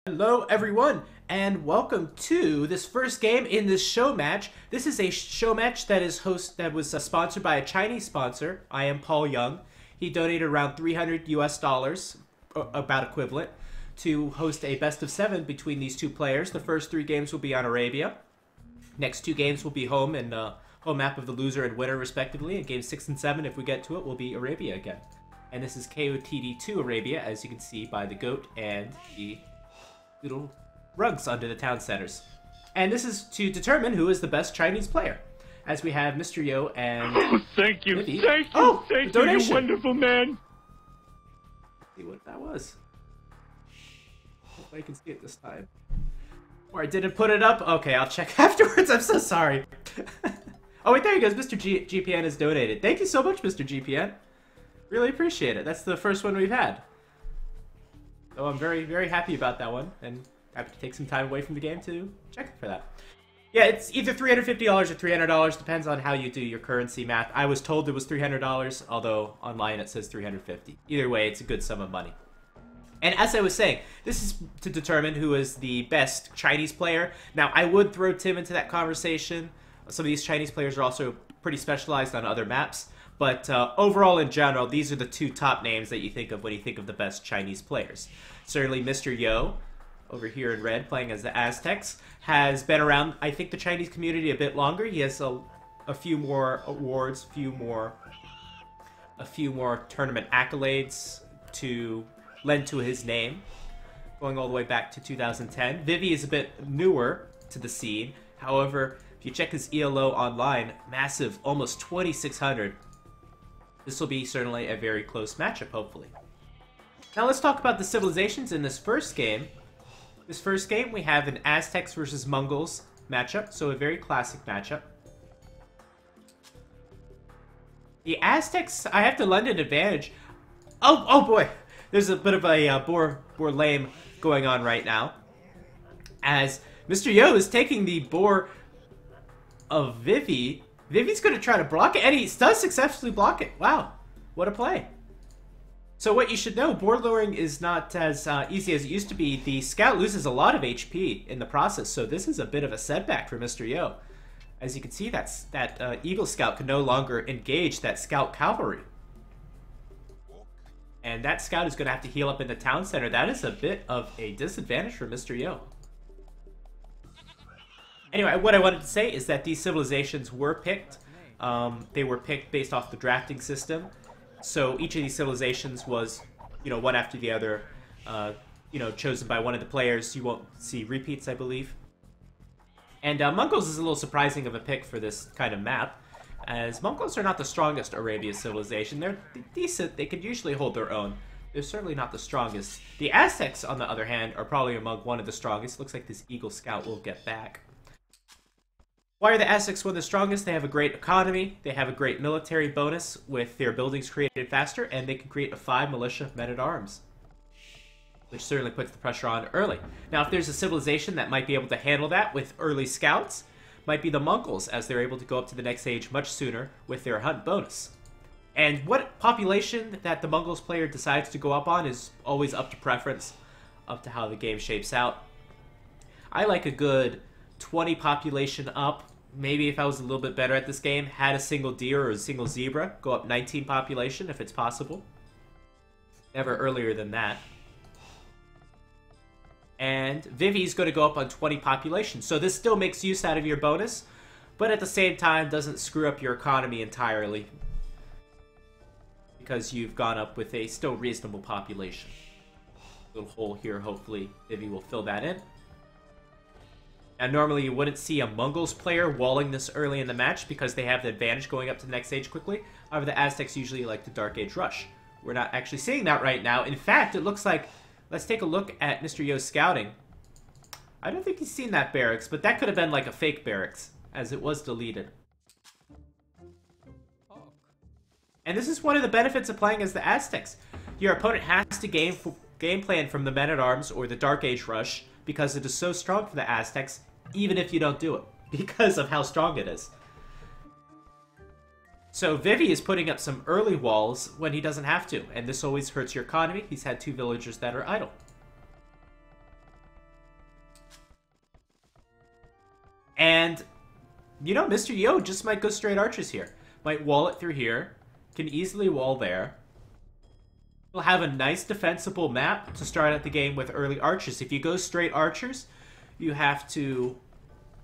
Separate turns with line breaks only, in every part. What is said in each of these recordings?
Hello everyone, and welcome to this first game in this show match. This is a show match that was sponsored by a Chinese sponsor. I am Paul Young. He donated around $300 about equivalent, to host a best of 7 between these two players. The first 3 games will be on Arabia. Next 2 games will be home and home map of the loser and winner respectively. And games 6 and 7, if we get to it, will be Arabia again. And this is KOTD2 Arabia, as you can see by the goat and the little rugs under the town centers. And this is to determine who is the best Chinese player, as we have Mr. Yo and
thank you,
Vivi.
thank you, thank you, you wonderful man.
Let's see what that was. Hope I can see it this time. Or I didn't put it up. Okay, I'll check afterwards. I'm so sorry. Oh wait, there he goes. Mr. GPN has donated. Thank you so much, Mr. GPN. Really appreciate it. That's the first one we've had. So I'm very, very happy about that one, and happy to take some time away from the game to check for that. Yeah, it's either $350 or $300, depends on how you do your currency math. I was told it was $300, although online it says $350. Either way, it's a good sum of money. And as I was saying, this is to determine who is the best Chinese player. Now, I would throw Tim into that conversation. Some of these Chinese players are also pretty specialized on other maps. But overall, in general, these are the 2 top names that you think of when you think of the best Chinese players. Certainly, Mr. Yo, over here in red, playing as the Aztecs, has been around, I think, the Chinese community a bit longer. He has a few more awards, a few more tournament accolades to lend to his name, going all the way back to 2010. Vivi is a bit newer to the scene. However, if you check his ELO online, massive, almost 2,600. This will be certainly a very close matchup, hopefully. Now let's talk about the civilizations in this first game. This first game, we have an Aztecs versus Mongols matchup, so a very classic matchup. The Aztecs, I have to lend an advantage. Oh boy! There's a bit of a boar lame going on right now, as Mr. Yo is taking the boar of Vivi. Vivi's going to try to block it, and he does successfully block it. Wow, what a play. So what you should know, board luring is not as easy as it used to be. The scout loses a lot of HP in the process, so this is a bit of a setback for Mr. Yo. As you can see, that Eagle Scout can no longer engage that Scout Cavalry. And that Scout is going to have to heal up in the town center. That is a bit of a disadvantage for Mr. Yo. Anyway, what I wanted to say is that these civilizations were picked. They were picked based off the drafting system. So each of these civilizations was, one after the other, chosen by one of the players. You won't see repeats, I believe. And Mongols is a little surprising of a pick for this kind of map, as Mongols are not the strongest Arabia civilization. They're decent. They could usually hold their own. They're certainly not the strongest. The Aztecs, on the other hand, are probably among one of the strongest. Looks like this Eagle Scout will get back. Why are the Aztecs one of the strongest? They have a great economy, they have a great military bonus with their buildings created faster, and they can create a 5 militia men-at-arms, which certainly puts the pressure on early. Now, if there's a civilization that might be able to handle that with early scouts, might be the Mongols, as they're able to go up to the next stage much sooner with their hunt bonus. And what population that the Mongols player decides to go up on is always up to preference, up to how the game shapes out. I like a good 20 population up. Maybe if I was a little bit better at this game, had a single deer or a single zebra, go up 19 population if it's possible. Never earlier than that. And Vivi's going to go up on 20 population. So this still makes use out of your bonus, but at the same time doesn't screw up your economy entirely, because you've gone up with a still reasonable population. Little hole here, hopefully Vivi will fill that in. Now, normally you wouldn't see a Mongols player walling this early in the match because they have the advantage going up to the next stage quickly. However, the Aztecs usually like the Dark Age rush. We're not actually seeing that right now. In fact, it looks like... Let's take a look at Mr. Yo's scouting. I don't think he's seen that barracks, but that could have been like a fake barracks, as it was deleted. And this is one of the benefits of playing as the Aztecs. Your opponent has to game plan from the Men-at-Arms or the Dark Age rush, because it is so strong for the Aztecs, even if you don't do it, because of how strong it is. So Vivi is putting up some early walls when he doesn't have to, and this always hurts your economy. He's had 2 villagers that are idle. And, you know, Mr. Yo just might go straight archers here. Might wall it through here. Can easily wall there. We'll have a nice defensible map to start out the game with early archers. If you go straight archers, you have to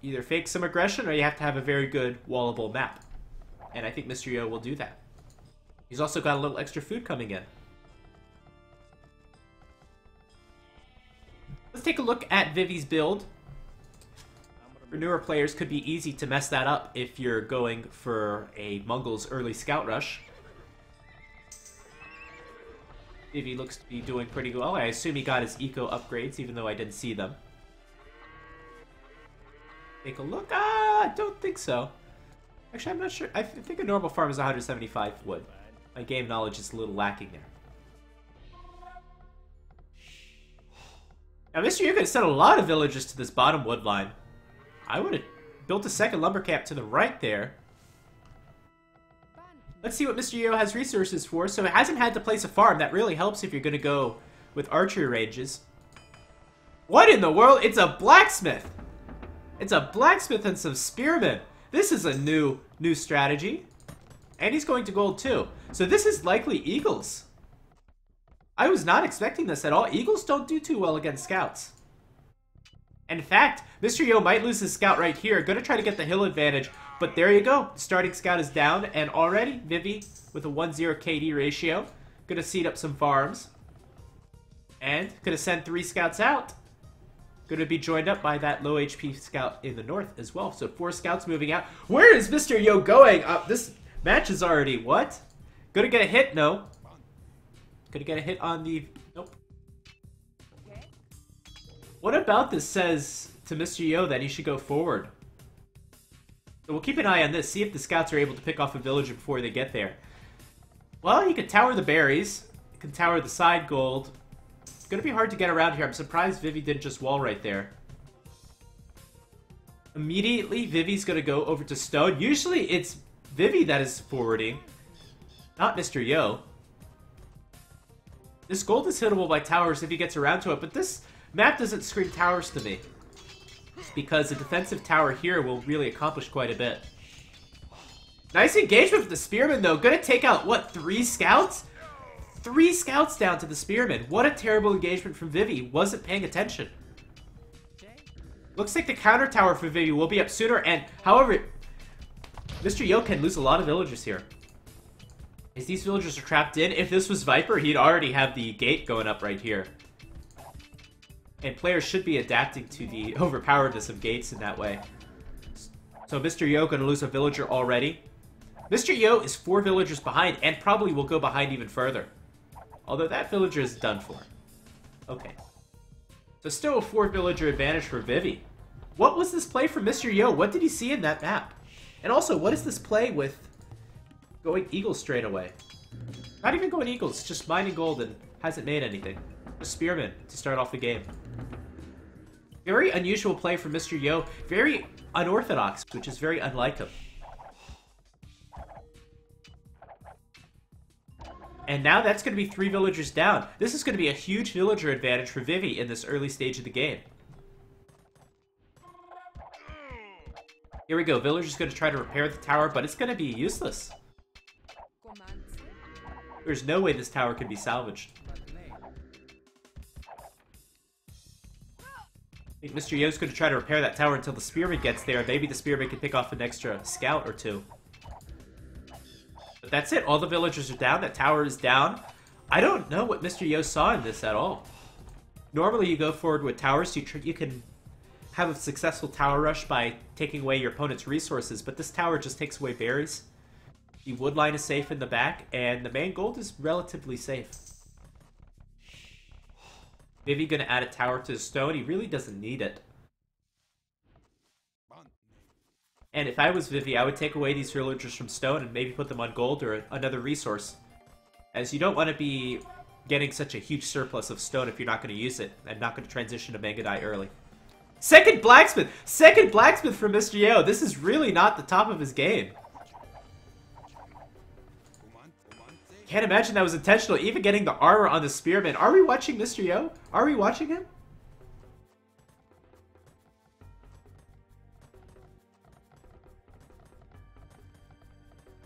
either fake some aggression or you have to have a very good wallable map. And I think Mr. Yo will do that. He's also got a little extra food coming in. Let's take a look at Vivi's build. For newer players, could be easy to mess that up if you're going for a Mongols early scout rush. Vivi looks to be doing pretty well. I assume he got his eco upgrades, even though I didn't see them. Take a look. I don't think so. Actually, I'm not sure. I think a normal farm is 175 wood. My game knowledge is a little lacking there. Now, Mr. Yuga sent a lot of villagers to this bottom wood line. I would have built a second lumber camp to the right there. Let's see what Mr. Yo has resources for. So it hasn't had to place a farm. That really helps if you're going to go with archery ranges. What in the world? It's a blacksmith. It's a blacksmith and some spearmen. This is a new strategy. And he's going to gold too. So this is likely eagles. I was not expecting this at all. Eagles don't do too well against scouts. And in fact, Mr. Yo might lose his scout right here. Going to try to get the hill advantage. But there you go. Starting scout is down. And already, Vivi with a 1-0 KD ratio. Going to seed up some farms. And going to send 3 scouts out. Going to be joined up by that low HP scout in the north as well. So 4 scouts moving out. Where is Mr. Yo going? This match is already what? Going to get a hit? No. Going to get a hit on the... Nope. What about this says to Mr. Yo that he should go forward? So we'll keep an eye on this. See if the scouts are able to pick off a villager before they get there. Well, you can tower the berries. You can tower the side gold. It's going to be hard to get around here. I'm surprised Vivi didn't just wall right there. Immediately, Vivi's going to go over to stone. Usually, it's Vivi that is forwarding, not Mr. Yo. This gold is hittable by towers if he gets around to it, but this map doesn't scream towers to me, because a defensive tower here will really accomplish quite a bit. Nice engagement with the spearman, though. Gonna take out, what, 3 scouts? 3 scouts down to the spearman. What a terrible engagement from Vivi. Wasn't paying attention. Looks like the counter tower for Vivi will be up sooner, and however, Mr. Yo can lose a lot of villagers here. As these villagers are trapped in, if this was Viper, he'd already have the gate going up right here. And players should be adapting to the overpoweredness of gates in that way. So Mr. Yo gonna lose a villager already. Mr. Yo is 4 villagers behind and probably will go behind even further. Although that villager is done for. Okay. So still a 4 villager advantage for Vivi. What was this play from Mr. Yo? What did he see in that map? And also, what is this play with going eagles straight away? Not even going eagles, just mining gold and hasn't made anything. A spearman to start off the game. Very unusual play from Mr. Yo. Very unorthodox, which is very unlike him. And now that's going to be 3 villagers down. This is going to be a huge villager advantage for Vivi in this early stage of the game. Here we go. Villager's going to try to repair the tower, but it's going to be useless. There's no way this tower can be salvaged. I think Mr. Yo's going to try to repair that tower until the spearman gets there. Maybe the spearman can pick off an extra scout or 2. But that's it. All the villagers are down. That tower is down. I don't know what Mr. Yo saw in this at all. Normally you go forward with towers. You can have a successful tower rush by taking away your opponent's resources, but this tower just takes away berries. The wood line is safe in the back, and the main gold is relatively safe. Vivi gonna add a tower to the stone. He really doesn't need it. And if I was Vivi, I would take away these villagers from stone and maybe put them on gold or another resource. As you don't want to be getting such a huge surplus of stone if you're not going to use it and not going to transition to Manga Die early. Second blacksmith! Second blacksmith from Mr. Yo. This is really not the top of his game. Can't imagine that was intentional, even getting the armor on the spearman. Are we watching Mr. Yo? Are we watching him?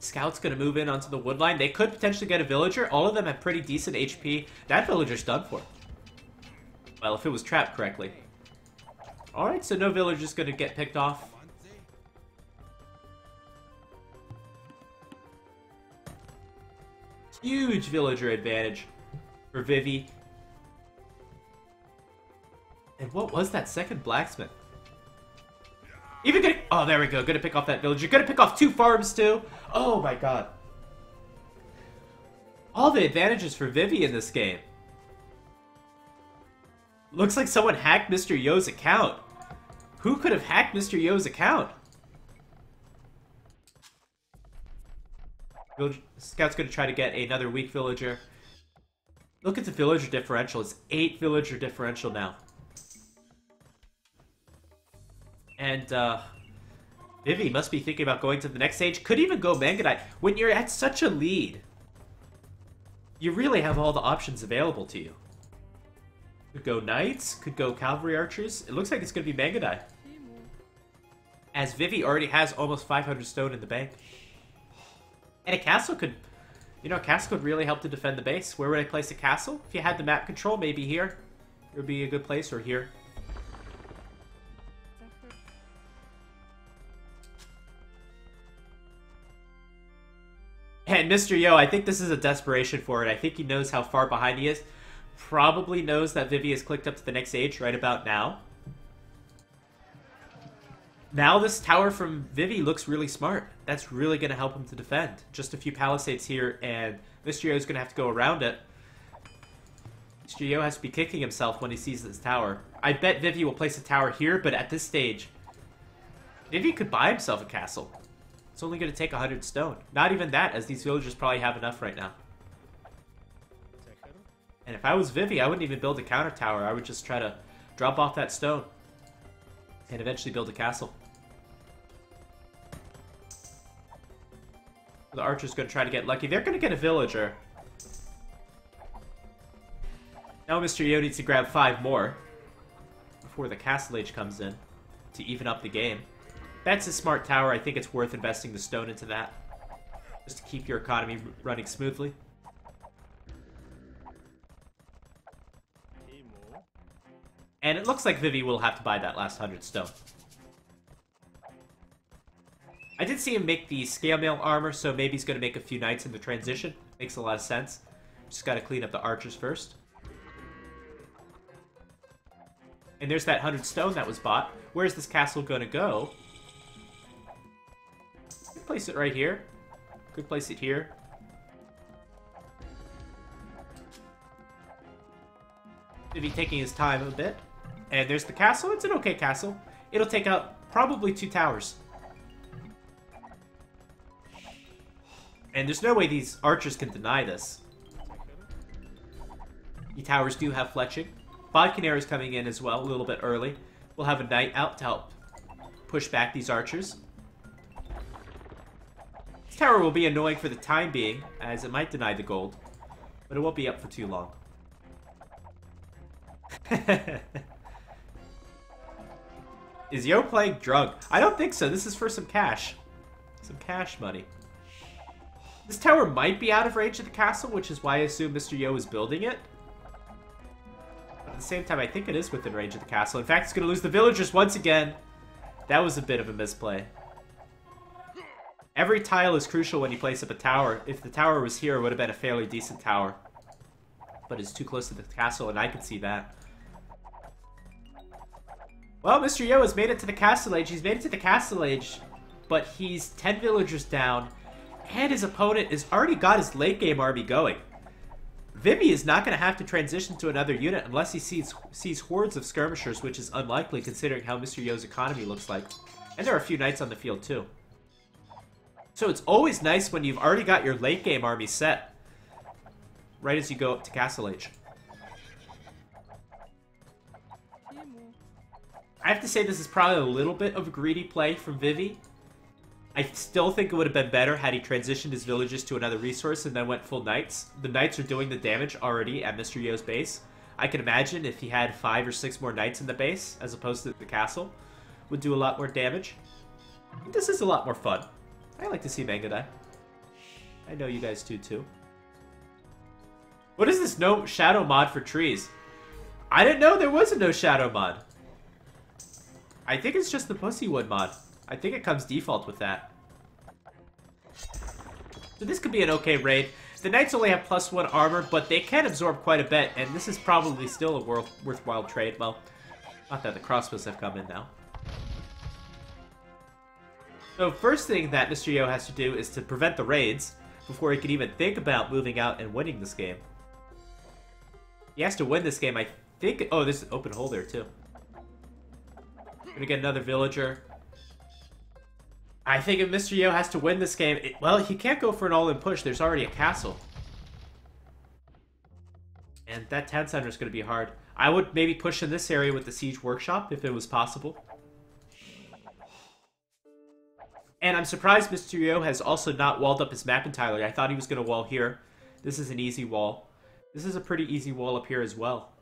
Scout's gonna move in onto the wood line. They could potentially get a villager. All of them have pretty decent HP. That villager's done for. Well, if it was trapped correctly. Alright, so no villager's gonna get picked off. Huge villager advantage for Vivi. And what was that second blacksmith? Even gonna... Oh, there we go. Gonna pick off that villager. Gonna pick off 2 farms, too. Oh, my God. All the advantages for Vivi in this game. Looks like someone hacked Mr. Yo's account. Who could have hacked Mr. Yo's account? Scout's gonna try to get another weak villager. Look at the villager differential. It's 8 villager differential now. And, Vivi must be thinking about going to the next stage. Could even go Manga Knight. When you're at such a lead, you really have all the options available to you. Could go Knights, could go Cavalry Archers. It looks like it's going to be Manga Knight. As Vivi already has almost 500 stone in the bank. And a castle could... You know, a castle could really help to defend the base. Where would I place a castle? If you had the map control, maybe here. It would be a good place, or here. And Mr. Yo, I think this is a desperation for it. I think he knows how far behind he is. Probably knows that Vivi has clicked up to the next age right about now. Now this tower from Vivi looks really smart. That's really going to help him to defend. Just a few palisades here, and Mr. Yo is going to have to go around it. Mr. Yo has to be kicking himself when he sees this tower. I bet Vivi will place a tower here, but at this stage, Vivi could buy himself a castle. It's only going to take 100 stone. Not even that, as these villagers probably have enough right now. And if I was Vivi, I wouldn't even build a counter tower. I would just try to drop off that stone and eventually build a castle. The archer's going to try to get lucky. They're going to get a villager. Now Mr. Yo needs to grab 5 more before the castle age comes in to even up the game. That's a smart tower. I think it's worth investing the stone into that. Just to keep your economy running smoothly. And it looks like Vivi will have to buy that last 100 stone. I did see him make the scale mail armor, so maybe he's going to make a few knights in the transition. Makes a lot of sense. Just got to clean up the archers first. And there's that 100 stone that was bought. Where's this castle going to go? Could place it right here. Could place it here. Vivi taking his time a bit. And there's the castle. It's an okay castle. It'll take out probably 2 towers. And there's no way these archers can deny this. The towers do have fletching. Bodkin is coming in as well, a little bit early. We'll have a knight out to help push back these archers. This tower will be annoying for the time being, as it might deny the gold. But it won't be up for too long. Is Yo playing drunk? I don't think so. This is for some cash. Some cash money. This tower might be out of range of the castle, which is why I assume Mr. Yo is building it. But at the same time, I think it is within range of the castle. In fact, it's going to lose the villagers once again. That was a bit of a misplay. Every tile is crucial when you place up a tower. If the tower was here, it would have been a fairly decent tower. But it's too close to the castle, and I can see that. Well, Mr. Yo has made it to the castle age. He's made it to the castle age, but he's 10 villagers down, and his opponent has already got his late game army going. Vivi is not going to have to transition to another unit unless he sees hordes of skirmishers, which is unlikely considering how Mr. Yo's economy looks like. And there are a few knights on the field too. So it's always nice when you've already got your late game army set, right as you go up to castle age. I have to say this is probably a little bit of a greedy play from Vivi. I still think it would have been better had he transitioned his villages to another resource and then went full knights. The knights are doing the damage already at Mr. Yo's base. I can imagine if he had 5 or 6 more knights in the base, as opposed to the castle, would do a lot more damage. This is a lot more fun. I like to see Manga die. I know you guys do too. What is this no shadow mod for trees? I didn't know there was a no shadow mod. I think it's just the Pussywood mod. I think it comes default with that. So this could be an okay raid. The Knights only have +1 armor, but they can absorb quite a bit, and this is probably still a worthwhile trade. Well, not that the crossbows have come in now. So first thing that Mr. Yo has to do is to prevent the raids before he can even think about moving out and winning this game. He has to win this game, I think. Oh, there's an open hole there too. Gonna get another villager. I think if Mr. Yo has to win this game, well, he can't go for an all-in push. There's already a castle. And that town center is going to be hard. I would maybe push in this area with the siege workshop if it was possible. And I'm surprised Mr. Yo has also not walled up his map entirely. I thought he was going to wall here. This is an easy wall. This is a pretty easy wall up here as well.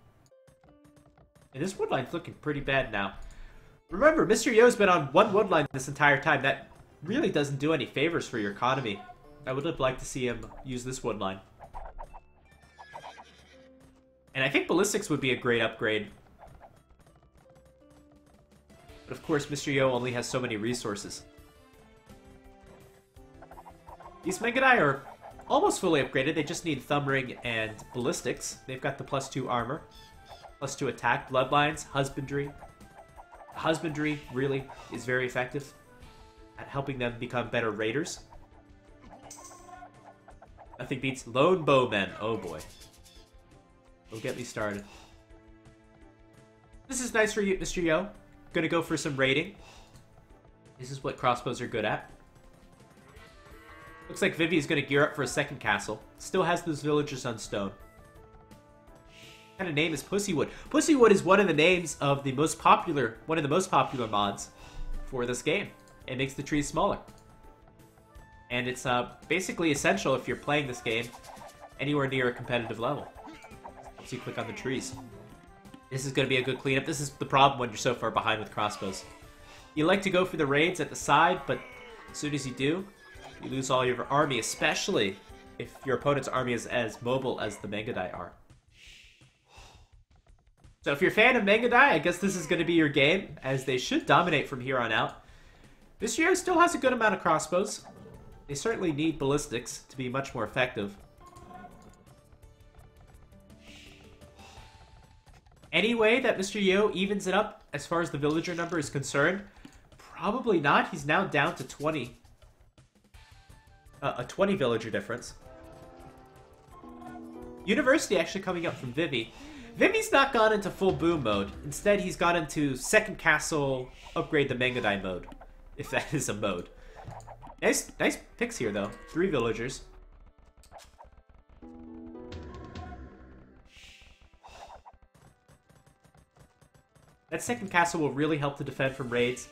And this wood line's looking pretty bad now. Remember, Mr. Yo's been on one wood line this entire time. That really doesn't do any favors for your economy. I would have liked to see him use this wood line. And I think ballistics would be a great upgrade. But of course, Mr. Yo only has so many resources. These Mengadai are almost fully upgraded. They just need Thumb Ring and ballistics. They've got the +2 armor, +2 attack, bloodlines, husbandry. Husbandry really is very effective at helping them become better raiders. Nothing beats lone bowmen. Oh boy. Don't get me started. This is nice for you, Mr. Yo. Gonna go for some raiding. This is what crossbows are good at. Looks like Vivi is gonna gear up for a second castle. Still has those villagers on stone. What kind of name is Pussywood? Pussywood is one of the names of the most popular, one of the most popular mods for this game. It makes the trees smaller. And it's basically essential if you're playing this game anywhere near a competitive level. So you click on the trees. This is going to be a good cleanup. This is the problem when you're so far behind with crossbows. You like to go for the raids at the side, but as soon as you do, you lose all your army, especially if your opponent's army is as mobile as the Mengadai are. So if you're a fan of Mengadai, I guess this is going to be your game, as they should dominate from here on out. This year still has a good amount of crossbows. They certainly need ballistics to be much more effective. Any way that Mr. Yo evens it up as far as the villager number is concerned? Probably not. He's now down to 20. A 20 villager difference. University actually coming up from Vivi. Vivi's not gone into full boom mode. Instead, he's gone into second castle, upgrade the Mengadai mode. If that is a mode. Nice picks here, though. 3 villagers. That second castle will really help to defend from raids.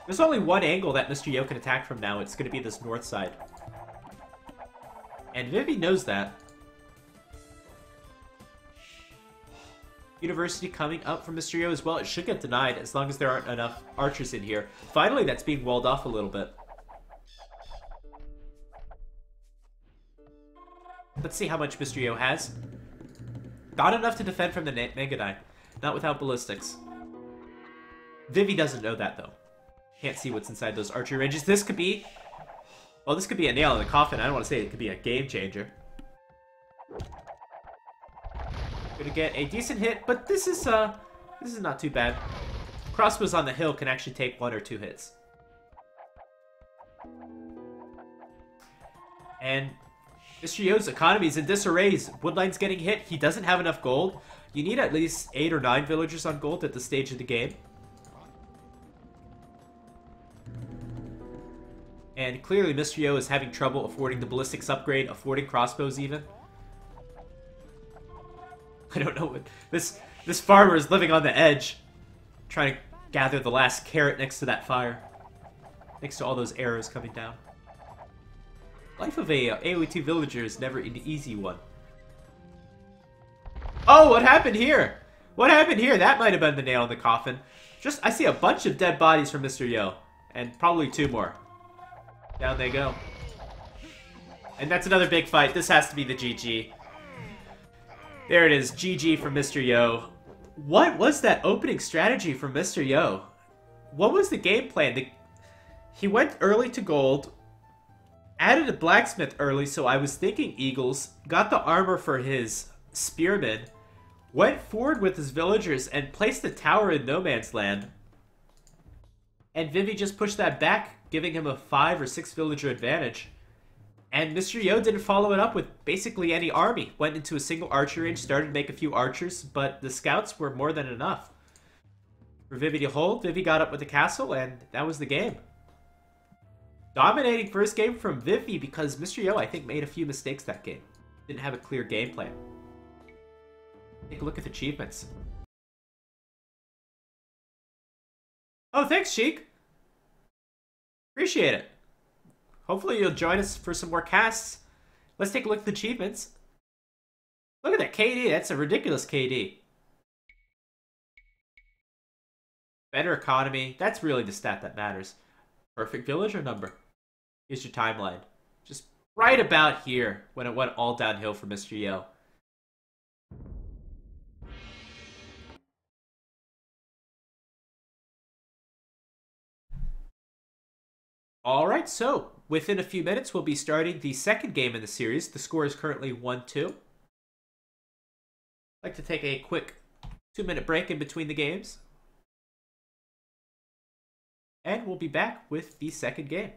There's only one angle that Mr. Yo can attack from now. It's going to be this north side. And Vivi knows that. University coming up from Mr. Yo as well. It should get denied as long as there aren't enough archers in here. Finally, that's being walled off a little bit. Let's see how much Mr. Yo has. Got enough to defend from the Mengadai. Not without ballistics. Vivi doesn't know that, though. Can't see what's inside those archery ranges. This could be... well, this could be a nail in the coffin. I don't want to say it could be a game changer. Gonna get a decent hit, but this is not too bad. Crossbows on the hill can actually take 1 or 2 hits. And Mr. Yo's economy is in disarray. Woodline's getting hit. He doesn't have enough gold. You need at least 8 or 9 villagers on gold at this stage of the game. And clearly Mr. Yo is having trouble affording the ballistics upgrade, affording crossbows even. I don't know what... This farmer is living on the edge, trying to gather the last carrot next to that fire. Next to all those arrows coming down. Life of a AoE2 villager is never an easy one. Oh, what happened here? What happened here? That might have been the nail in the coffin. I see a bunch of dead bodies from Mr. Yo. And probably 2 more. Down they go. And that's another big fight. This has to be the GG. There it is. GG for Mr. Yo. What was that opening strategy from Mr. Yo? What was the game plan? He went early to gold, added a blacksmith early, so I was thinking eagles, got the armor for his spearmen, went forward with his villagers, and placed the tower in no man's land. And Vivi just pushed that back, giving him a 5 or 6 villager advantage. And Mr. Yo didn't follow it up with basically any army. Went into a single archer range, started to make a few archers, but the scouts were more than enough for Vivi to hold. Vivi got up with the castle, and that was the game. Dominating first game from Vivi because Mr. Yo, I think, made a few mistakes that game. Didn't have a clear game plan. Take a look at the achievements. Oh, thanks, Sheik. Appreciate it. Hopefully you'll join us for some more casts. Let's take a look at the achievements. Look at that KD. That's a ridiculous KD. Better economy. That's really the stat that matters. Perfect villager number. Here's your timeline. Just right about here when it went all downhill for Mr. Yo. Alright, so within a few minutes we'll be starting the second game in the series. The score is currently 1-2. I'd like to take a quick 2-minute break in between the games. And we'll be back with the second game.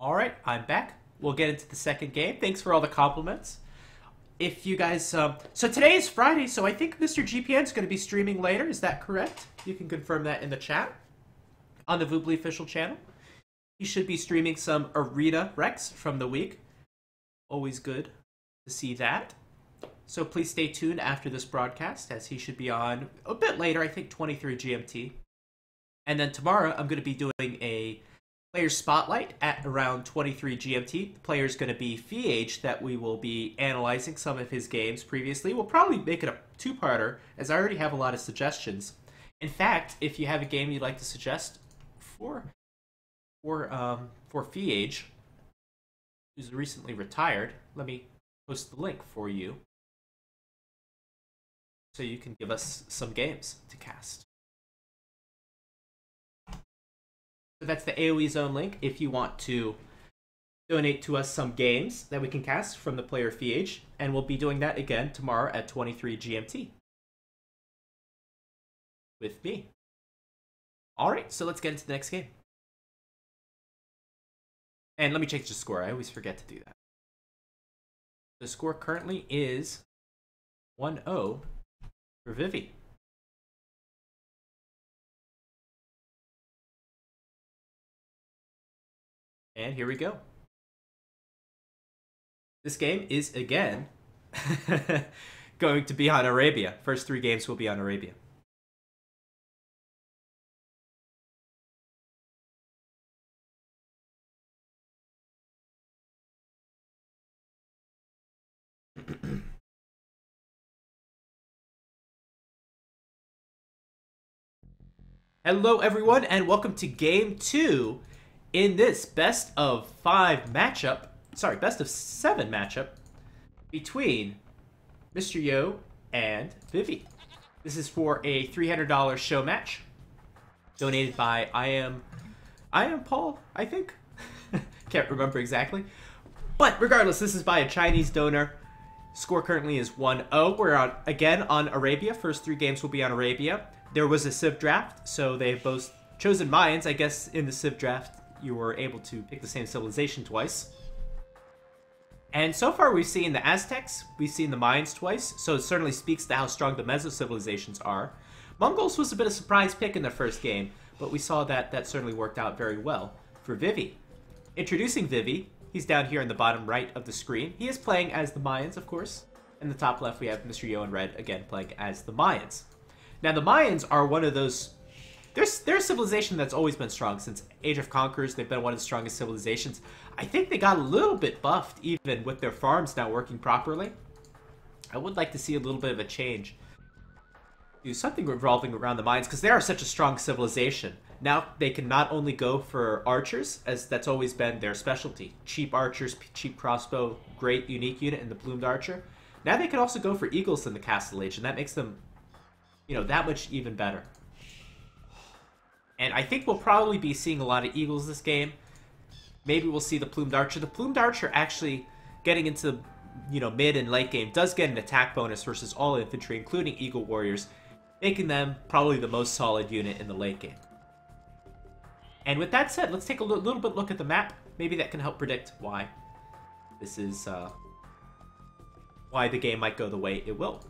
Alright, I'm back. We'll get into the second game. Thanks for all the compliments. If you guys... so today is Friday, so I think Mr. GPN is going to be streaming later. Is that correct? You can confirm that in the chat. On the Voobly official channel. He should be streaming some Arena Rex from the week. Always good to see that. So please stay tuned after this broadcast, as he should be on a bit later, I think 23 GMT. And then tomorrow, I'm going to be doing a player spotlight at around 23 GMT. The player is going to be Fiage, that we will be analyzing some of his games previously. We'll probably make it a two-parter, as I already have a lot of suggestions. In fact, if you have a game you'd like to suggest for Fiage, who's recently retired, let me post the link for you so you can give us some games to cast. So that's the AoE Zone link if you want to donate to us some games that we can cast from the player Fiage, and we'll be doing that again tomorrow at 23 GMT with me. Alright, so let's get into the next game. And let me change the score. I always forget to do that. The score currently is 1-0 for Vivi. And here we go. This game is, again, going to be on Arabia. First 3 games will be on Arabia. Hello, everyone, and welcome to Game 2 in this best of 7 matchup between Mr. Yo and Vivi. This is for a $300 show match donated by I am Paul, I think. Can't remember exactly. But regardless, this is by a Chinese donor. Score currently is 1-0. We're again on Arabia. First 3 games will be on Arabia. There was a Civ draft, so they've both chosen Mayans. I guess in the Civ draft, you were able to pick the same civilization twice. And so far, we've seen the Aztecs, we've seen the Mayans twice, so it certainly speaks to how strong the Meso-civilizations are. Mongols was a bit of a surprise pick in the first game, but we saw that that certainly worked out very well for Vivi. Introducing Vivi, he's down here in the bottom right of the screen. He is playing as the Mayans, of course. In the top left, we have Mr. Yo in red, again, playing as the Mayans. Now, the Mayans are one of those... They're a civilization that's always been strong. Since Age of Conquerors, they've been one of the strongest civilizations. I think they got a little bit buffed, even with their farms now working properly. I would like to see a little bit of a change. Do something revolving around the Mayans, because they are such a strong civilization. Now, they can not only go for archers, as that's always been their specialty. Cheap archers, cheap crossbow, great unique unit in the plumed archer. Now they can also go for eagles in the Castle Age, and that makes them... that much even better. And I think we'll probably be seeing a lot of eagles this game. Maybe we'll see the plumed archer. The plumed archer actually getting into, mid and late game does get an attack bonus versus all infantry, including eagle warriors, making them probably the most solid unit in the late game. And with that said, let's take a little bit look at the map. Maybe that can help predict why this is, why the game might go the way it will.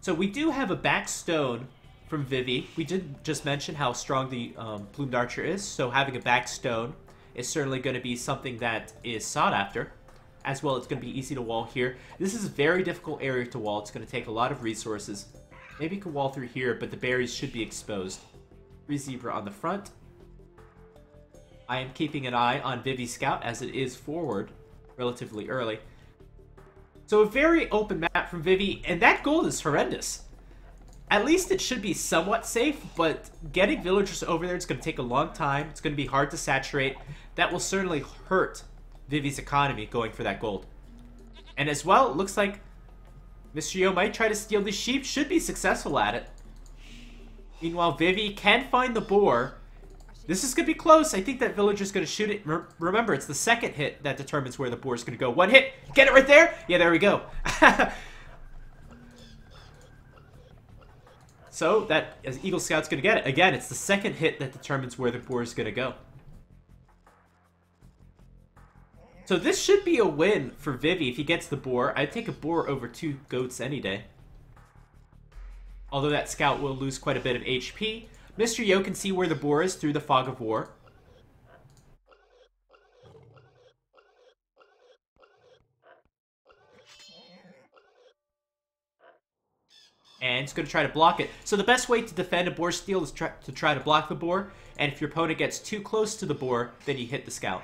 So we do have a back stone from Vivi. We did just mention how strong the plumed archer is, so having a back stone is certainly going to be something that is sought after. As well, it's going to be easy to wall here. This is a very difficult area to wall. It's going to take a lot of resources. Maybe you can wall through here, but the berries should be exposed. 3 zebra on the front. I am keeping an eye on Vivi's scout as it is forward relatively early. So a very open map from Vivi, and that gold is horrendous. At least it should be somewhat safe, but getting villagers over there is going to take a long time. It's going to be hard to saturate. That will certainly hurt Vivi's economy going for that gold. And as well, it looks like Mr. Yo might try to steal the sheep, should be successful at it. Meanwhile, Vivi can find the boar. This is going to be close. I think that villager's going to shoot it. Remember, it's the second hit that determines where the boar is going to go. One hit. Get it right there. Yeah, there we go. So, that Eagle Scout's going to get it. Again, it's the second hit that determines where the boar is going to go. So this should be a win for Vivi if he gets the boar. I'd take a boar over 2 goats any day. Although that scout will lose quite a bit of HP. Mr. Yo can see where the boar is through the fog of war. And it's going to try to block it. So the best way to defend a boar steal is to try to block the boar. And if your opponent gets too close to the boar, then you hit the scout.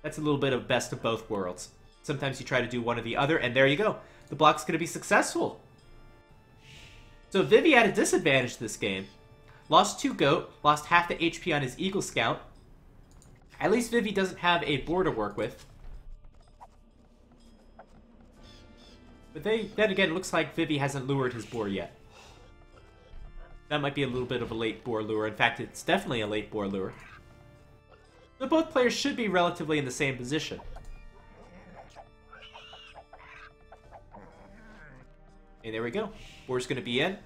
That's a little bit of best of both worlds. Sometimes you try to do one or the other, and there you go. The block's going to be successful. So Vivi had a disadvantage this game. Lost 2 goat, lost half the HP on his Eagle Scout. At least Vivi doesn't have a boar to work with. But then again, it looks like Vivi hasn't lured his boar yet. That might be a little bit of a late boar lure. In fact, it's definitely a late boar lure. So both players should be relatively in the same position. And there we go. Boar's going to be in.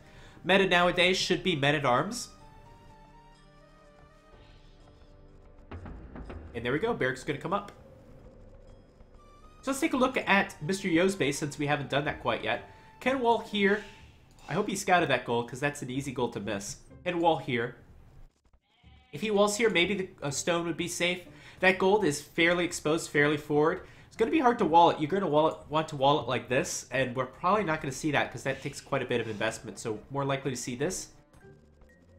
Meta nowadays should be men-at-arms. And there we go. Barrack's going to come up. So let's take a look at Mr. Yo's base since we haven't done that quite yet. Can wall here. I hope he scouted that goal because that's an easy goal to miss. Can wall here. If he walls here, maybe a stone would be safe. That gold is fairly exposed, fairly forward. going to be hard to wall it. You're going to want to wall it like this, and we're probably not going to see that because that takes quite a bit of investment. So more likely to see this,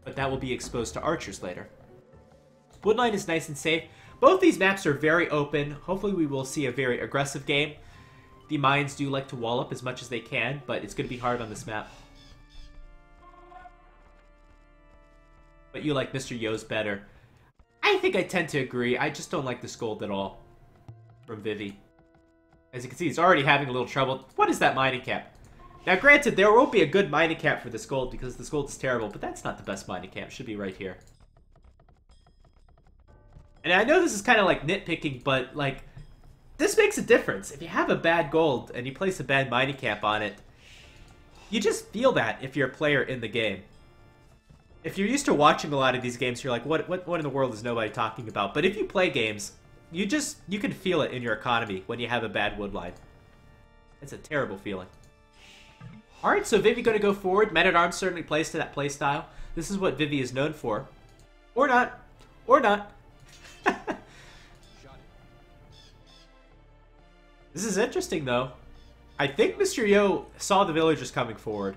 but that will be exposed to archers later. Woodline is nice and safe. Both these maps are very open. Hopefully we will see a very aggressive game. The mines do like to wall up as much as they can, but it's going to be hard on this map. But you like Mr. Yo's better. I think I tend to agree. I just don't like this gold at all from Vivi. As you can see, he's already having a little trouble. What is that mining cap? Now, granted, there won't be a good mining cap for this gold because this gold is terrible, but that's not the best mining cap. It should be right here. And I know this is kind of like nitpicking, but like, this makes a difference. If you have a bad gold and you place a bad mining cap on it, you just feel that if you're a player in the game. If you're used to watching a lot of these games, you're like, what in the world is nobody talking about? But if you play games, you can feel it in your economy when you have a bad wood line. It's a terrible feeling. Alright, so Vivi going to go forward. Men-at-Arms certainly plays to that play style. This is what Vivi is known for. Or not. Or not. This is interesting, though. I think Mr. Yo saw the villagers coming forward.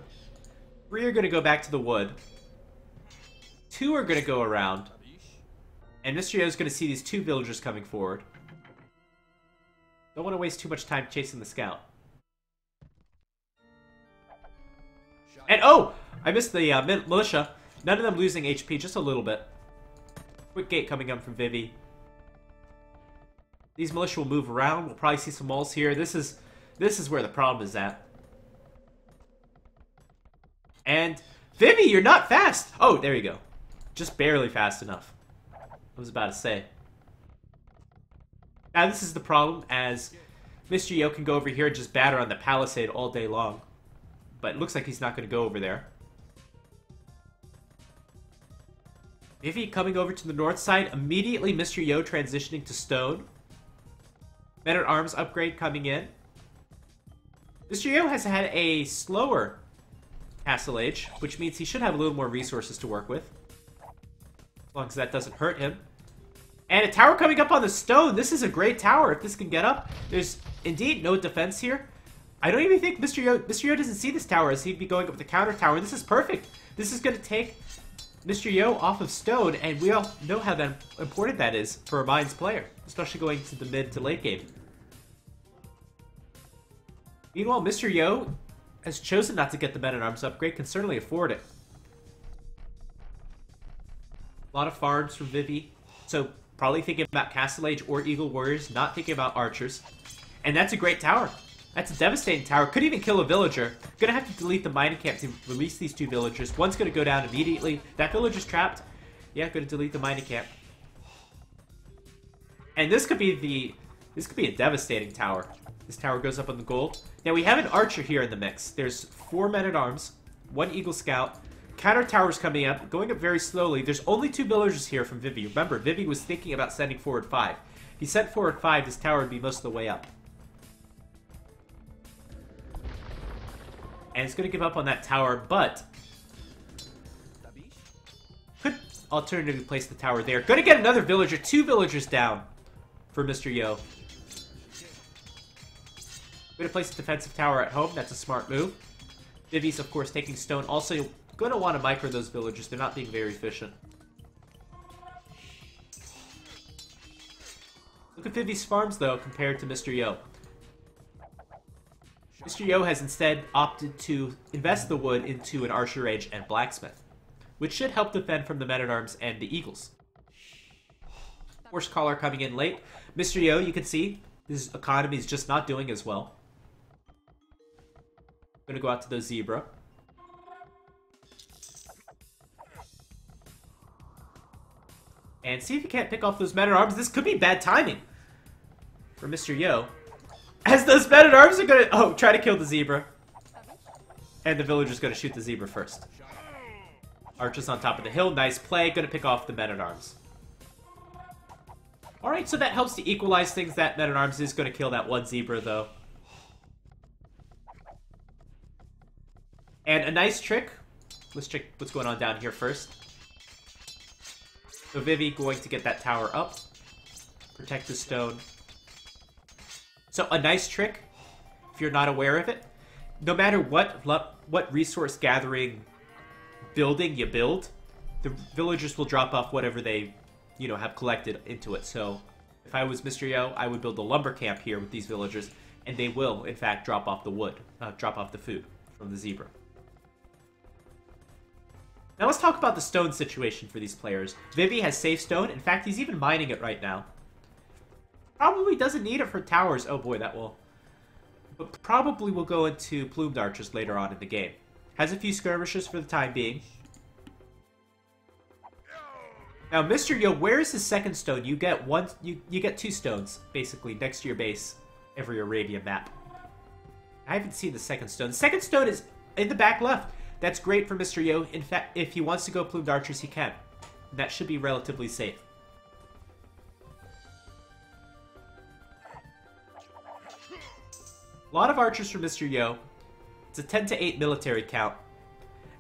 3 are going to go back to the wood. 2 are going to go around. And Mr. Yo is going to see these 2 villagers coming forward. Don't want to waste too much time chasing the scout. And oh! I missed the militia. None of them losing HP, just a little bit. Quick gate coming up from Vivi. These militia will move around. We'll probably see some walls here. This is where the problem is at. And Vivi, you're not fast! Oh, there you go. Just barely fast enough. I was about to say. Now this is the problem, as Mr. Yo can go over here and just batter on the palisade all day long. But it looks like he's not going to go over there. Vivi coming over to the north side. Immediately Mr. Yo transitioning to stone. Men-at-Arms upgrade coming in. Mr. Yo has had a slower Castle Age, which means he should have a little more resources to work with. As long as that doesn't hurt him. And a tower coming up on the stone. This is a great tower if this can get up. There's indeed no defense here. I don't even think Mr. Yo doesn't see this tower as he'd be going up with the counter tower. This is perfect. This is going to take Mr. Yo off of stone, and we all know how important that is for a Mines player, especially going to the mid to late game. Meanwhile, Mr. Yo has chosen not to get the Men-at-Arms upgrade, can certainly afford it. A lot of farms from Vivi, so probably thinking about Castle Age or Eagle Warriors, not thinking about archers. And that's a great tower. That's a devastating tower. Could even kill a villager. Gonna have to delete the mining camp to release these 2 villagers. One's gonna go down immediately. That villager's trapped. Yeah, gonna delete the mining camp. And this could be a devastating tower. This tower goes up on the gold. Now we have an archer here in the mix. There's 4 men-at-arms, 1 Eagle Scout. Counter tower's coming up, going up very slowly. There's only 2 villagers here from Vivi. Remember, Vivi was thinking about sending forward 5. If he sent forward 5, this tower would be most of the way up. And it's going to give up on that tower, but could alternatively place the tower there. Going to get another villager. 2 villagers down for Mr. Yo. Going to place a defensive tower at home. That's a smart move. Vivi's, of course, taking stone. Also, going to want to micro those villagers. They're not being very efficient. Look at Vivi's farms, though, compared to Mr. Yo. Mr. Yo has instead opted to invest the wood into an archer range and blacksmith, which should help defend from the men-at-arms and the eagles. Horse collar coming in late. Mr. Yo, you can see, his economy is just not doing as well. Gonna go out to the zebra. And see if you can't pick off those men-at-arms. This could be bad timing for Mr. Yo. As those men-at-arms are gonna try to kill the zebra. And the villager's gonna shoot the zebra first. Archers on top of the hill, nice play, gonna pick off the men-at-arms. Alright, so that helps to equalize things. That men-at-arms is gonna kill that 1 zebra though. And a nice trick. Let's check what's going on down here first. So Vivi going to get that tower up. Protect the stone. So a nice trick, if you're not aware of it, no matter what resource gathering building you build, the villagers will drop off whatever they, have collected into it. So if I was Mr. Yo, I would build a lumber camp here with these villagers, and they will, in fact, drop off the wood, drop off the food from the zebra. Now let's talk about the stone situation for these players. Vivi has safe stone. In fact, he's even mining it right now. Probably doesn't need it for towers. Oh boy, that will. But probably will go into plumed archers later on in the game. Has a few skirmishers for the time being. Now, Mr. Yo, where is his second stone? You get one. You get 2 stones basically next to your base every Arabian map. I haven't seen the second stone. The second stone is in the back left. That's great for Mr. Yo. In fact, if he wants to go plumed archers, he can. That should be relatively safe. A lot of archers for Mr. Yo. It's a 10 to 8 military count.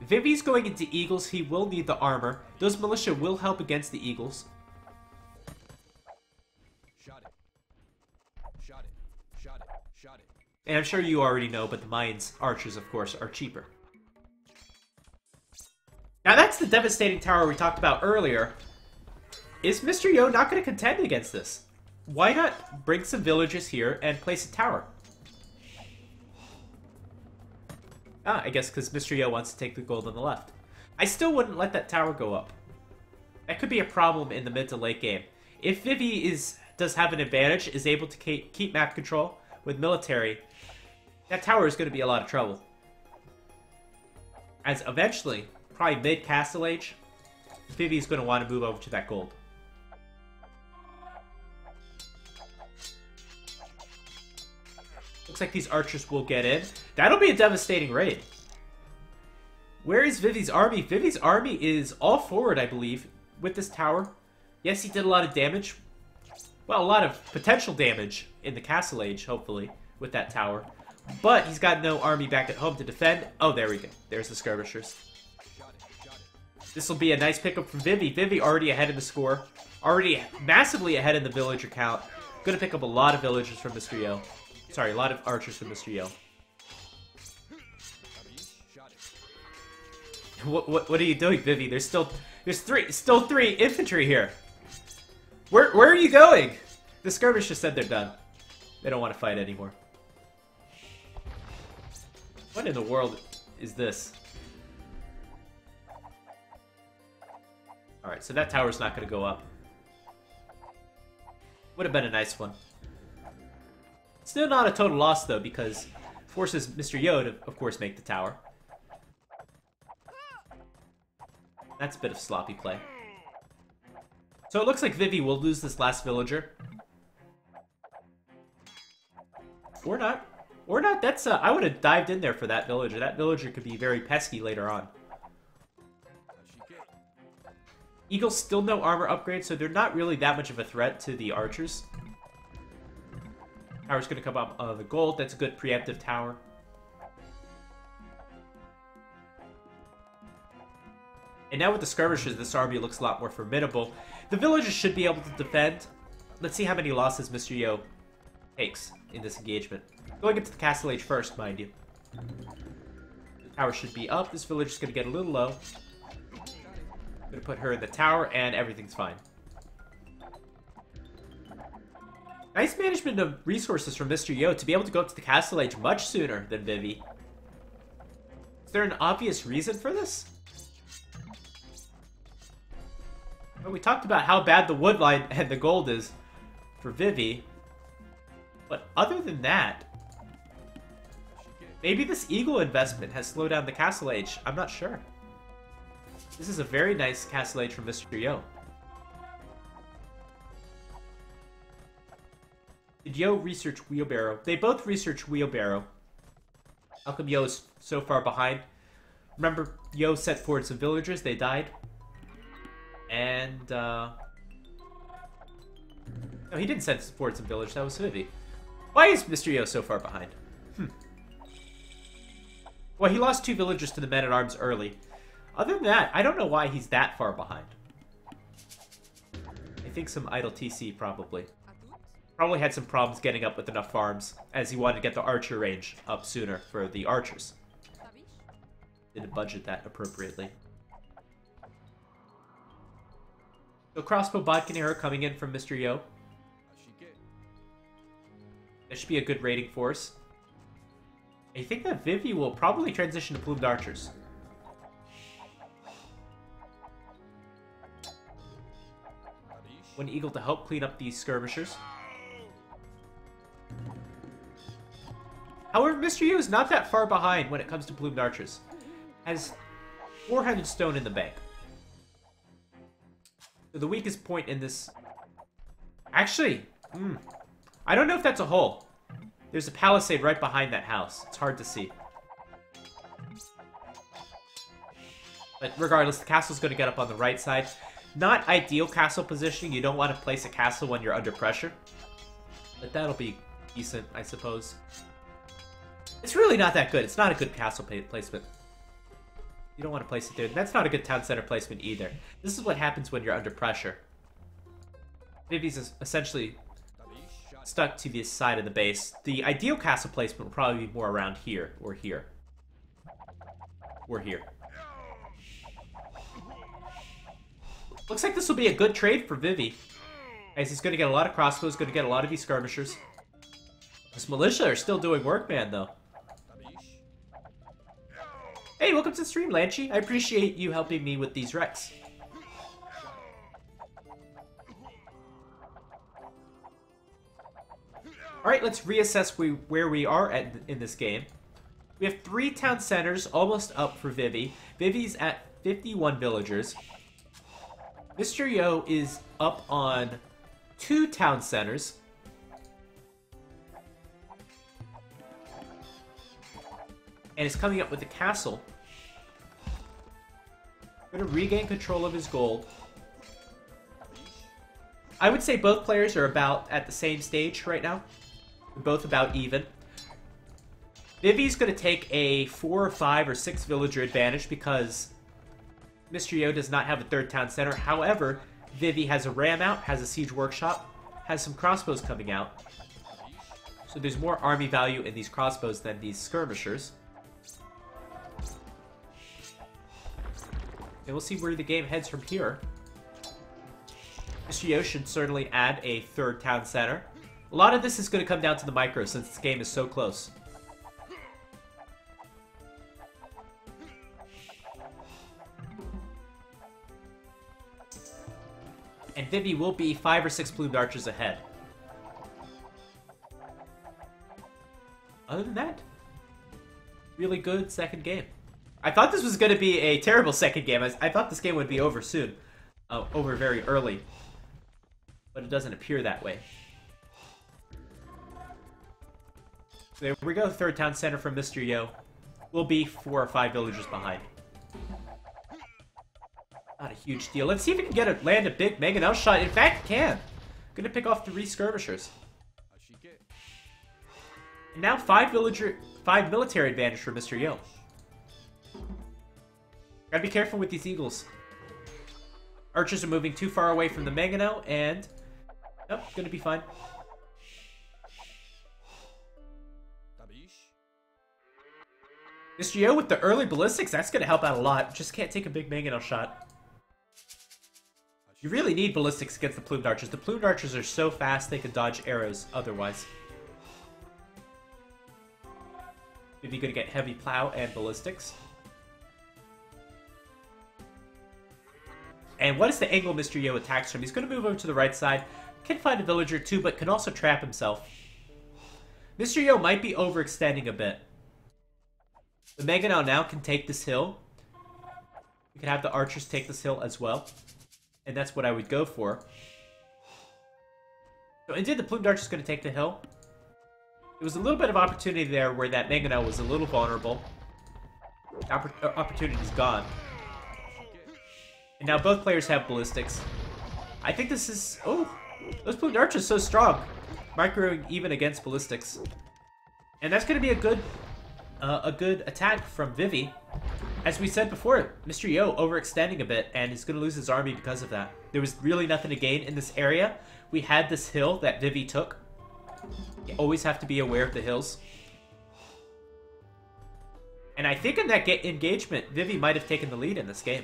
Vivi's going into eagles. He will need the armor. Those militia will help against the eagles.
Shot it. Shot it. Shot it. Shot it.
And I'm sure you already know, but the Mayans archers, of course, are cheaper. Now that's the devastating tower we talked about earlier. Is Mr. Yo not going to contend against this? Why not bring some villagers here and place a tower? I guess because Mr. Yo wants to take the gold on the left. I still wouldn't let that tower go up. That could be a problem in the mid to late game. If Vivi does have an advantage, is able to keep map control with military, that tower is going to be a lot of trouble. As eventually, probably mid-Castle Age, Vivi is going to want to move over to that gold. Looks like these archers will get in. That'll be a devastating raid. Where is Vivi's army? Vivi's army is all forward, I believe, with this tower. Yes, he did a lot of damage. Well, a lot of potential damage in the Castle Age, hopefully, with that tower. But he's got no army back at home to defend. Oh, there we go. There's the skirmishers. This will be a nice pickup from Vivi. Vivi already ahead in the score. Already massively ahead in the villager count. Gonna pick up a lot of villagers from Mr. Yo. Sorry, a lot of archers from Mr. Yo. What are you doing, Vivi? There's still three infantry here. Where are you going? The skirmishers said they're done. They don't want to fight anymore. What in the world is this? Alright, so that tower's not going to go up. Would have been a nice one. Still not a total loss, though, because it forces Mr. Yo to, of course, make the tower. That's a bit of sloppy play. So it looks like Vivi will lose this last villager. Or not. Or not. That's I would have dived in there for that villager. That villager could be very pesky later on. Eagles still no armor upgrade, so they're not really that much of a threat to the archers. Tower's going to come up on the gold. That's a good preemptive tower. And now with the skirmishers, this army looks a lot more formidable. The villagers should be able to defend. Let's see how many losses Mr. Yo takes in this engagement. Going into the Castle Age first, mind you. The tower should be up. This villager's going to get a little low. I'm going to put her in the tower, and everything's fine. Nice management of resources from Mr. Yo to be able to go up to the Castle Age much sooner than Vivi. Is there an obvious reason for this? Well, we talked about how bad the wood line and the gold is for Vivi. But other than that, maybe this eagle investment has slowed down the Castle Age. I'm not sure. This is a very nice Castle Age from Mr. Yo. Did Yo research Wheelbarrow? They both researched Wheelbarrow. How come Yo is so far behind? Remember, Yo set forward some villagers. They died. And, no, he didn't set forward some villagers. That was Vivi. Why is Mr. Yo so far behind? Well, he lost 2 villagers to the men-at-arms early. Other than that, I don't know why he's that far behind. I think some idle TC, probably. Probably had some problems getting up with enough farms, as he wanted to get the archer range up sooner for the archers. Didn't budget that appropriately. So crossbow bodkin arrow coming in from Mr. Yo. That should be a good raiding force. I think that Vivi will probably transition to plumed archers. One eagle to help clean up these skirmishers. However, Mr. Yu is not that far behind when it comes to plumed archers. Has 400 stone in the bank. So the weakest point in this... Actually, I don't know if that's a hole. There's a palisade right behind that house. It's hard to see. But regardless, the castle's going to get up on the right side. Not ideal castle positioning. You don't want to place a castle when you're under pressure. But that'll be decent, I suppose. It's really not that good. It's not a good castle placement. You don't want to place it there. That's not a good town center placement either. This is what happens when you're under pressure. Vivi's essentially stuck to this side of the base. The ideal castle placement will probably be more around here, or here. Or here. Looks like this will be a good trade for Vivi. As he's going to get a lot of crossbows, going to get a lot of these skirmishers. This militia are still doing work, man, though. Hey, welcome to the stream, Lanchi. I appreciate you helping me with these wrecks. Alright, let's reassess where we are in this game. We have 3 town centers almost up for Vivi. Vivi's at 51 villagers. Mr. Yo is up on 2 town centers. And is coming up with a castle. Going to regain control of his gold. I would say both players are about at the same stage right now. They're both about even. Vivi's going to take a 4 or 5 or 6 villager advantage because Mr. Yo does not have a 3rd town center. However, Vivi has a ram out, has a siege workshop, has some crossbows coming out. So there's more army value in these crossbows than these skirmishers. And we'll see where the game heads from here. Mr. Yo should certainly add a 3rd town center. A lot of this is going to come down to the micro since this game is so close. And Vivi will be 5 or 6 plumed archers ahead. Other than that, really good second game. I thought this was going to be a terrible second game. I thought this game would be over soon. Over very early. But it doesn't appear that way. There we go. 3rd town center from Mr. Yo. We'll be 4 or 5 villagers behind. Not a huge deal. Let's see if we can land a big Mega Nail shot. In fact, can. Gonna pick off 3 skirmishers. And now 5 military advantage for Mr. Yo. Gotta be careful with these eagles. Archers are moving too far away from the Mega Nail, and nope, gonna be fine. Mr. Yo with the early ballistics, that's gonna help out a lot. Just can't take a big Mega Nail shot. You really need ballistics against the plumed archers. The plumed archers are so fast they can dodge arrows otherwise. Maybe you're gonna get heavy plow and ballistics. And what is the angle Mr. Yo attacks from? He's gonna move over to the right side. Can find a villager too, but can also trap himself. Mr. Yo might be overextending a bit. The Mega Nail now can take this hill. We can have the archers take this hill as well. And that's what I would go for. So indeed, the plumed archer is going to take the hill. There was a little bit of opportunity there where that Mega Nail was a little vulnerable. Opportunity's gone. And now both players have ballistics. I think this is... Oh, those plumed archers are so strong. Microing even against ballistics. And that's going to be a good attack from Vivi. As we said before, Mr. Yo overextending a bit, and he's going to lose his army because of that. There was really nothing to gain in this area. We had this hill that Vivi took You always have to be aware of the hills. And I think in that engagement, Vivi might have taken the lead in this game.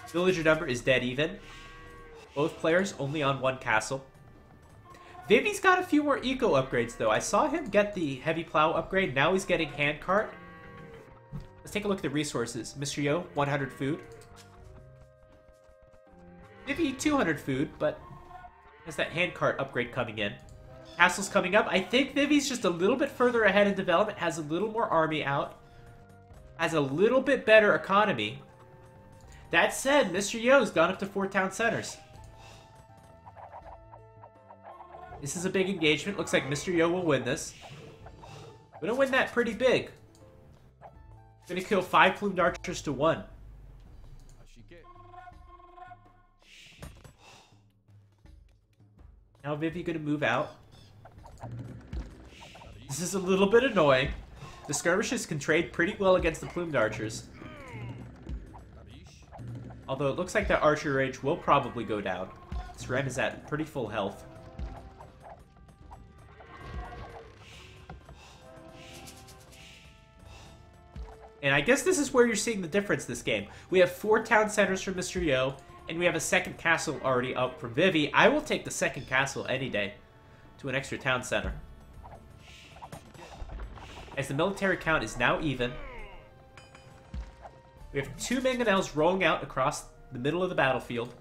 Villager number is dead even. Both players only on one castle. Vivi's got a few more eco upgrades though. I saw him get the heavy plow upgrade. Now he's getting handcart. Let's take a look at the resources. Mr. Yo, 100 food. Vivi, 200 food, but has that handcart upgrade coming in. Castle's coming up. I think Vivi's just a little bit further ahead in development. Has a little more army out. Has a little bit better economy. That said, Mr. Yo's gone up to 4 town centers. This is a big engagement. Looks like Mr. Yo will win this. Gonna win that pretty big. Gonna kill 5 plumed archers to 1. Now Vivi gonna move out. This is a little bit annoying. The skirmishers can trade pretty well against the plumed archers. Although it looks like that archer rage will probably go down. This Ren is at pretty full health. And I guess this is where you're seeing the difference this game. We have 4 town centers from Mr. Yo, and we have a second castle already up from Vivi. I will take the second castle any day to an extra town center. As the military count is now even, we have 2 mangonels rolling out across the middle of the battlefield.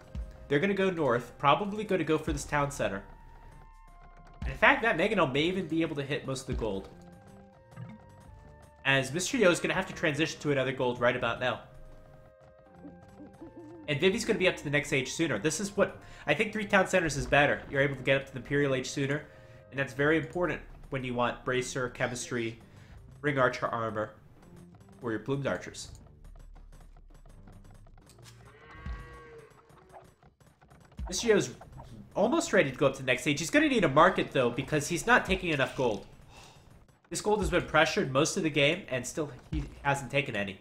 They're going to go north, probably going to go for this town center. And in fact, that mangonel may even be able to hit most of the gold. As Mr. Yo is going to have to transition to another gold right about now. And Vivi's going to be up to the next age sooner. This is what... I think 3 town centers is better. You're able to get up to the Imperial Age sooner. And that's very important when you want Bracer, Chemistry, Ring Archer Armor, or your Plumed Archers. Mr. Yo's almost ready to go up to the next stage. He's going to need a market, though, because he's not taking enough gold. This gold has been pressured most of the game, and still he hasn't taken any.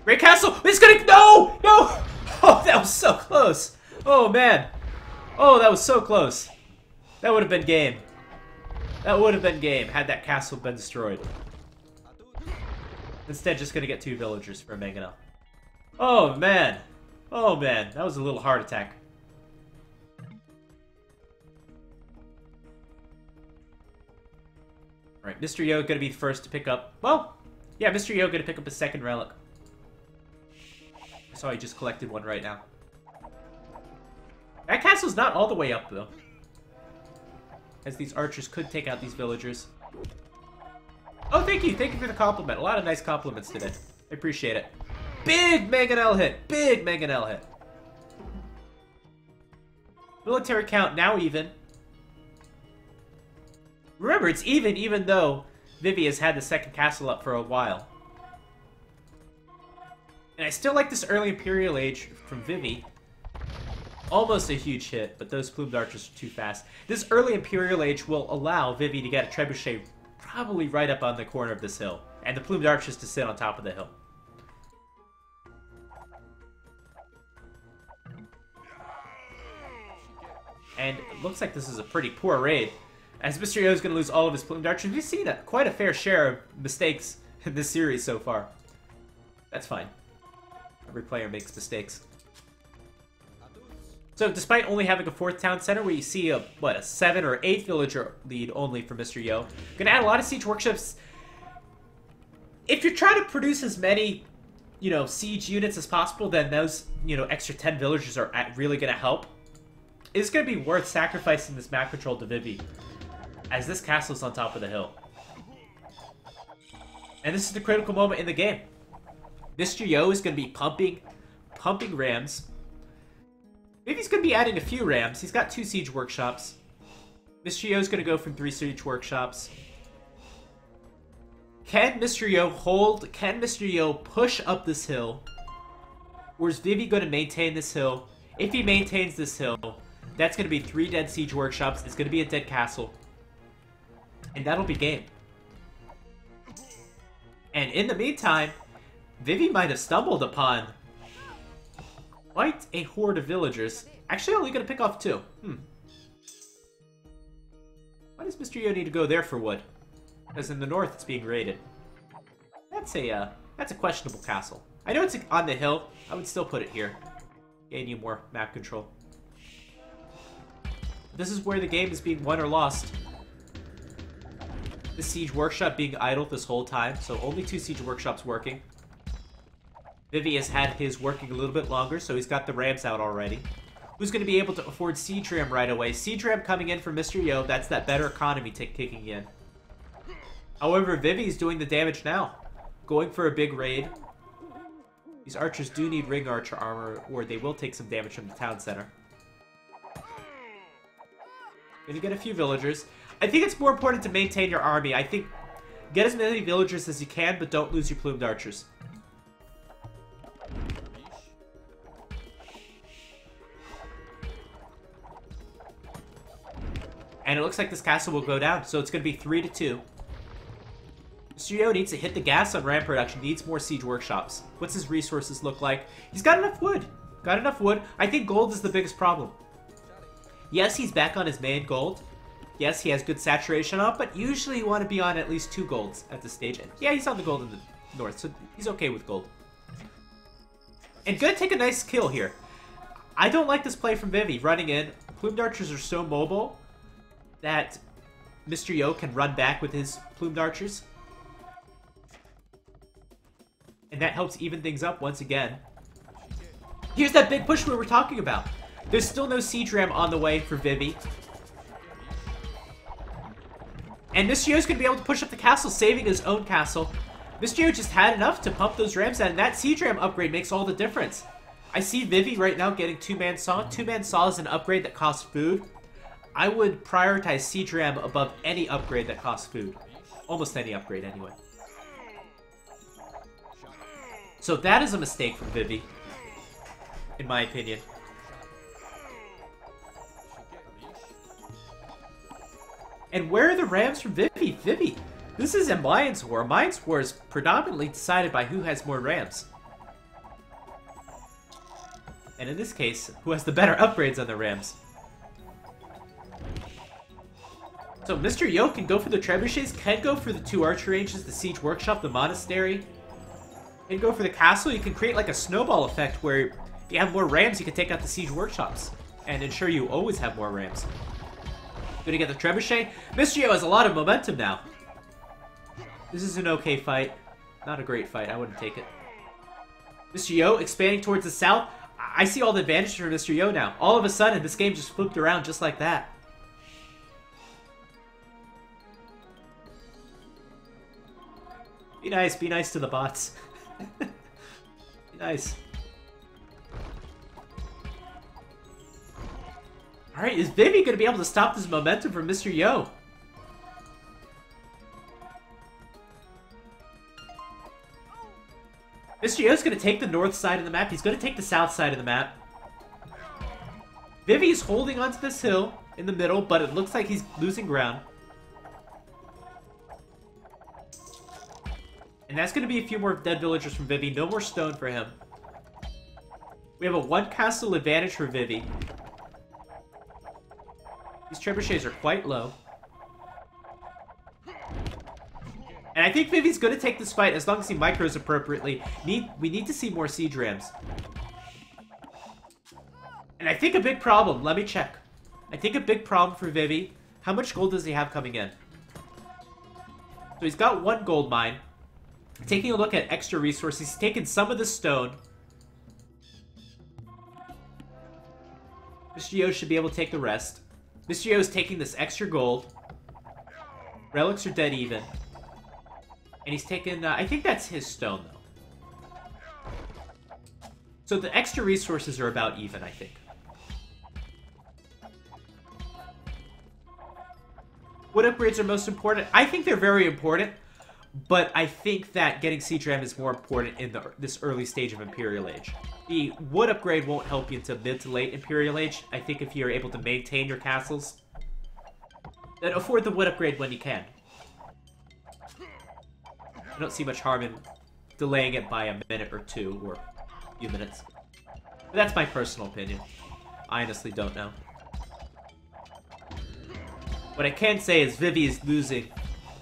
Great Castle! It's gonna... No! No! Oh, that was so close! Oh, man. Oh, that was so close. That would have been game. That would have been game had that castle been destroyed. Instead, just gonna get 2 villagers for a mangonel. Oh, man. Oh, man. That was a little heart attack. Alright, Mr. Yo gonna be the first to pick up... Well, yeah, Mr. Yo gonna pick up a second relic. I saw he just collected one right now. That castle's not all the way up, though. As these archers could take out these villagers. Oh, thank you! Thank you for the compliment. A lot of nice compliments today. I appreciate it. Big mangonel hit! Big mangonel hit! Military count now even. Remember, it's even though Vivi has had the second castle up for a while. And I still like this early Imperial Age from Vivi. Almost a huge hit, but those plumed archers are too fast. This early Imperial Age will allow Vivi to get a trebuchet probably right up on the corner of this hill. And the plumed archers to sit on top of the hill. And it looks like this is a pretty poor raid. As Mr. Yo is going to lose all of his plumed archers, we've seen quite a fair share of mistakes in this series so far. That's fine. Every player makes mistakes. So, despite only having a 4th town center, where you see a 7 or 8 villager lead only for Mr. Yo, gonna add a lot of siege workshops. If you're trying to produce as many, siege units as possible, then those, extra 10 villagers are really gonna help. It's gonna be worth sacrificing this map control to Vivi, as this castle's on top of the hill. And this is the critical moment in the game. Mr. Yo is going to be pumping rams. Maybe he's going to be adding a few rams. He's got 2 siege workshops. Mr. Yo is going to go from 3 siege workshops. Can Mr. Yo hold? Can Mr. Yo push up this hill? Or is Vivi going to maintain this hill? If he maintains this hill, that's going to be 3 dead siege workshops. It's going to be a dead castle. And that'll be game. And in the meantime, Vivi might have stumbled upon quite a horde of villagers. Actually, only gonna pick off 2. Why does Mr. Yo need to go there for wood? Because in the north, it's being raided. That's a questionable castle. I know it's on the hill. I would still put it here. Gain you more map control. This is where the game is being won or lost. The siege workshop being idle this whole time, so only 2 siege workshops working. Vivi has had his working a little bit longer, so he's got the rams out already. Who's going to be able to afford siege ram right away? Siege ram coming in from Mr. Yo. That's that better economy kicking in. However, Vivi's doing the damage now. Going for a big raid. These archers do need ring archer armor, or they will take some damage from the town center. Gonna get a few villagers. I think it's more important to maintain your army. I think get as many villagers as you can, but don't lose your plumed archers. And it looks like this castle will go down, so it's going to be 3-2. Mr. Yo needs to hit the gas on ram production, needs more siege workshops. What's his resources look like? He's got enough wood. Got enough wood. I think gold is the biggest problem. Yes, he's back on his main gold. Yes, he has good saturation up, but usually you want to be on at least 2 golds at this stage. And yeah, he's on the gold in the north, so he's okay with gold. And gonna take a nice kill here. I don't like this play from Vivi, running in. Plumed archers are so mobile that Mr. Yo can run back with his plumed archers. And that helps even things up once again. Here's that big push we were talking about. There's still no siege ram on the way for Vivi. And Mr. Yo's going to be able to push up the castle, saving his own castle. Mr. Yo just had enough to pump those rams out, and that siege ram upgrade makes all the difference. I see Vivi right now getting 2-man saw. 2-man saw is an upgrade that costs food. I would prioritize siege ram above any upgrade that costs food. Almost any upgrade, anyway. So that is a mistake from Vivi, in my opinion. And where are the rams from Vivi? Vivi, this is a Mines War. Mines War is predominantly decided by who has more rams. And in this case, who has the better upgrades on the rams. So Mr. Yo can go for the trebuchets, can go for the 2 archer ranges, the siege workshop, the monastery. Can go for the castle. You can create like a snowball effect where if you have more rams, you can take out the siege workshops. And ensure you always have more rams. Gonna get the trebuchet. Mr. Yo has a lot of momentum now. This is an okay fight. Not a great fight. I wouldn't take it. Mr. Yo expanding towards the south. I see all the advantages for Mr. Yo now. All of a sudden, this game just flipped around just like that. Be nice. Be nice to the bots. Be nice. Alright, is Vivi going to be able to stop this momentum from Mr. Yo? Mr. Yo's going to take the north side of the map. He's going to take the south side of the map. Vivi's holding onto this hill in the middle, but it looks like he's losing ground. And that's going to be a few more dead villagers from Vivi. No more stone for him. We have a 1 castle advantage for Vivi. These trebuchets are quite low. And I think Vivi's going to take this fight as long as he micros appropriately. We need to see more siege rams. And I think a big problem, let me check. I think a big problem for Vivi, how much gold does he have coming in? So he's got 1 gold mine. Taking a look at extra resources, he's taken some of the stone. Mr. Yo should be able to take the rest. Mr. Yo is taking this extra gold. Relics are dead even. And he's taken, I think that's his stone, though. So the extra resources are about even, I think. What upgrades are most important? I think they're very important, but I think that getting siege ram is more important in this early stage of Imperial Age. The wood upgrade won't help you until mid to late Imperial Age. I think if you're able to maintain your castles, then afford the wood upgrade when you can. I don't see much harm in delaying it by a minute or 2, or a few minutes. But that's my personal opinion. I honestly don't know. What I can say is Vivi is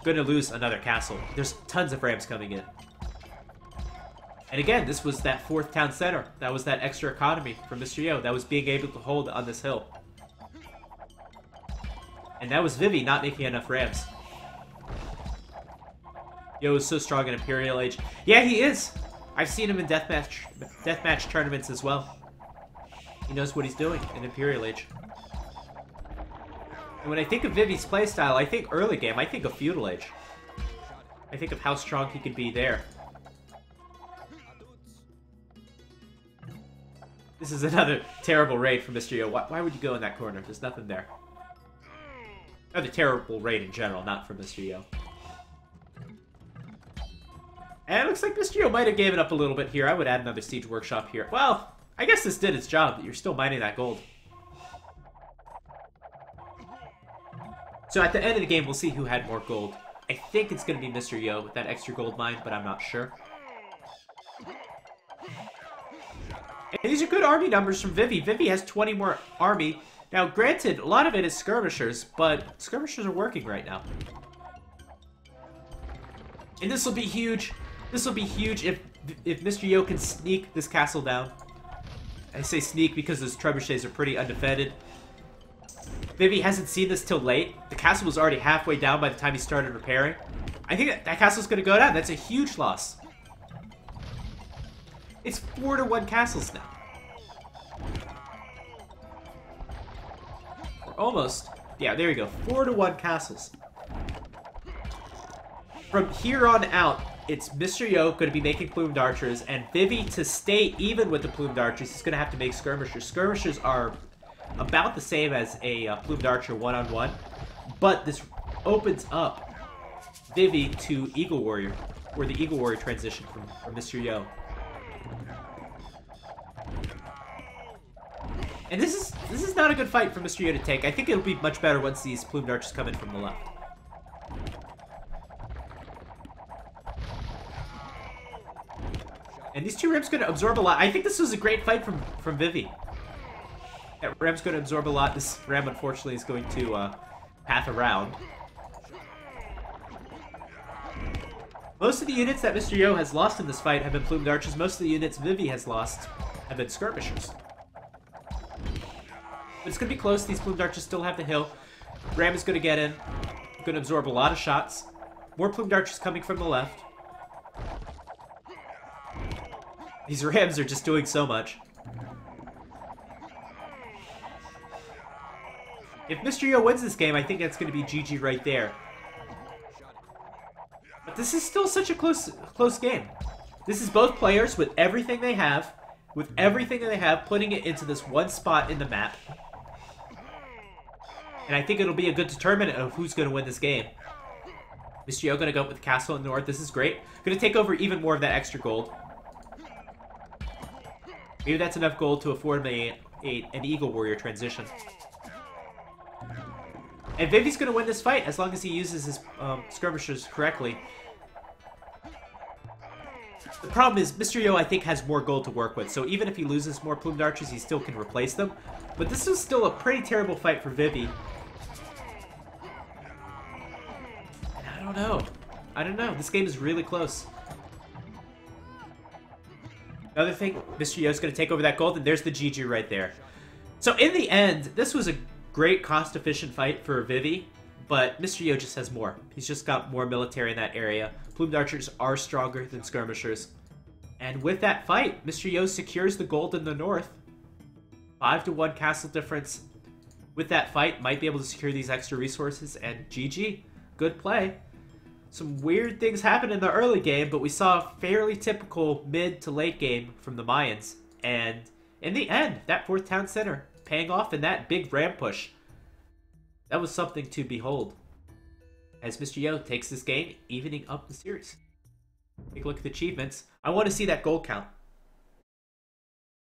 gonna lose another castle. There's tons of Rams coming in. And again, this was that 4th town center. That was that extra economy from Mr. Yo. That was being able to hold on this hill. And that was Vivi not making enough Rams. Yo is so strong in Imperial Age. Yeah, he is. I've seen him in deathmatch tournaments as well. He knows what he's doing in Imperial Age. And when I think of Vivi's playstyle, I think early game, I think of Feudal Age. I think of how strong he could be there. This is another terrible raid for Mr. Yo. Why would you go in that corner? There's nothing there. Another terrible raid in general, not for Mr. Yo. And it looks like Mr. Yo might have given up a little bit here. I would add another Siege Workshop here. Well, I guess this did its job, but you're still mining that gold. So at the end of the game, we'll see who had more gold. I think it's going to be Mr. Yo with that extra gold mine, but I'm not sure. And these are good army numbers from Vivi. Vivi has 20 more army. Now, granted, a lot of it is skirmishers, but skirmishers are working right now. And this will be huge. This will be huge if Mr. Yo can sneak this castle down. I say sneak because those trebuchets are pretty undefended. Vivi hasn't seen this till late. The castle was already halfway down by the time he started repairing. I think that castle's going to go down. That's a huge loss. It's 4-1 castles now. Or almost. Yeah, there we go. 4-1 castles. From here on out, it's Mr. Yo going to be making plumed archers, and Vivi, to stay even with the plumed archers, is going to have to make skirmishers. Skirmishers are about the same as a plumed archer one-on-one, but this opens up Vivi to Eagle Warrior, or the Eagle Warrior transition from Mr. Yo. And this is not a good fight for Mr. Yo to take. I think it'll be much better once these plumed archers come in from the left. And these two Rams going to absorb a lot. I think this was a great fight from Vivi. That Ram's going to absorb a lot. This Ram, unfortunately, is going to path around. Most of the units that Mr. Yo has lost in this fight have been plumed archers. Most of the units Vivi has lost have been skirmishers. But it's going to be close. These plumed archers still have the hill. Ram is going to get in. Going to absorb a lot of shots. More plumed archers coming from the left. These Rams are just doing so much. If Mr. Yo wins this game, I think that's going to be GG right there. But this is still such a close game. This is both players with everything they have, putting it into this one spot in the map. And I think it'll be a good determinant of who's going to win this game. Mr. Yo going to go up with the castle in the north. This is great. Going to take over even more of that extra gold. Maybe that's enough gold to afford me an Eagle Warrior transition. And Vivi's going to win this fight as long as he uses his skirmishers correctly. The problem is Mr. Yo, I think, has more gold to work with. So even if he loses more plumed archers, he still can replace them. But this is still a pretty terrible fight for Vivi. And I don't know. I don't know. This game is really close. Another thing, Mr. Yo's going to take over that gold, and there's the GG right there. So in the end, this was a great cost-efficient fight for Vivi, but Mr. Yo just has more. He's just got more military in that area. Plumed archers are stronger than skirmishers. And with that fight, Mr. Yo secures the gold in the north. 5-1 castle difference. With that fight, might be able to secure these extra resources, and GG. Good play. Some weird things happened in the early game, but we saw a fairly typical mid to late game from the Mayans. And in the end, that 4th town center paying off in that big Ram push. That was something to behold. As Mr. Yo takes this game, evening up the series. Take a look at the achievements. I want to see that gold count.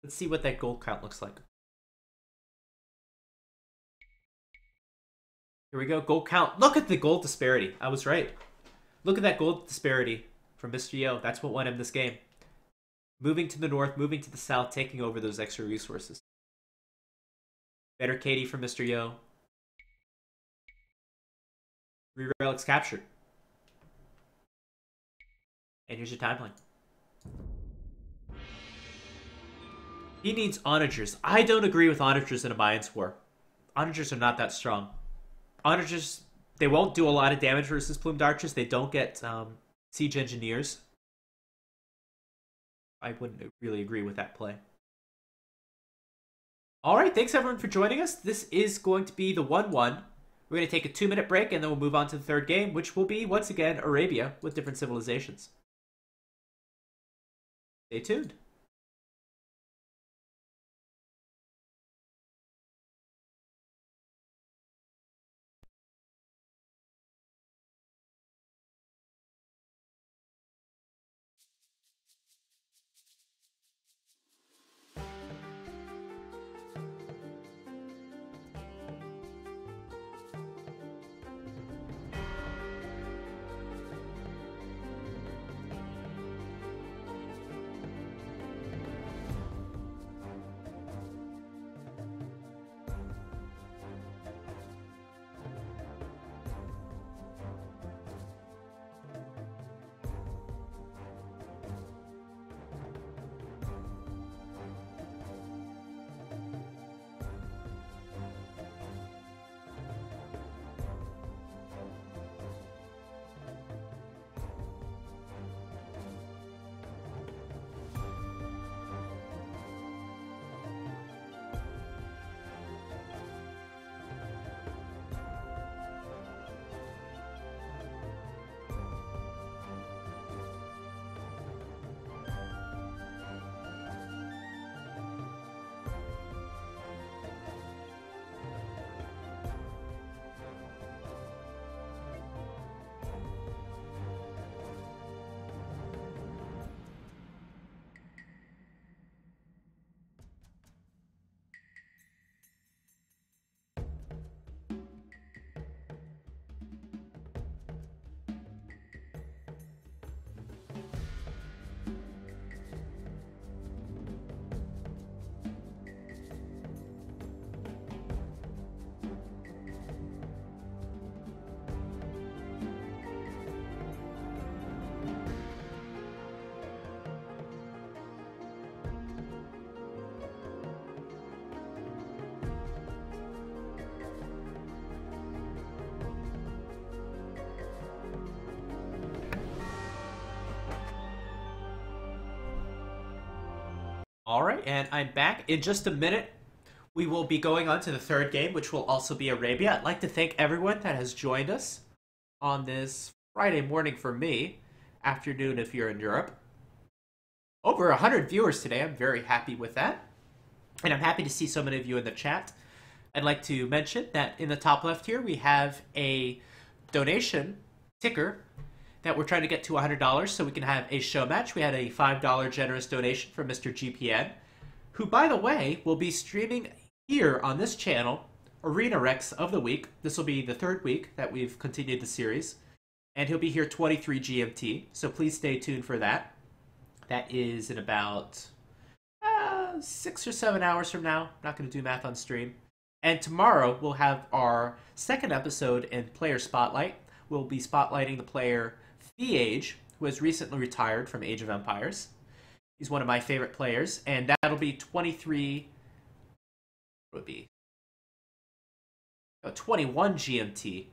Let's see what that gold count looks like. Here we go, gold count. Look at the gold disparity. I was right. Look at that gold disparity from Mr. Yo. That's what won him this game. Moving to the north, moving to the south, taking over those extra resources. Better Katie for Mr. Yo. 3 relics captured. And here's your timeline. He needs onagers. I don't agree with onagers in a Alliance War. Onagers are not that strong. Onagers, they won't do a lot of damage versus plumed archers. They don't get siege engineers. I wouldn't really agree with that play. Alright, thanks everyone for joining us. This is going to be the 1-1. We're going to take a 2-minute break and then we'll move on to the third game, which will be, once again, Arabia with different civilizations. Stay tuned. Alright, and I'm back. In just a minute, we will be going on to the third game, which will also be Arabia. I'd like to thank everyone that has joined us on this Friday morning for me, afternoon if you're in Europe. Over 100 viewers today. I'm very happy with that. And I'm happy to see so many of you in the chat. I'd like to mention that in the top left here, we have a donation ticker that we're trying to get to $100 so we can have a show match. We had a $5 generous donation from Mr. GPN, who, by the way, will be streaming here on this channel, Arena Rex of the week. This will be the third week that we've continued the series. And he'll be here 23 GMT, so please stay tuned for that. That is in about 6 or 7 hours from now. I'm not going to do math on stream. And tomorrow we'll have our second episode in Player Spotlight. We'll be spotlighting the player Theage, who has recently retired from Age of Empires. He's one of my favorite players, and that'll be 23... What would it be? 21 GMT.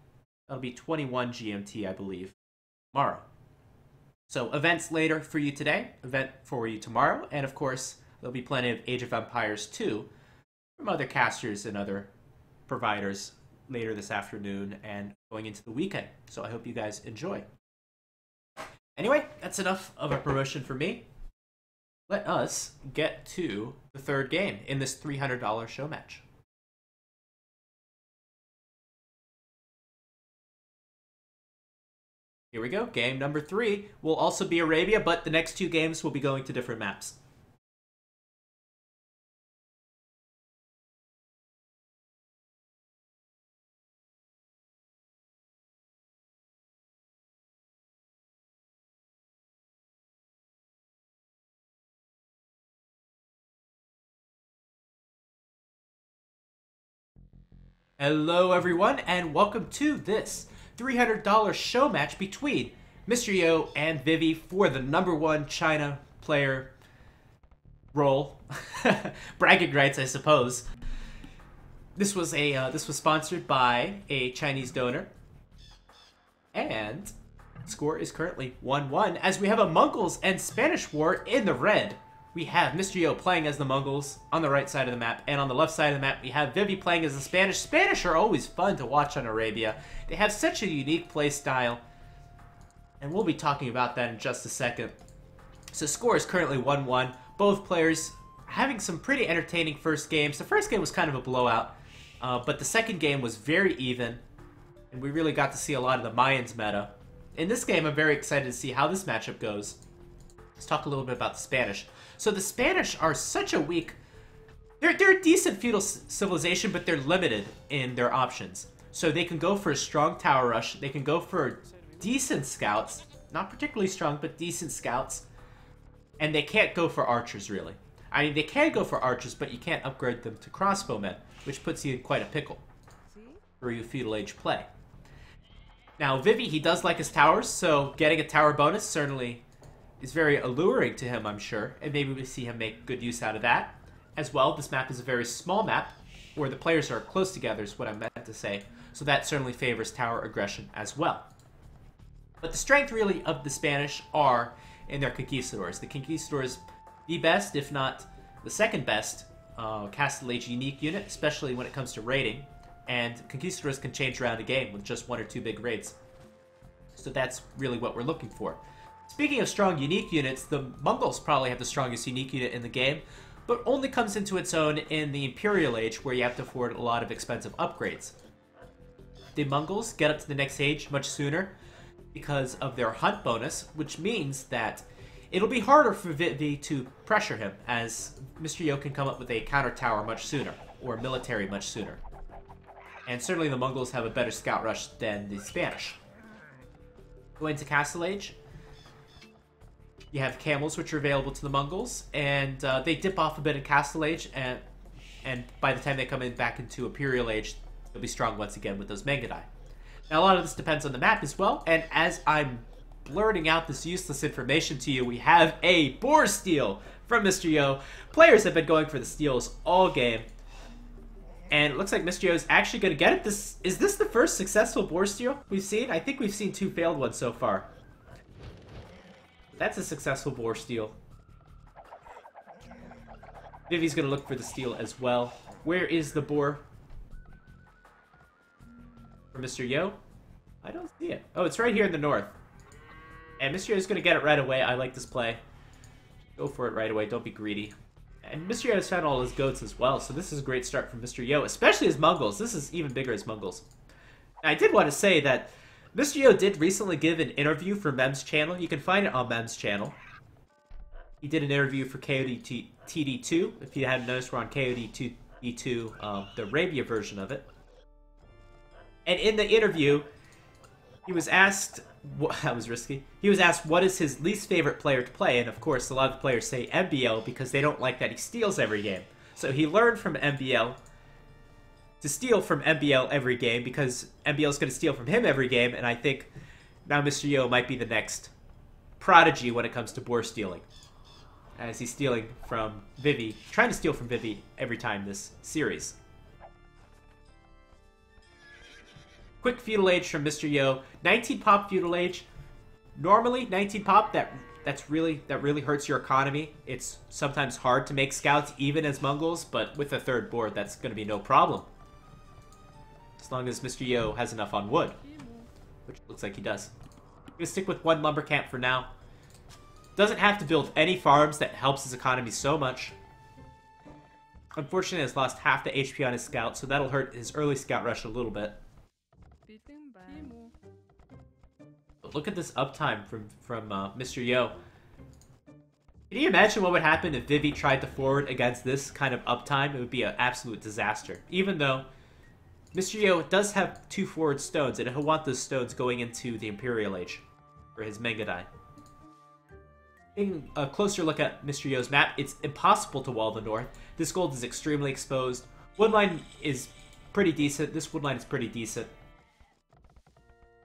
That'll be 21 GMT, I believe, tomorrow. So events later for you today, event for you tomorrow, and of course, there'll be plenty of Age of Empires 2 from other casters and other providers later this afternoon and going into the weekend. So I hope you guys enjoy. Anyway, that's enough of a promotion for me. Let us get to the third game in this $300 show match. Here we go. Game number 3 will also be Arabia, but the next 2 games will be going to different maps. Hello everyone, and welcome to this $300 show match between Mr. Yo and Vivi for the #1 China player role. Bragging rights, I suppose. This was sponsored by a Chinese donor. And score is currently 1-1 as we have a Mongols and Spanish war in the red. We have Mr. Yo playing as the Mongols on the right side of the map, and on the left side of the map we have Vivi playing as the Spanish. Spanish are always fun to watch on Arabia. They have such a unique play style, and we'll be talking about that in just a second. So score is currently 1-1. Both players having some pretty entertaining first games. The first game was kind of a blowout, but the second game was very even, and we really got to see a lot of the Mayans meta. In this game, I'm very excited to see how this matchup goes. Let's talk a little bit about the Spanish. So the Spanish are such a weak... They're a decent feudal civilization, but they're limited in their options. So they can go for a strong tower rush. They can go for decent scouts. Not particularly strong, but decent scouts. And they can't go for archers, really. I mean, they can go for archers, but you can't upgrade them to crossbowmen, which puts you in quite a pickle for your feudal age play. Now, Vivi, he does like his towers, so getting a tower bonus certainly is very alluring to him, I'm sure, and maybe we see him make good use out of that. As well, this map is a very small map, where the players are close together is what I meant to say, so that certainly favors tower aggression as well. But the strength, really, of the Spanish are in their conquistadors. The conquistadors, the best, if not the second best, Castle Age unique unit, especially when it comes to raiding, and conquistadors can change around a game with just 1 or 2 big raids. So that's really what we're looking for. Speaking of strong unique units, the Mongols probably have the strongest unique unit in the game, but only comes into its own in the Imperial Age, where you have to afford a lot of expensive upgrades. The Mongols get up to the next age much sooner because of their hunt bonus, which means that it'll be harder for Vivi to pressure him, as Mr. Yo can come up with a counter tower much sooner, or military much sooner. And certainly the Mongols have a better scout rush than the Spanish. Going to Castle Age, you have camels, which are available to the Mongols, and they dip off a bit in Castle Age, and by the time they come in back into Imperial Age, they'll be strong once again with those Mengadai. Now, a lot of this depends on the map as well, and as I'm blurting out this useless information to you, we have a boar steal from Mr. Yo. Players have been going for the steals all game, and it looks like Mr. Yo is actually going to get it. Is this the first successful boar steal we've seen? I think we've seen 2 failed ones so far. That's a successful boar steal. Vivi's going to look for the steal as well. Where is the boar for Mr. Yo? I don't see it. Oh, it's right here in the north. And Mr. Yo is going to get it right away. I like this play. Go for it right away. Don't be greedy. And Mr. Yo has found all his goats as well, so this is a great start from Mr. Yo, especially as Mongols. This is even bigger as Mongols. I did want to say that Mr. Yo did recently give an interview for Mem's channel. You can find it on Mem's channel. He did an interview for KOD-TD2. If you hadn't noticed, we're on KOD-TD2, the Arabia version of it. And in the interview, he was asked... that was risky. He was asked what is his least favorite player to play, and of course a lot of the players say MBL because they don't like that he steals every game. So he learned from MBL to steal from MBL every game, because MBL is going to steal from him every game, and I think now Mr. Yo might be the next prodigy when it comes to boar stealing, as he's stealing from Vivi, trying to steal from Vivi every time this series. Quick feudal age from Mr. Yo. 19 pop feudal age. Normally, 19 pop, that really hurts your economy. It's sometimes hard to make scouts even as Mongols, but with a 3rd board, that's going to be no problem. As long as Mr. Yo has enough on wood, which looks like he does. I'm going to stick with 1 lumber camp for now. Doesn't have to build any farms. That helps his economy so much. Unfortunately, has lost half the HP on his scout, so that'll hurt his early scout rush a little bit. But look at this uptime from Mr. Yo. Can you imagine what would happen if Vivi tried to forward against this kind of uptime? It would be an absolute disaster. Even though Mr. Yo does have 2 forward stones, and he'll want those stones going into the Imperial Age for his Mengadai. Taking a closer look at Mr. Yo's map, it's impossible to wall the north. This gold is extremely exposed. Woodline is pretty decent. This wood line is pretty decent.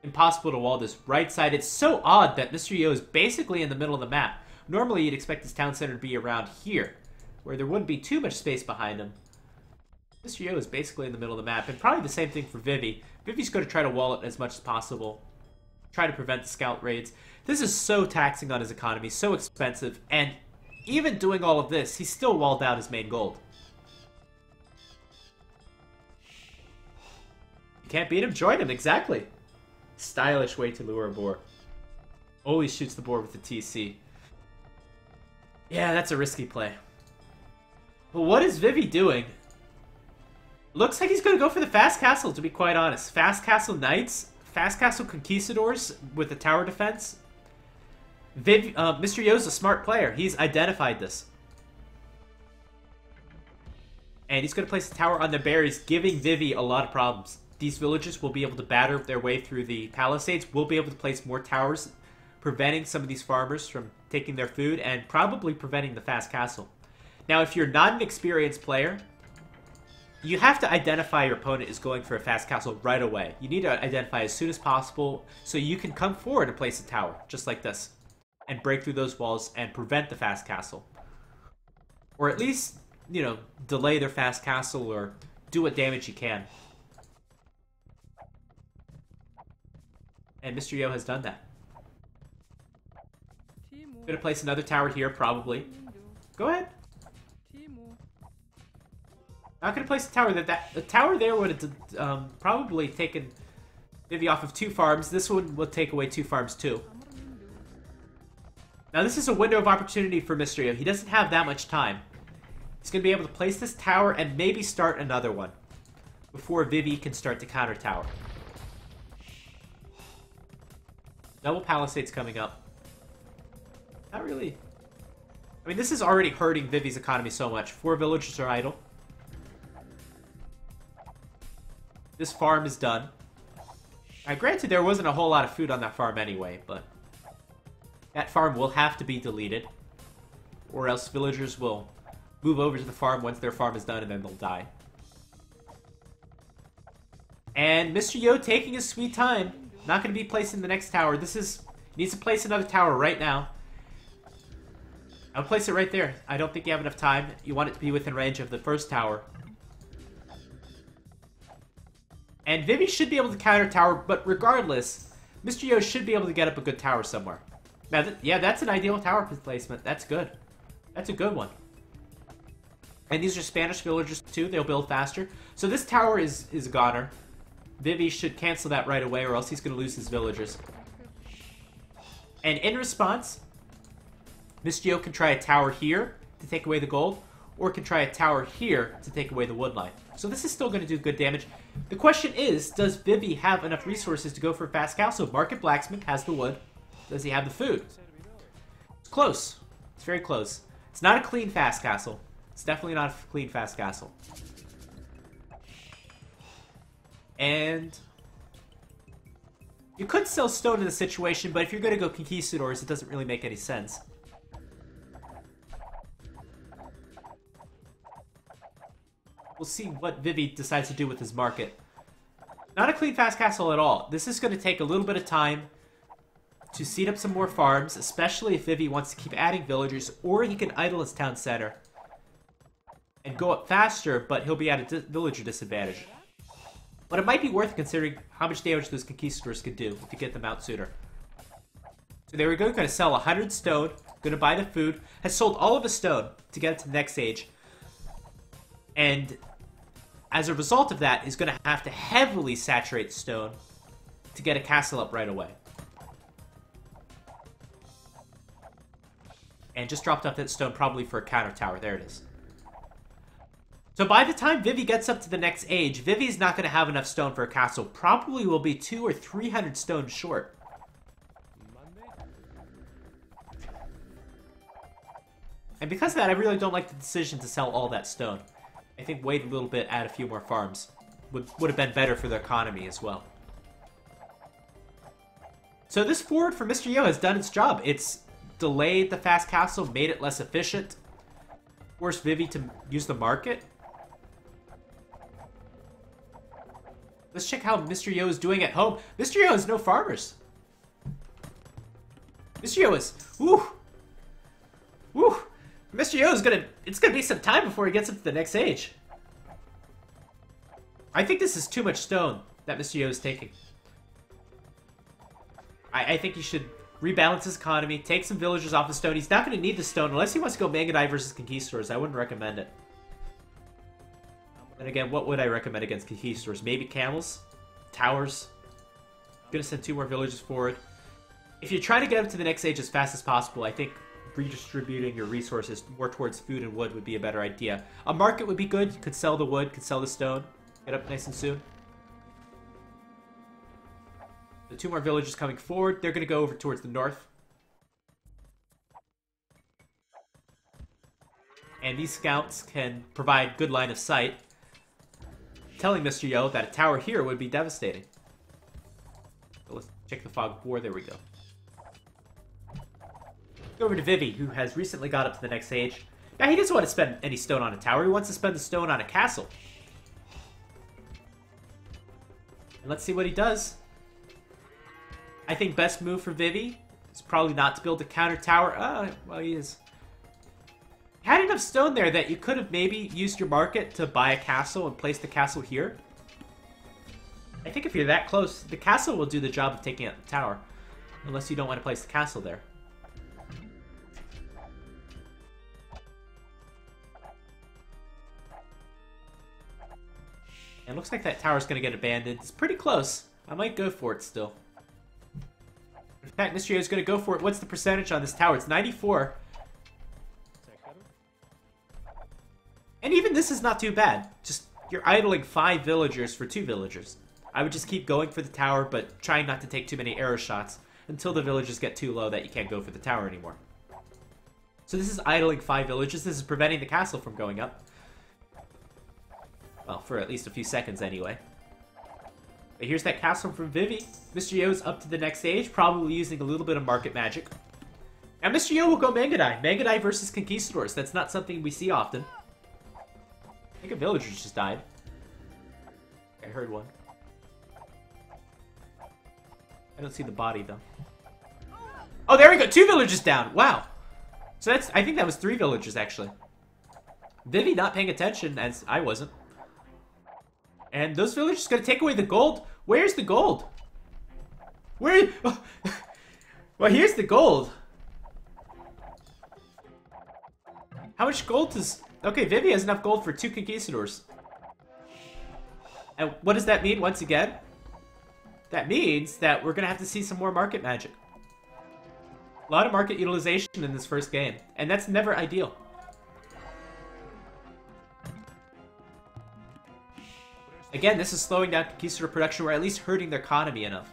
Impossible to wall this right side. It's so odd that Mr. Yo is basically in the middle of the map. Normally, you'd expect his town center to be around here, where there wouldn't be too much space behind him. Mr. Yo is basically in the middle of the map, and probably the same thing for Vivi. Vivi's going to try to wall it as much as possible. Try to prevent the scout raids. This is so taxing on his economy, so expensive, and even doing all of this, he still walled out his main gold. You can't beat him? Join him, exactly. Stylish way to lure a boar. Always shoots the boar with the TC. Yeah, that's a risky play. But what is Vivi doing? Looks like he's going to go for the fast castle, to be quite honest. Fast castle knights, fast castle conquistadors with the tower defense. Mr. Yo's a smart player. He's identified this. And he's going to place the tower on the berries, giving Vivi a lot of problems. These villagers will be able to batter their way through the palisades. We'll be able to place more towers, preventing some of these farmers from taking their food, and probably preventing the fast castle. Now, if you're not an experienced player, you have to identify your opponent is going for a fast castle right away. You need to identify as soon as possible so you can come forward and place a tower, just like this, and break through those walls and prevent the fast castle. Or at least, you know, delay their fast castle or do what damage you can. And Mr. Yo has done that. Gonna place another tower here, probably. Go ahead. Not gonna place a tower. The tower there would have probably taken Vivi off of 2 farms. This one will take away 2 farms too. Now this is a window of opportunity for Mr. Yo. He doesn't have that much time. He's gonna be able to place this tower and maybe start another one before Vivi can start the counter tower. Double palisades coming up. Not really. I mean, this is already hurting Vivi's economy so much. 4 villagers are idle. This farm is done. Now, granted, there wasn't a whole lot of food on that farm anyway, but that farm will have to be deleted, or else villagers will move over to the farm once their farm is done, and then they'll die. And Mr. Yo taking his sweet time. Not going to be placing the next tower. He needs to place another tower right now. I'll place it right there. I don't think you have enough time. You want it to be within range of the first tower. And Vivi should be able to counter tower, but regardless, Mr. Yo should be able to get up a good tower somewhere. Now, yeah, that's an ideal tower placement. That's good. That's a good one. And these are Spanish villagers too. They'll build faster. So this tower is a goner. Vivi should cancel that right away, or else he's going to lose his villagers. And in response, Mr. Yo can try a tower here to take away the gold, or can try a tower here to take away the wood line. So this is still going to do good damage. The question is, does Vivi have enough resources to go for a fast castle? Market Blacksmith has the wood. Does he have the food? It's close. It's very close. It's not a clean fast castle. It's definitely not a clean fast castle. And you could sell stone in the situation, but if you're going to go conquistadors, it doesn't really make any sense. We'll see what Vivi decides to do with his market. Not a clean fast castle at all. This is going to take a little bit of time to seed up some more farms, especially if Vivi wants to keep adding villagers, or he can idle his town center and go up faster, but he'll be at a villager disadvantage. But it might be worth considering how much damage those conquistadors could do if you get them out sooner. So there we go. Going to sell 100 stone. Going to buy the food. Has sold all of his stone to get it to the next stage. And as a result of that, is going to have to heavily saturate stone to get a castle up right away. And just dropped up that stone probably for a counter tower. There it is. So by the time Vivi gets up to the next age, Vivi's not going to have enough stone for a castle. Probably will be 200 or 300 stone short. And because of that, I really don't like the decision to sell all that stone. I think wait a little bit, add a few more farms would have been better for the economy as well. So this forward for Mr. Yo has done its job. It's delayed the fast castle, made it less efficient, forced Vivi to use the market. Let's check how Mr. Yo is doing at home. Mr. Yo has no farmers. Mr. Yo is... Woo! Woo! Mr. Yo is gonna... It's gonna be some time before he gets up to the next age. I think this is too much stone that Mr. Yo is taking. I think he should rebalance his economy, take some villagers off the stone. He's not going to need the stone unless he wants to go Mangonite versus Conquistadors. I wouldn't recommend it. And again, what would I recommend against Conquistadors? Maybe camels? Towers? I'm going to send 2 more villagers forward. If you're trying to get up to the next age as fast as possible, I think redistributing your resources more towards food and wood would be a better idea. A market would be good. You could sell the wood, could sell the stone. Get up nice and soon. The 2 more villagers coming forward. They're going to go over towards the north. And these scouts can provide good line of sight, telling Mr. Yo that a tower here would be devastating. So let's check the fog of war. There we go. Go over to Vivi, who has recently got up to the next age. Now, he doesn't want to spend any stone on a tower. He wants to spend the stone on a castle. And let's see what he does. I think best move for Vivi is probably not to build a counter tower. Well, he is. You had enough stone there that you could have maybe used your market to buy a castle and place the castle here. I think if you're that close, the castle will do the job of taking out the tower. Unless you don't want to place the castle there. And it looks like that tower's going to get abandoned. It's pretty close. I might go for it still. In fact, Mr. Yo is going to go for it. What's the percentage on this tower? It's 94. And even this is not too bad. Just, you're idling 5 villagers for 2 villagers. I would just keep going for the tower, but trying not to take too many arrow shots until the villagers get too low that you can't go for the tower anymore. So this is idling 5 villagers. This is preventing the castle from going up. Well, for at least a few seconds anyway. But here's that castle from Vivi. Mr. Yo's up to the next stage, probably using a little bit of market magic. And Mr. Yo will go Mangonite. Mangonite versus Conquistadors. That's not something we see often. I think a villager just died. I heard one. I don't see the body, though. Oh, there we go. 2 villagers down. Wow. So that's... I think that was 3 villagers, actually. Vivi not paying attention, as I wasn't. And those villagers going to take away the gold. Where's the gold? Where? Well, here's the gold. How much gold does... Okay, Vivi has enough gold for 2 conquistadors. And what does that mean once again? That means that we're going to have to see some more market magic. A lot of market utilization in this first game. And that's never ideal. Again, this is slowing down conquistador production, or at least hurting their economy enough.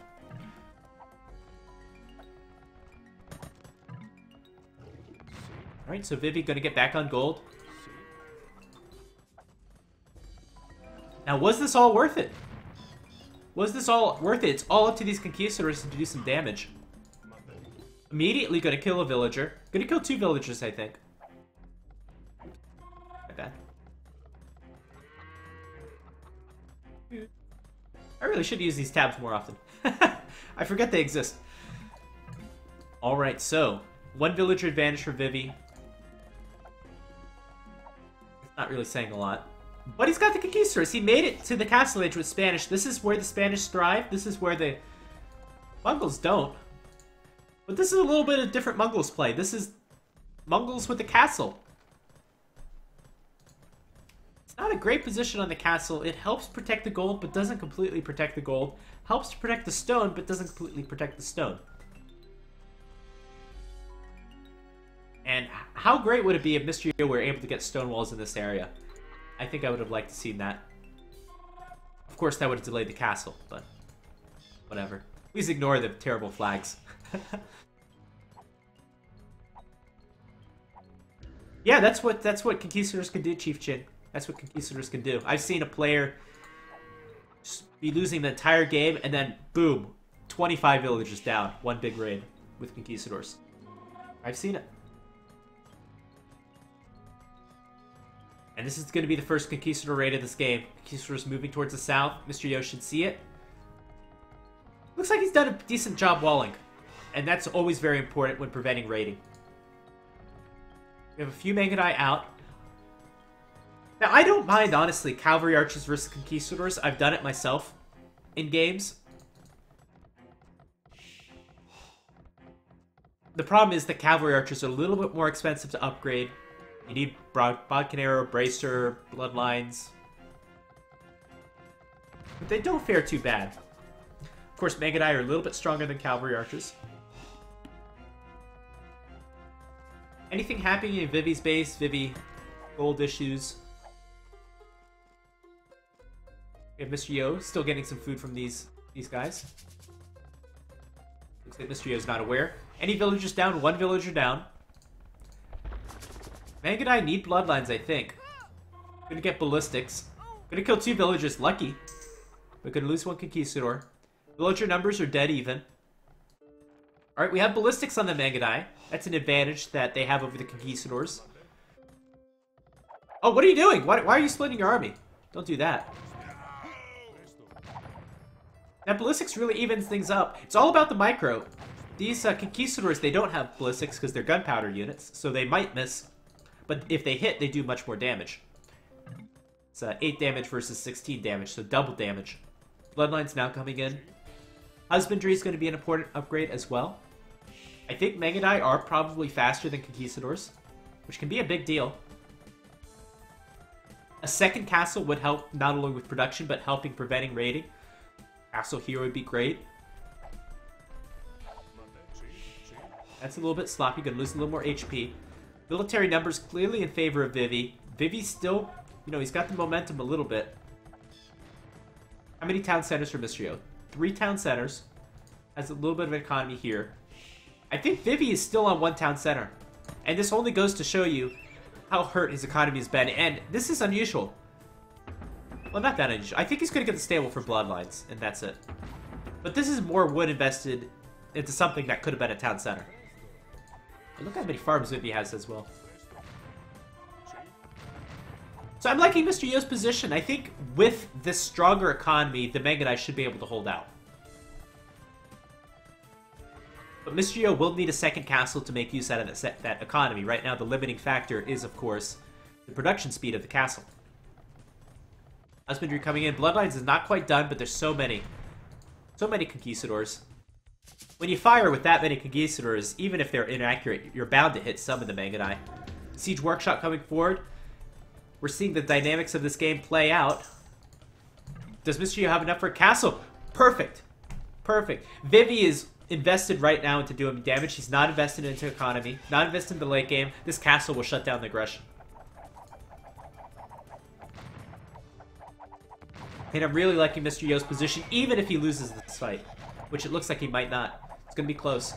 Alright, so Vivi gonna get back on gold. Now, was this all worth it? Was this all worth it? It's all up to these conquistadors to do some damage. Immediately gonna kill a villager. Gonna kill 2 villagers, I think. My bad. I really should use these tabs more often. I forget they exist. Alright, so 1 villager advantage for Vivi. It's not really saying a lot. But he's got the conquistadors. He made it to the castle age with Spanish. This is where the Spanish thrive. This is where the Mongols don't. But this is a little bit of different Mongols play. This is Mongols with the castle. It's not a great position on the castle. It helps protect the gold, but doesn't completely protect the gold. Helps to protect the stone, but doesn't completely protect the stone. And how great would it be if Mr. Yo were able to get stone walls in this area? I think I would have liked to see that. Of course, that would have delayed the castle, but whatever. Please ignore the terrible flags. Yeah, that's what conquistadors can do, Chief Chin. That's what conquistadors can do. I've seen a player just be losing the entire game, and then boom, 25 villagers down, 1 big raid with conquistadors. I've seen it. And this is going to be the first Conquistador raid of this game. Conquistador's moving towards the south. Mr. Yo should see it. Looks like he's done a decent job walling. And that's always very important when preventing raiding. We have a few Mangudai out. Now, I don't mind, honestly, Cavalry Archers versus Conquistadors. I've done it myself in games. The problem is that Cavalry Archers are a little bit more expensive to upgrade. You need Bodcanero, Bracer, Bloodlines. But they don't fare too bad. Of course, Mangudai are a little bit stronger than Cavalry Archers. Anything happening in Vivi's base? Vivi, gold issues. We have Mr. Yo still getting some food from these guys. Looks like Mr. Yo's not aware. Any villagers down? One villager down. Mangudai need bloodlines, I think. Gonna get ballistics. Gonna kill 2 villagers, lucky. But gonna lose 1 Conquistador. Villager numbers are dead even. Alright, we have ballistics on the Mangudai. That's an advantage that they have over the Conquistadors. Oh, what are you doing? Why are you splitting your army? Don't do that. That ballistics really evens things up. It's all about the micro. These Conquistadors, they don't have ballistics because they're gunpowder units, so they might miss. But if they hit, they do much more damage. It's 8 damage versus 16 damage, so double damage. Bloodline's now coming in. Husbandry is going to be an important upgrade as well. I think Mangudai are probably faster than Conquistadors, which can be a big deal. A second castle would help not only with production, but helping preventing raiding. Castle here would be great. That's a little bit sloppy, gonna lose a little more HP. Military numbers clearly in favor of Vivi. Vivi's still, you know, he's got the momentum a little bit. How many town centers for Mr. Yo? 3 town centers. Has a little bit of an economy here. I think Vivi is still on 1 town center. And this only goes to show you how hurt his economy has been. And this is unusual. Well, not that unusual. I think he's going to get the stable for bloodlines, and that's it. But this is more wood invested into something that could have been a town center. And look how many farms Vivi has as well. So I'm liking Mr. Yo's position. I think with this stronger economy, the Mangudai should be able to hold out. But Mr. Yo will need a second castle to make use out of that economy. Right now, the limiting factor is, of course, the production speed of the castle. Husbandry coming in. Bloodlines is not quite done, but there's so many. So many Conquistadors. When you fire with that many Conquistadors, even if they're inaccurate, you're bound to hit some of the Mangudai. Siege Workshop coming forward. We're seeing the dynamics of this game play out. Does Mr. Yo have enough for a castle? Perfect. Perfect. Vivi is invested right now into doing damage. He's not invested into economy. Not invested in the late game. This castle will shut down the aggression. And I'm really liking Mr. Yo's position, even if he loses this fight. Which it looks like he might not. It's going to be close.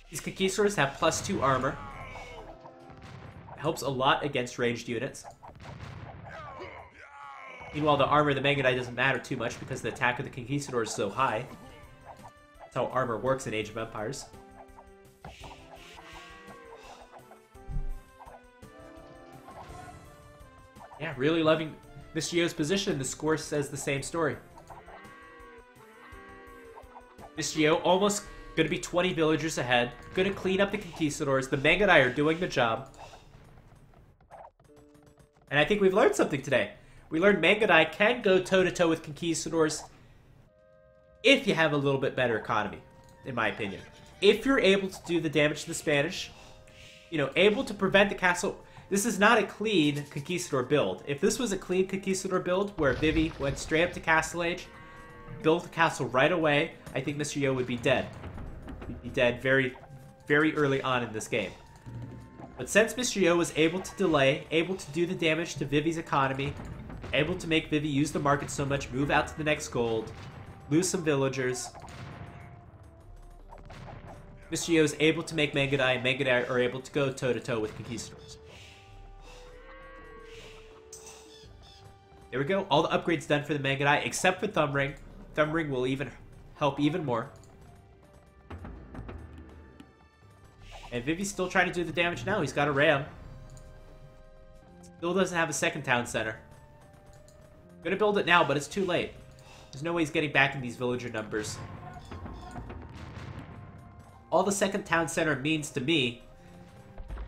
These Conquistadors have +2 armor. Helps a lot against ranged units. Meanwhile, the armor of the Mangudai doesn't matter too much because the attack of the Conquistador is so high. That's how armor works in Age of Empires. Yeah, really loving Mr. Yo's position. The score says the same story. Mr. Yo almost going to be 20 villagers ahead. Going to clean up the Conquistadors. The Mangudai are doing the job. And I think we've learned something today. We learned Mangudai can go toe-to-toe with Conquistadors if you have a little bit better economy, in my opinion. If you're able to do the damage to the Spanish, you know, able to prevent the castle. This is not a clean Conquistador build. If this was a clean Conquistador build where Vivi went straight up to Castle Age, built the castle right away, I think Mr. Yo would be dead. He'd be dead very, very early on in this game. But since Mr. Yo was able to delay, able to do the damage to Vivi's economy, able to make Vivi use the market so much, move out to the next gold, lose some villagers, Mr. Yo is able to make Mangudai, and Mangudai are able to go toe-to-toe with Conquistadors. There we go. All the upgrades done for the Mangudai, except for Thumb Ring. Thumb Ring will even help even more. And Vivi's still trying to do the damage now. He's got a ram. Still doesn't have a second town center. Gonna build it now, but it's too late. There's no way he's getting back in these villager numbers. All the second town center means to me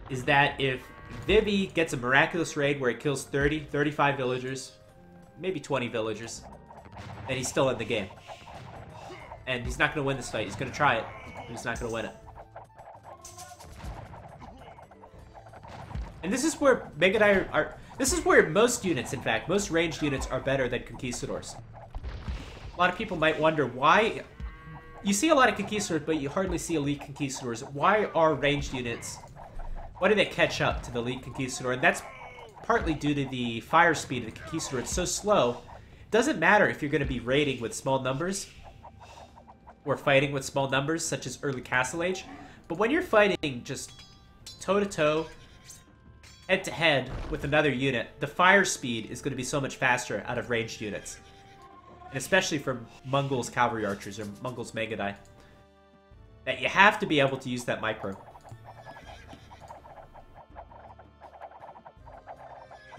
is that if Vivi gets a miraculous raid where it kills 30, 35 villagers, maybe 20 villagers, then he's still in the game. And he's not going to win this fight. He's going to try it, but he's not going to win it. And this is where Megadai are... This is where most units, in fact, most ranged units are better than Conquistadors. A lot of people might wonder why... You see a lot of Conquistadors, but you hardly see elite Conquistadors. Why are ranged units... Why do they catch up to the elite Conquistador? And that's partly due to the fire speed of the Conquistador. It's so slow. It doesn't matter if you're going to be raiding with small numbers or fighting with small numbers, such as early Castle Age. But when you're fighting just toe-to-toe, head-to-head with another unit, the fire speed is going to be so much faster out of ranged units. And especially for Mongol's Cavalry Archers or Mongol's Megadai. That you have to be able to use that micro.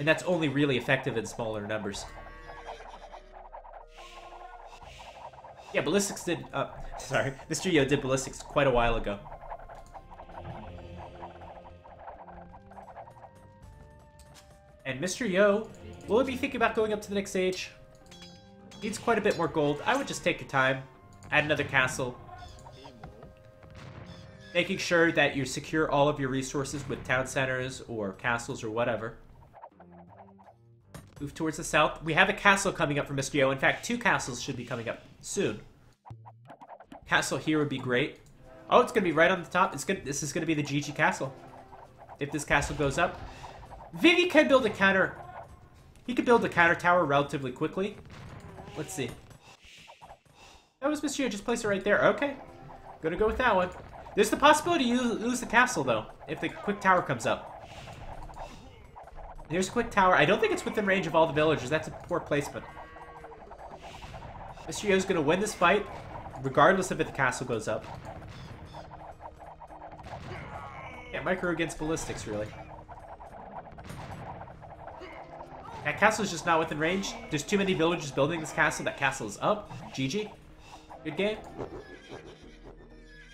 And that's only really effective in smaller numbers. Yeah, Ballistics did... sorry. Mr. Yo did Ballistics quite a while ago. And Mr. Yo, will it be thinking about going up to the next stage? Needs quite a bit more gold. I would just take your time. Add another castle. Making sure that you secure all of your resources with town centers or castles or whatever. Move towards the south. We have a castle coming up for Mr. Yo. In fact, 2 castles should be coming up soon. Castle here would be great. Oh, it's going to be right on the top. This is going to be the GG castle. If this castle goes up. Vivi can build a counter. He could build a counter tower relatively quickly. Let's see. That was Mr. Yo. Just place it right there. Okay. Gonna go with that one. There's the possibility you lose the castle, though, if the quick tower comes up. There's a quick tower. I don't think it's within range of all the villagers. That's a poor placement. Mr. Yo's gonna win this fight, regardless of if the castle goes up. Yeah, micro against ballistics, really. That castle is just not within range. There's too many villagers building this castle. That castle is up. GG. Good game.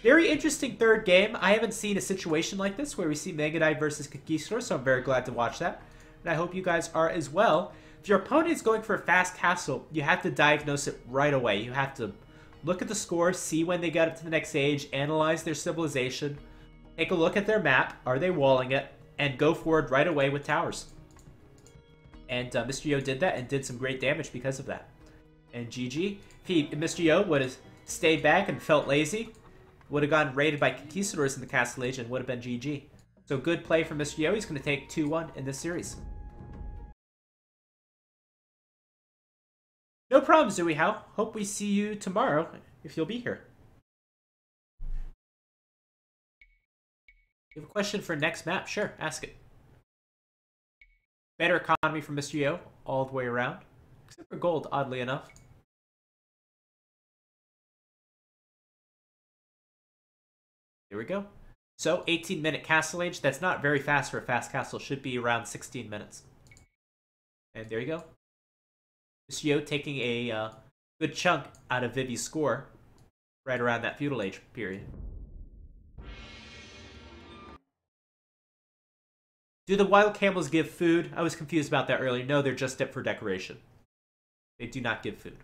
Very interesting third game. I haven't seen a situation like this where we see Megadai versus Conquistador, so I'm very glad to watch that. And I hope you guys are as well. If your opponent is going for a fast castle, you have to diagnose it right away. You have to look at the score, see when they get up to the next stage, analyze their civilization, take a look at their map, are they walling it, and go forward right away with towers. And Mr. Yo did that and did some great damage because of that. And GG. If Mr. Yo would have stayed back and felt lazy, would have gotten raided by Conquistadors in the Castle Age and would have been GG. So good play from Mr. Yo. He's going to take 2-1 in this series. No problem, Zooey How. Hope we see you tomorrow, if you'll be here. You have a question for next map? Sure, ask it. Better economy from Mr. Yo, all the way around. Except for gold, oddly enough. Here we go. So, 18-minute Castle Age. That's not very fast for a fast castle. Should be around 16 minutes. And there you go. Mr. Yo taking a good chunk out of Vivi's score right around that feudal age period. Do the wild camels give food? I was confused about that earlier. No, they're just for decoration. They do not give food.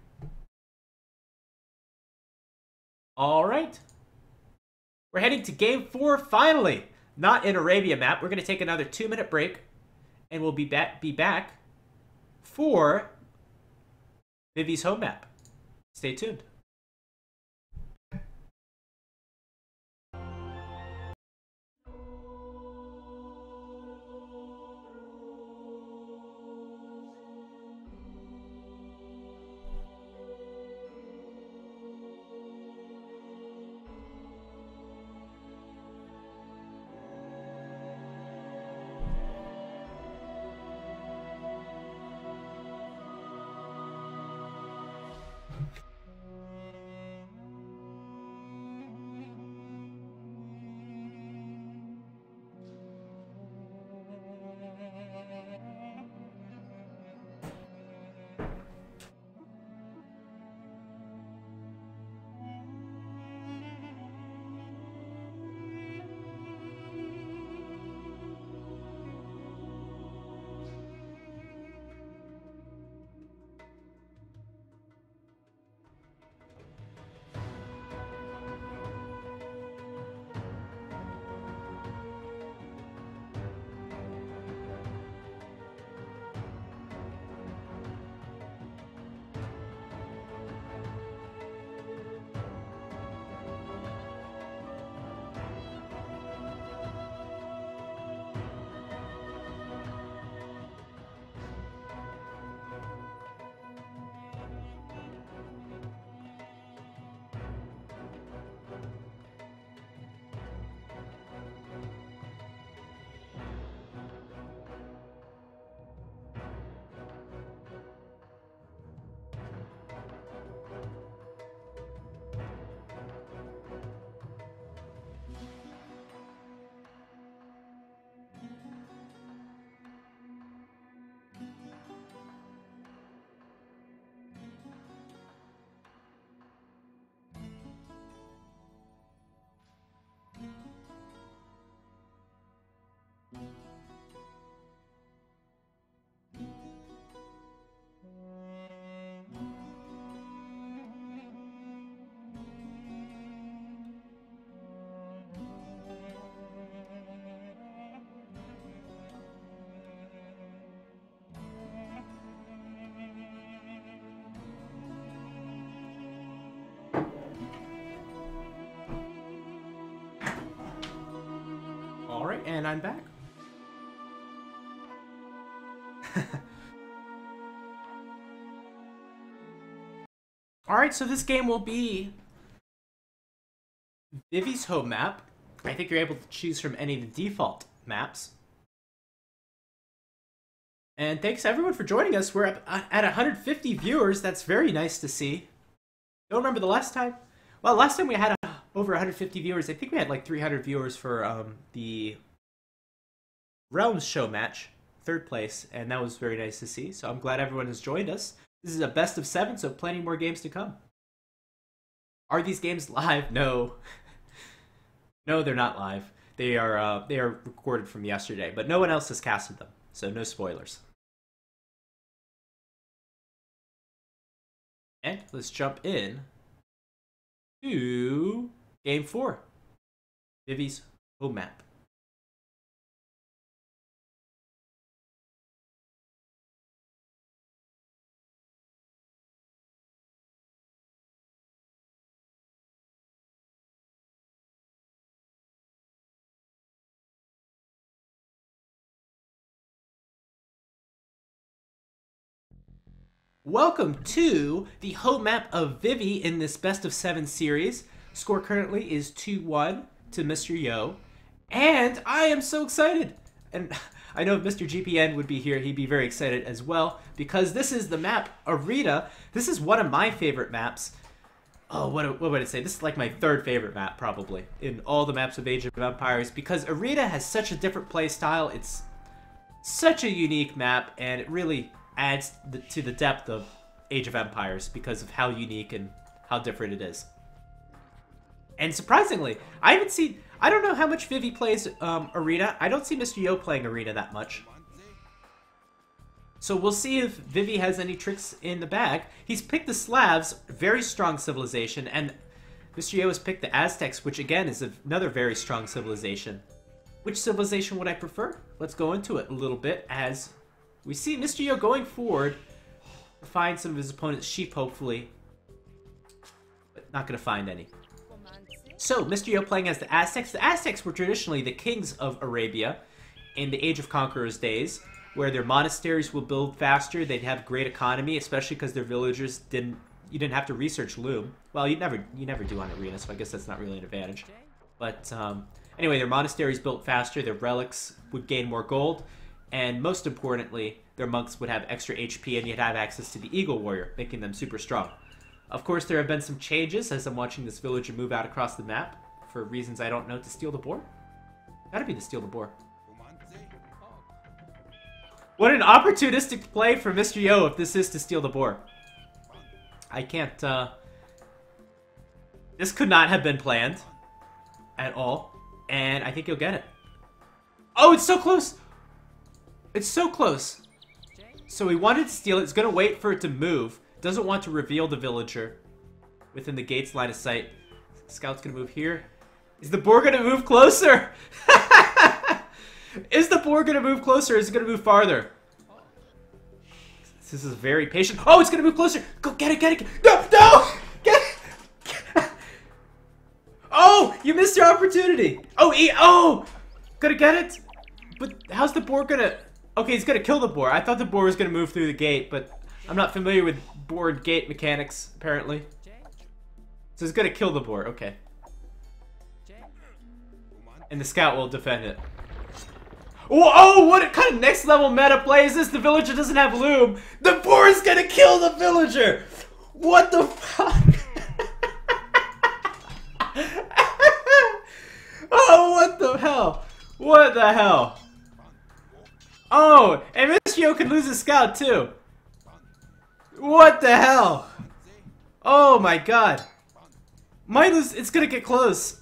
All right. We're heading to game 4 finally. Not in Arabia map. We're going to take another 2-minute break. And we'll be back for Vivi's home map. Stay tuned. And I'm back. Alright, so this game will be Vivi's home map. I think you're able to choose from any of the default maps. And thanks everyone for joining us. We're at 150 viewers. That's very nice to see. Don't remember the last time. Well, last time we had over 150 viewers. I think we had like 300 viewers for the Realms Showmatch, 3rd place, and that was very nice to see. So I'm glad everyone has joined us. This is a best of 7, so plenty more games to come. Are these games live? No. No, they're not live. They are recorded from yesterday, but no one else has casted them, so no spoilers. And let's jump in to Game 4, Vivi's home map. Welcome to the home map of Vivi in this best of 7 series. Score currently is 2-1 to Mr. Yo. And I am so excited. And I know if Mr. GPN would be here, he'd be very excited as well. Because this is the map, Arita. This is one of my favorite maps. Oh, what would I say? This is like my 3rd favorite map, probably, in all the maps of Age of Empires. Because Arita has such a different play style. It's such a unique map, and it really adds to the depth of Age of Empires because of how unique and how different it is. And surprisingly, I don't know how much Vivi plays Arena. I don't see Mr. Yo playing Arena that much. So we'll see if Vivi has any tricks in the bag. He's picked the Slavs, very strong civilization, and Mr. Yo has picked the Aztecs, which again is another very strong civilization. Which civilization would I prefer? Let's go into it a little bit as we see Mr. Yo going forward to find some of his opponent's sheep, hopefully. But not going to find any. So, Mr. Yo playing as the Aztecs. The Aztecs were traditionally the kings of Arabia in the Age of Conquerors days, where their monasteries will build faster, they'd have great economy, especially because their villagers you didn't have to research loom. Well, you never do on Arena, so I guess that's not really an advantage. But anyway, their monasteries built faster, their relics would gain more gold, and most importantly, their monks would have extra HP and you'd have access to the Eagle Warrior, making them super strong. Of course, there have been some changes as I'm watching this villager move out across the map, for reasons I don't know, to steal the boar? Gotta be to steal the boar. What an opportunistic play for Mr. Yo if this is to steal the boar. I can't, this could not have been planned at all, and I think he'll get it. Oh, it's so close! It's so close. So he wanted to steal it. He's going to wait for it to move. Doesn't want to reveal the villager within the gate's line of sight. Scout's going to move here. Is the boar going to move closer? Is the boar going to move closer or is it going to move farther? This is very patient. Oh, it's going to move closer. Go get it, get it. No, no! Get it. Oh, you missed your opportunity. Oh, gonna get it? But how's the boar going to... Okay, he's gonna kill the boar. I thought the boar was gonna move through the gate, but I'm not familiar with boar and gate mechanics, apparently. So he's gonna kill the boar, okay. And the scout will defend it. Oh, what kind of next level meta play is this? The villager doesn't have loom. The boar is gonna kill the villager! What the fuck? Oh, what the hell? What the hell? Oh, and Mr. Yo can lose his scout too. What the hell? Oh my god. Might lose, it's gonna get close.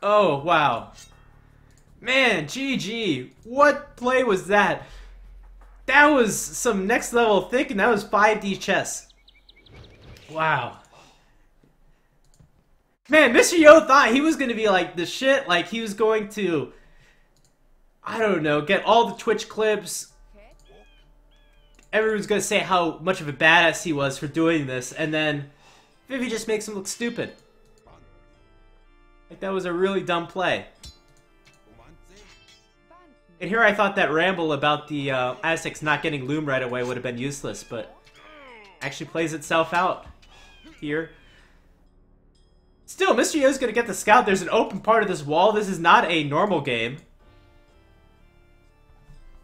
Oh, wow. Man, GG. What play was that? That was some next level thinking. That was 5D chess. Wow. Man, Mr. Yo thought he was gonna be like the shit, like he was going to, I don't know, get all the Twitch clips. Everyone's gonna say how much of a badass he was for doing this, and then Vivi just makes him look stupid. Like that was a really dumb play. And here I thought that ramble about the Aztecs not getting loom right away would have been useless, but actually plays itself out here. Still, Mr. Yo's gonna get the scout. There's an open part of this wall. This is not a normal game.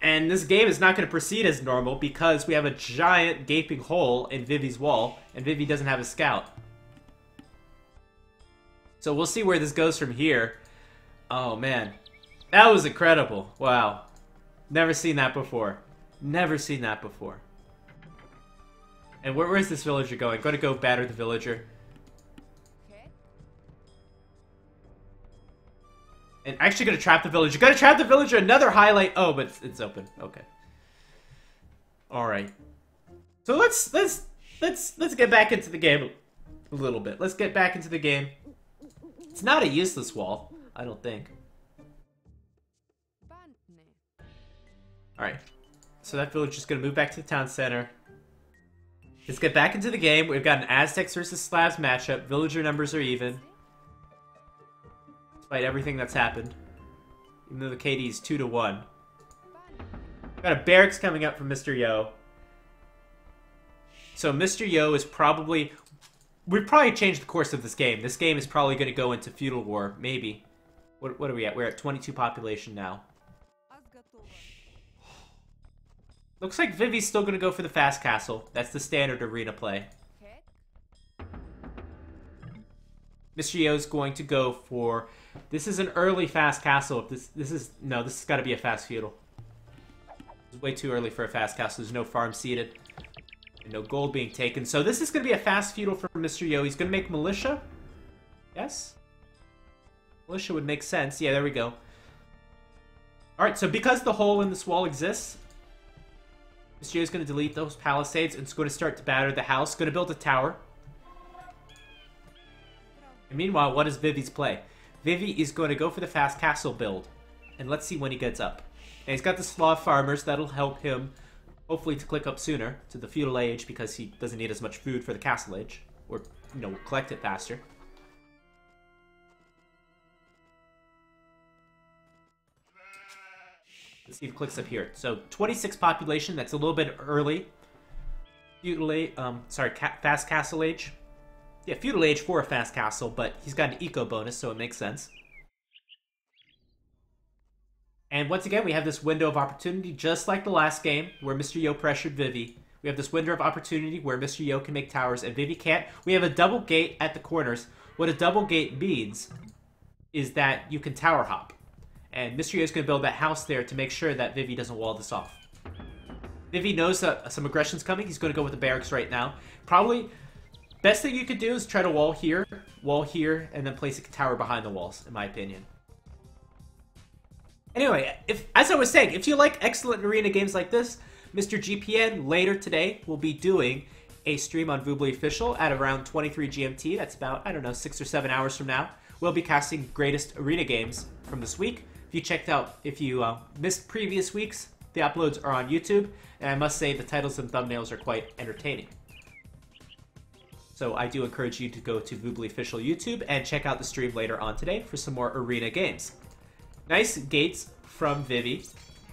And this game is not going to proceed as normal because we have a giant gaping hole in Vivi's wall, and Vivi doesn't have a scout. So we'll see where this goes from here. Oh, man. That was incredible. Wow. Never seen that before. Never seen that before. And where is this villager going? Going to go batter the villager. And actually gonna trap the villager. Gonna trap the villager, another highlight. Oh, but it's open. Okay. Alright. So let's get back into the game a little bit. Let's get back into the game. It's not a useless wall, I don't think. Alright. So that villager's gonna move back to the town center. Let's get back into the game. We've got an Aztecs versus Slavs matchup. Villager numbers are even. Despite everything that's happened. Even though the KD is 2-1. Got a barracks coming up from Mr. Yo. So Mr. Yo is probably... We've probably changed the course of this game. This game is probably going to go into feudal war. Maybe. What are we at? We're at 22 population now. Looks like Vivi's still going to go for the fast castle. That's the standard arena play. Mr. Yo's going to go for... This is an early fast castle. This has got to be a fast feudal. It's way too early for a fast castle. There's no farm seeded. And no gold being taken. So this is going to be a fast feudal for Mr. Yo. He's going to make militia. Yes? Militia would make sense. Yeah, there we go. Alright, so because the hole in this wall exists, Mr. Yo is going to delete those palisades and it's going to start to batter the house. Going to build a tower. And meanwhile, what is Vivi's play? Vivi is going to go for the fast castle build. And let's see when he gets up. And he's got the Slav farmers. That'll help him, hopefully, to click up sooner to the feudal age because he doesn't need as much food for the castle age. Or, you know, collect it faster. Let's see if it clicks up here. So, 26 population. That's a little bit early. Feudal age, fast castle age. Yeah, feudal age for a fast castle, but he's got an eco bonus, so it makes sense. And once again, we have this window of opportunity, just like the last game, where Mr. Yo pressured Vivi. We have this window of opportunity where Mr. Yo can make towers and Vivi can't. We have a double gate at the corners. What a double gate means is that you can tower hop. And Mr. Yo is going to build that house there to make sure that Vivi doesn't wall this off. Vivi knows that some aggression's coming. He's going to go with the barracks right now. Probably... Best thing you could do is try to wall here, and then place a tower behind the walls, in my opinion. Anyway, as I was saying, if you like excellent arena games like this, Mr. GPN later today will be doing a stream on Voobly Official at around 23 GMT. That's about, I don't know, 6 or 7 hours from now. We'll be casting greatest arena games from this week. If you missed previous weeks, the uploads are on YouTube, and I must say the titles and thumbnails are quite entertaining. So I do encourage you to go to Voobly Official YouTube and check out the stream later on today for some more arena games. Nice gates from Vivi.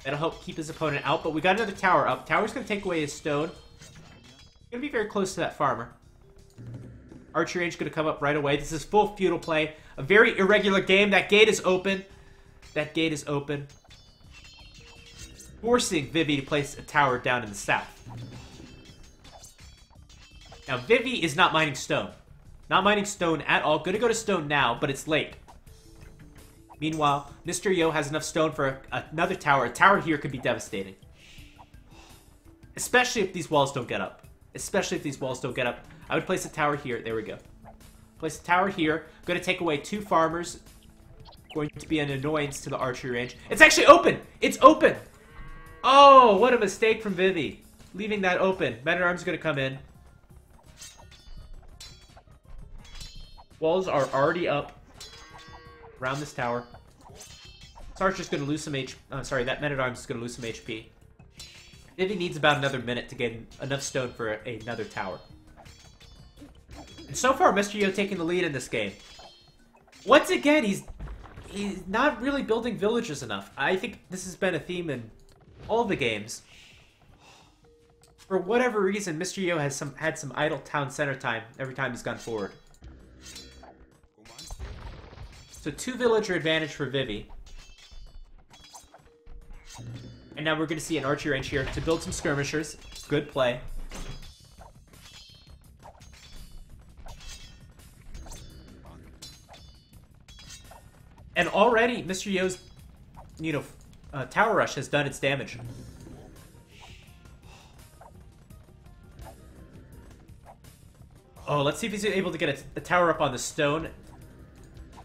That'll help keep his opponent out, but we got another tower up. Tower's going to take away his stone. Going to be very close to that farmer. Archer range going to come up right away. This is full feudal play. A very irregular game. That gate is open. That gate is open. Forcing Vivi to place a tower down in the south. Now, Vivi is not mining stone. Not mining stone at all. Gonna go to stone now, but it's late. Meanwhile, Mr. Yo has enough stone for another tower. A tower here could be devastating. Especially if these walls don't get up. Especially if these walls don't get up. I would place a tower here. There we go. Place a tower here. Gonna take away 2 farmers. Going to be an annoyance to the archery range. It's actually open! It's open! Oh, what a mistake from Vivi. Leaving that open. Men-at-Arms gonna come in. Walls are already up around this tower. This archer's going to lose some that men-at-arms is going to lose some HP. Vivi needs about another minute to get enough stone for another tower. And so far, Mr. Yo taking the lead in this game. Once again, he's not really building villages enough. I think this has been a theme in all the games. For whatever reason, Mr. Yo has had some idle town center time every time he's gone forward. So 2 villager advantage for Vivi. And now we're going to see an archer range here to build some skirmishers. Good play. And already, Mr. Yo's, tower rush has done its damage. Oh, let's see if he's able to get a tower up on the stone.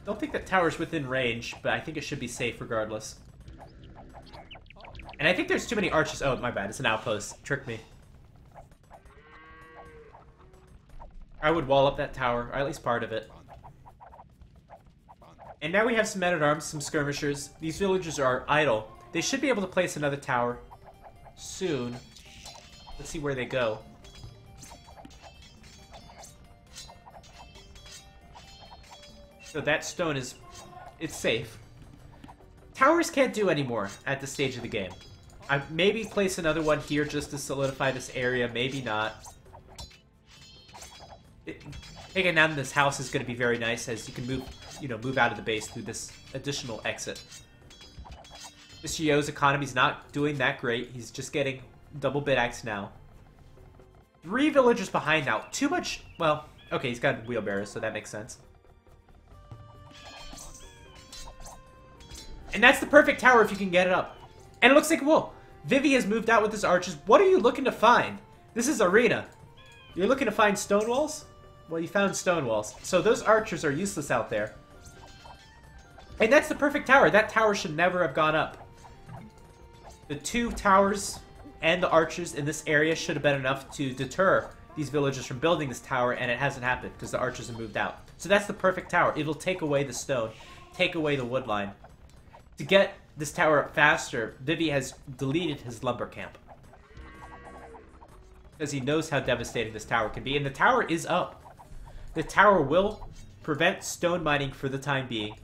Don't think that tower's within range, but I think it should be safe regardless. And I think there's too many archers. Oh, my bad. It's an outpost. Tricked me. I would wall up that tower, or at least part of it. And now we have some men-at-arms, some skirmishers. These villagers are idle. They should be able to place another tower soon. Let's see where they go. So that stone is... it's safe. Towers can't do anymore at this stage of the game. I maybe place another one here just to solidify this area. Maybe not. Taking down this house is going to be very nice as you can move out of the base through this additional exit. Mr. Yo's economy's not doing that great. He's just getting double bid axe now. 3 villagers behind now. Too much... well, okay, he's got wheelbarrows, so that makes sense. And that's the perfect tower if you can get it up. And it looks like, whoa, Vivi has moved out with his archers. What are you looking to find? This is arena. You're looking to find stone walls? Well, you found stone walls. So those archers are useless out there. And that's the perfect tower. That tower should never have gone up. The 2 towers and the archers in this area should have been enough to deter these villagers from building this tower, and it hasn't happened because the archers have moved out. So that's the perfect tower. It'll take away the stone, take away the wood line. To get this tower up faster, Vivi has deleted his lumber camp. Because he knows how devastating this tower can be. And the tower is up. The tower will prevent stone mining for the time being.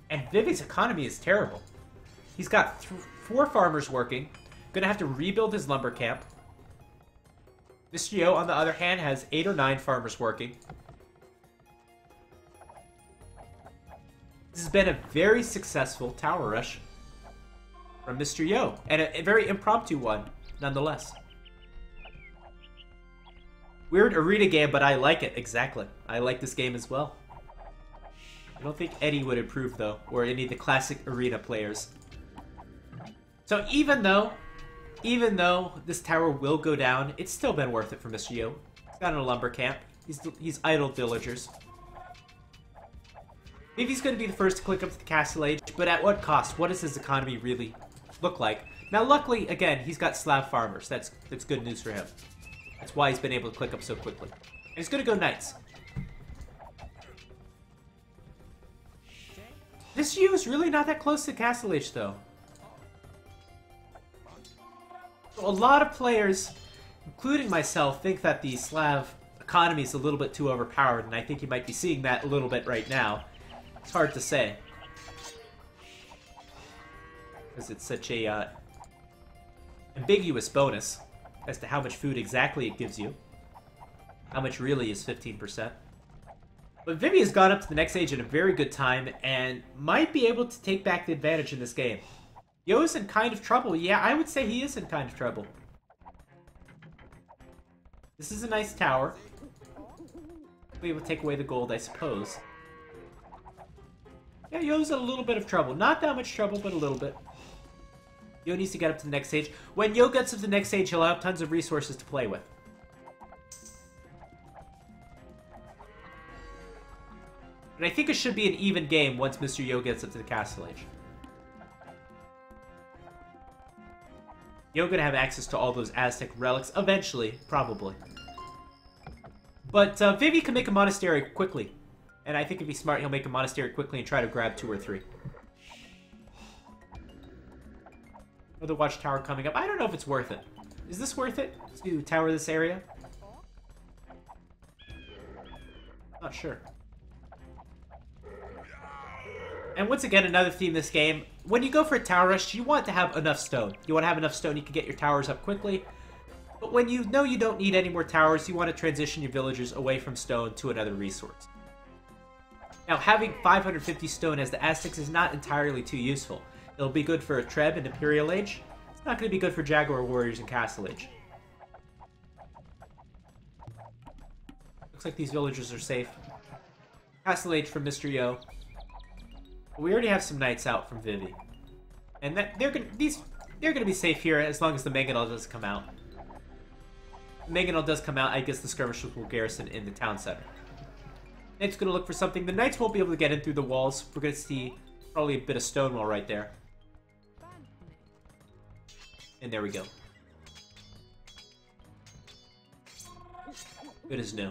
And Vivi's economy is terrible. He's got 4 farmers working. Gonna have to rebuild his lumber camp. Mr. Yo, on the other hand, has 8 or 9 farmers working. This has been a very successful tower rush from Mr. Yo, and a very impromptu one, nonetheless. Weird arena game, but I like it, exactly. I like this game as well. I don't think Eddie would approve, though, or any of the classic arena players. So even though this tower will go down, it's still been worth it for Mr. Yo. He's got a lumber camp. He's idled villagers. Maybe he's going to be the first to click up to the Castle Age, but at what cost? What does his economy really look like? Now, luckily, again, he's got Slav farmers. That's good news for him. That's why he's been able to click up so quickly. And he's going to go Knights. Mr. Yo is really not that close to Castle Age, though. A lot of players, including myself, think that the Slav economy is a little bit too overpowered, and I think you might be seeing that a little bit right now. It's hard to say. Because it's such a ambiguous bonus as to how much food exactly it gives you. How much really is 15%. But Vivi has gone up to the next age in a very good time, and might be able to take back the advantage in this game. Yo is in kind of trouble. Yeah, I would say he is in kind of trouble. This is a nice tower. We will take away the gold, I suppose. Yeah, Yo's in a little bit of trouble. Not that much trouble, but a little bit. Yo needs to get up to the next stage. When Yo gets up to the next stage, he'll have tons of resources to play with. But I think it should be an even game once Mr. Yo gets up to the Castle Age. Yo gonna have access to all those Aztec relics eventually, probably. But Vivi can make a monastery quickly. And I think if he's smart, he'll make a monastery quickly and try to grab 2 or 3. Another watchtower coming up. I don't know if it's worth it. Is this worth it to tower this area? Not sure. And once again, another theme in this game. When you go for a tower rush, you want to have enough stone. You want to have enough stone you can get your towers up quickly. But when you know you don't need any more towers, you want to transition your villagers away from stone to another resource. Now, having 550 stone as the Aztecs is not entirely too useful. It'll be good for a Treb and Imperial Age. It's not going to be good for Jaguar Warriors and Castle Age. Looks like these villagers are safe. Castle Age from Mr. Yo. We already have some knights out from Vivi. And they're gonna be safe here as long as the Mangonel doesn't come out. If the Mangonel does come out, I guess the skirmishers will garrison in the town center. Knight's gonna look for something. The knights won't be able to get in through the walls. We're gonna see probably a bit of stone wall right there. And there we go. Good as new.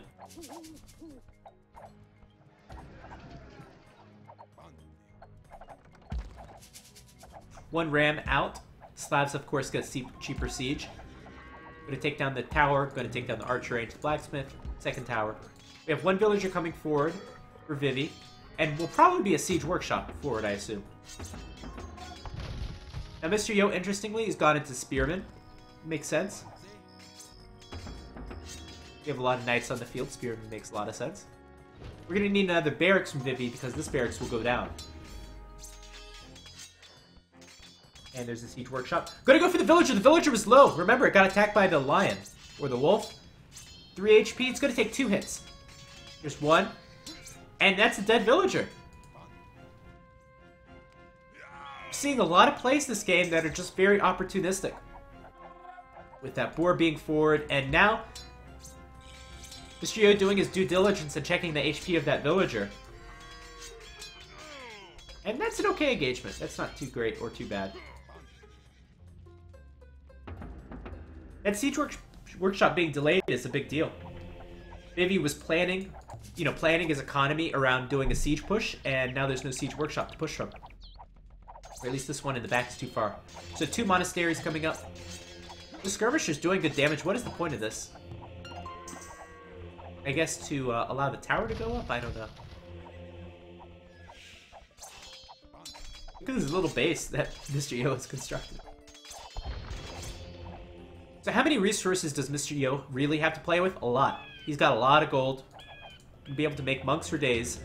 One ram out. Slavs, of course, get cheaper siege. Gonna take down the tower. Gonna take down the archer range, blacksmith. Second tower. We have one villager coming forward for Vivi. And will probably be a siege workshop forward, I assume. Now, Mr. Yo, interestingly, has gone into spearmen. Makes sense. We have a lot of knights on the field. Spearmen makes a lot of sense. We're gonna need another barracks from Vivi because this barracks will go down. And there's a siege workshop. Gonna go for the villager. The villager was low. Remember, it got attacked by the lion. Or the wolf. 3 HP. It's gonna take 2 hits. There's one. And that's a dead villager. I'm seeing a lot of plays this game that are just very opportunistic. With that boar being forward. And now, Mr. Yo doing his due diligence and checking the HP of that villager. And that's an okay engagement. That's not too great or too bad. That siege workshop being delayed is a big deal. Vivi was planning his economy around doing a siege push, and now there's no siege workshop to push from. Or at least this one in the back is too far. So 2 monasteries coming up. The skirmisher's doing good damage. What is the point of this? I guess to allow the tower to go up? I don't know. Look at this little base that Mr. Yo has constructed. So how many resources does Mr. Yo really have to play with? A lot. He's got a lot of gold. He'll be able to make monks for days.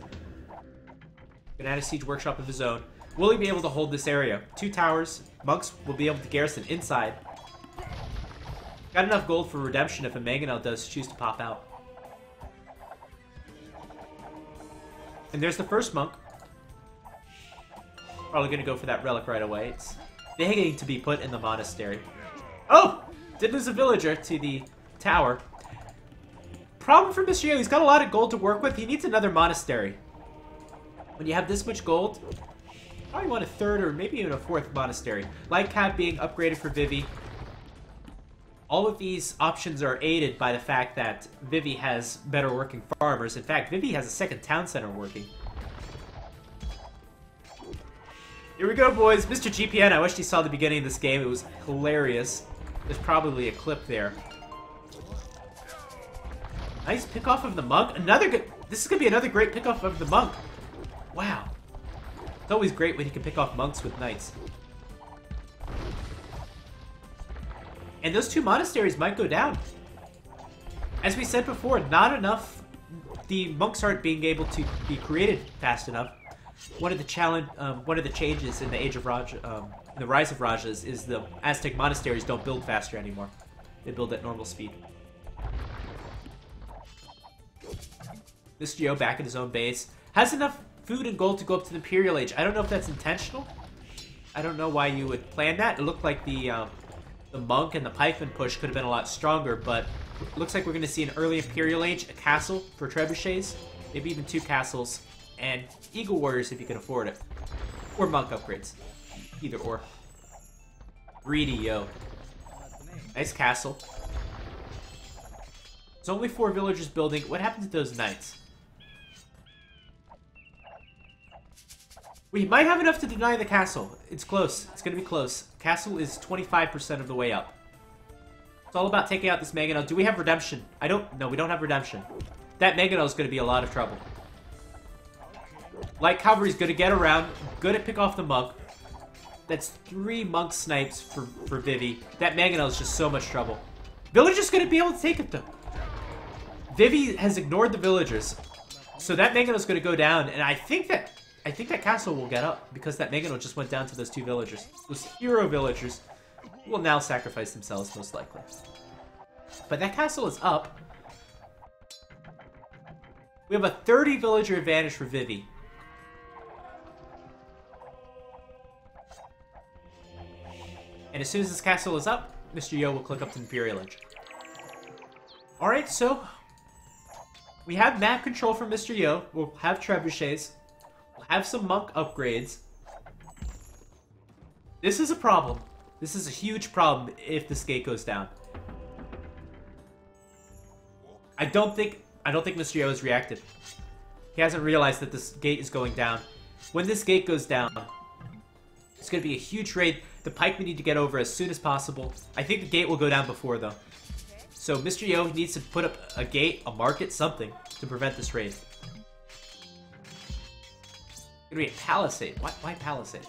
Gonna add a siege workshop of his own. Will he be able to hold this area? 2 towers. Monks will be able to garrison inside. Got enough gold for redemption if a Mangonel does choose to pop out. And there's the first monk. Probably gonna go for that relic right away. It's begging to be put in the monastery. Oh! Did lose a villager to the tower. Problem for Mr. Yo, he's got a lot of gold to work with. He needs another monastery. When you have this much gold, probably want a 3rd or maybe even a 4th monastery. Light Cab being upgraded for Vivi. All of these options are aided by the fact that Vivi has better working farmers. In fact, Vivi has a 2nd town center working. Here we go, boys. Mr. GPN, I wish you saw the beginning of this game. It was hilarious. There's probably a clip there. Nice pickoff of the monk. This is going to be another great pickoff of the monk. Wow. It's always great when you can pick off monks with knights. And those 2 monasteries might go down. As we said before, not enough. The monks aren't being able to be created fast enough. One of the changes in the Age of Raja, the Rise of Rajas, is the Aztec monasteries don't build faster anymore. They build at normal speed. Mr. Yo back at his own base has enough food and gold to go up to the Imperial Age. I don't know if that's intentional. I don't know why you would plan that. It looked like the monk and the pikeman push could have been a lot stronger, but it looks like we're going to see an early Imperial Age, a castle for trebuchets, maybe even 2 castles, and Eagle Warriors if you can afford it. Or monk upgrades. Either or. Greedy Yo. Nice castle. There's only 4 villagers building. What happened to those knights? We might have enough to deny the castle. It's close. It's going to be close. Castle is 25% of the way up. It's all about taking out this Mangonel. Do we have redemption? No, we don't have redemption. that Mangonel is going to be a lot of trouble. Light Cavalry's going to get around, good at pick off the monk. That's 3 monk snipes for Vivi. That Mangonel is just so much trouble. Villager's going to be able to take it though. Vivi has ignored the villagers. So that Mangonel is going to go down, and I think that castle will get up because that Mangonel just went down to those 2 villagers. Those hero villagers will now sacrifice themselves most likely. But that castle is up. We have a 30 villager advantage for Vivi. And as soon as this castle is up, Mr. Yo will click up to Imperial Edge. Alright, so we have map control from Mr. Yo. We'll have trebuchets. We'll have some monk upgrades. This is a problem. This is a huge problem if this gate goes down. I don't think Mr. Yo has reacted. He hasn't realized that this gate is going down. When this gate goes down, it's going to be a huge raid. The pikemen need to get over as soon as possible. I think the gate will go down before, though. So Mr. Yo needs to put up a gate, a market, something to prevent this raid. It's going to be a palisade. Why palisade?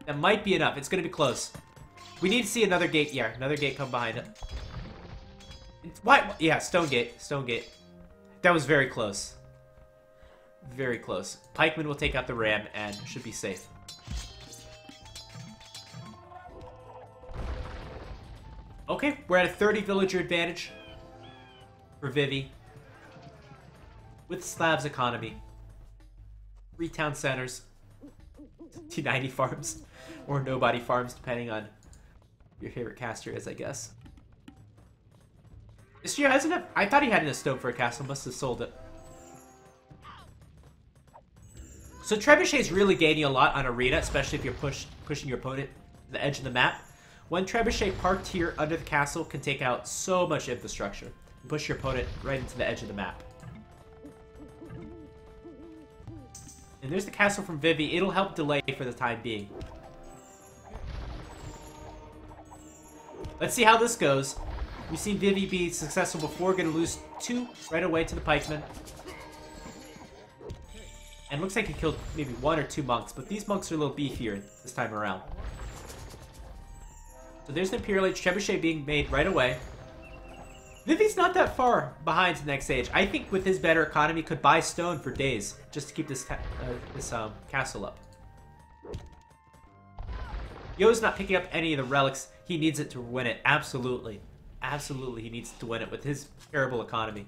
That might be enough. It's going to be close. We need to see another gate. Yeah, another gate come behind it. Why? Yeah, stone gate. Stone gate. That was very close. Very close. Pikeman will take out the ram and should be safe. Okay, we're at a 30 villager advantage for Vivi. With Slav's economy. 3 town centers. 90 farms. Or nobody farms, depending on your favorite caster is, I guess. This year has enough. I thought he had enough stone for a castle. Must have sold it. So Trebuchet is really gaining a lot on Arena, especially if you're pushing your opponent to the edge of the map. One Trebuchet parked here under the castle can take out so much infrastructure. And push your opponent right into the edge of the map. And there's the castle from Vivi. It'll help delay for the time being. Let's see how this goes. We've seen Vivi be successful before. Going to lose 2 right away to the pikemen. And looks like he killed maybe 1 or 2 monks, but these monks are a little beefier this time around. So there's the Imperial Age Trebuchet being made right away. Vivi's not that far behind the next stage. I think with his better economy, could buy stone for days just to keep this castle up. Yo's not picking up any of the relics. He needs it to win it. Absolutely. Absolutely, he needs to win it with his terrible economy.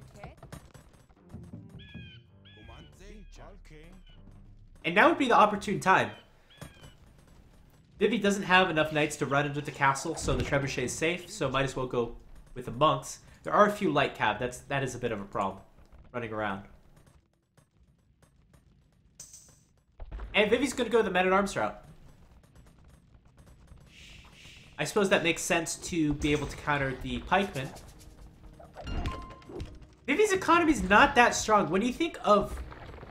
And now would be the opportune time. Vivi doesn't have enough knights to run into the castle, so the trebuchet is safe, so might as well go with the monks. There are a few light cav, that is a bit of a problem, running around. And Vivi's gonna go the men-at-arms route. I suppose that makes sense to be able to counter the pikemen. Vivi's economy is not that strong. When you think of,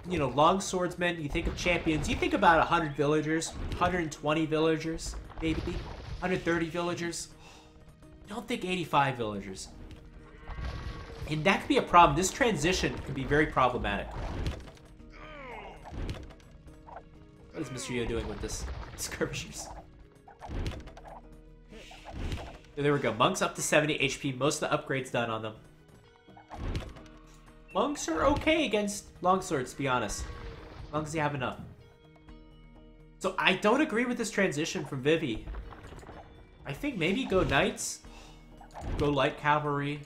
you know, long swordsmen, you think of champions, you think about 100 villagers, 120 villagers, maybe, 130 villagers. You don't think 85 villagers. And that could be a problem. This transition could be very problematic. What is Mr. Yo doing with this skirmishers? There we go. Monks up to 70 HP. Most of the upgrades done on them. Monks are okay against longswords, to be honest. As long as you have enough. So I don't agree with this transition from Vivi. I think maybe go knights. Go light cavalry.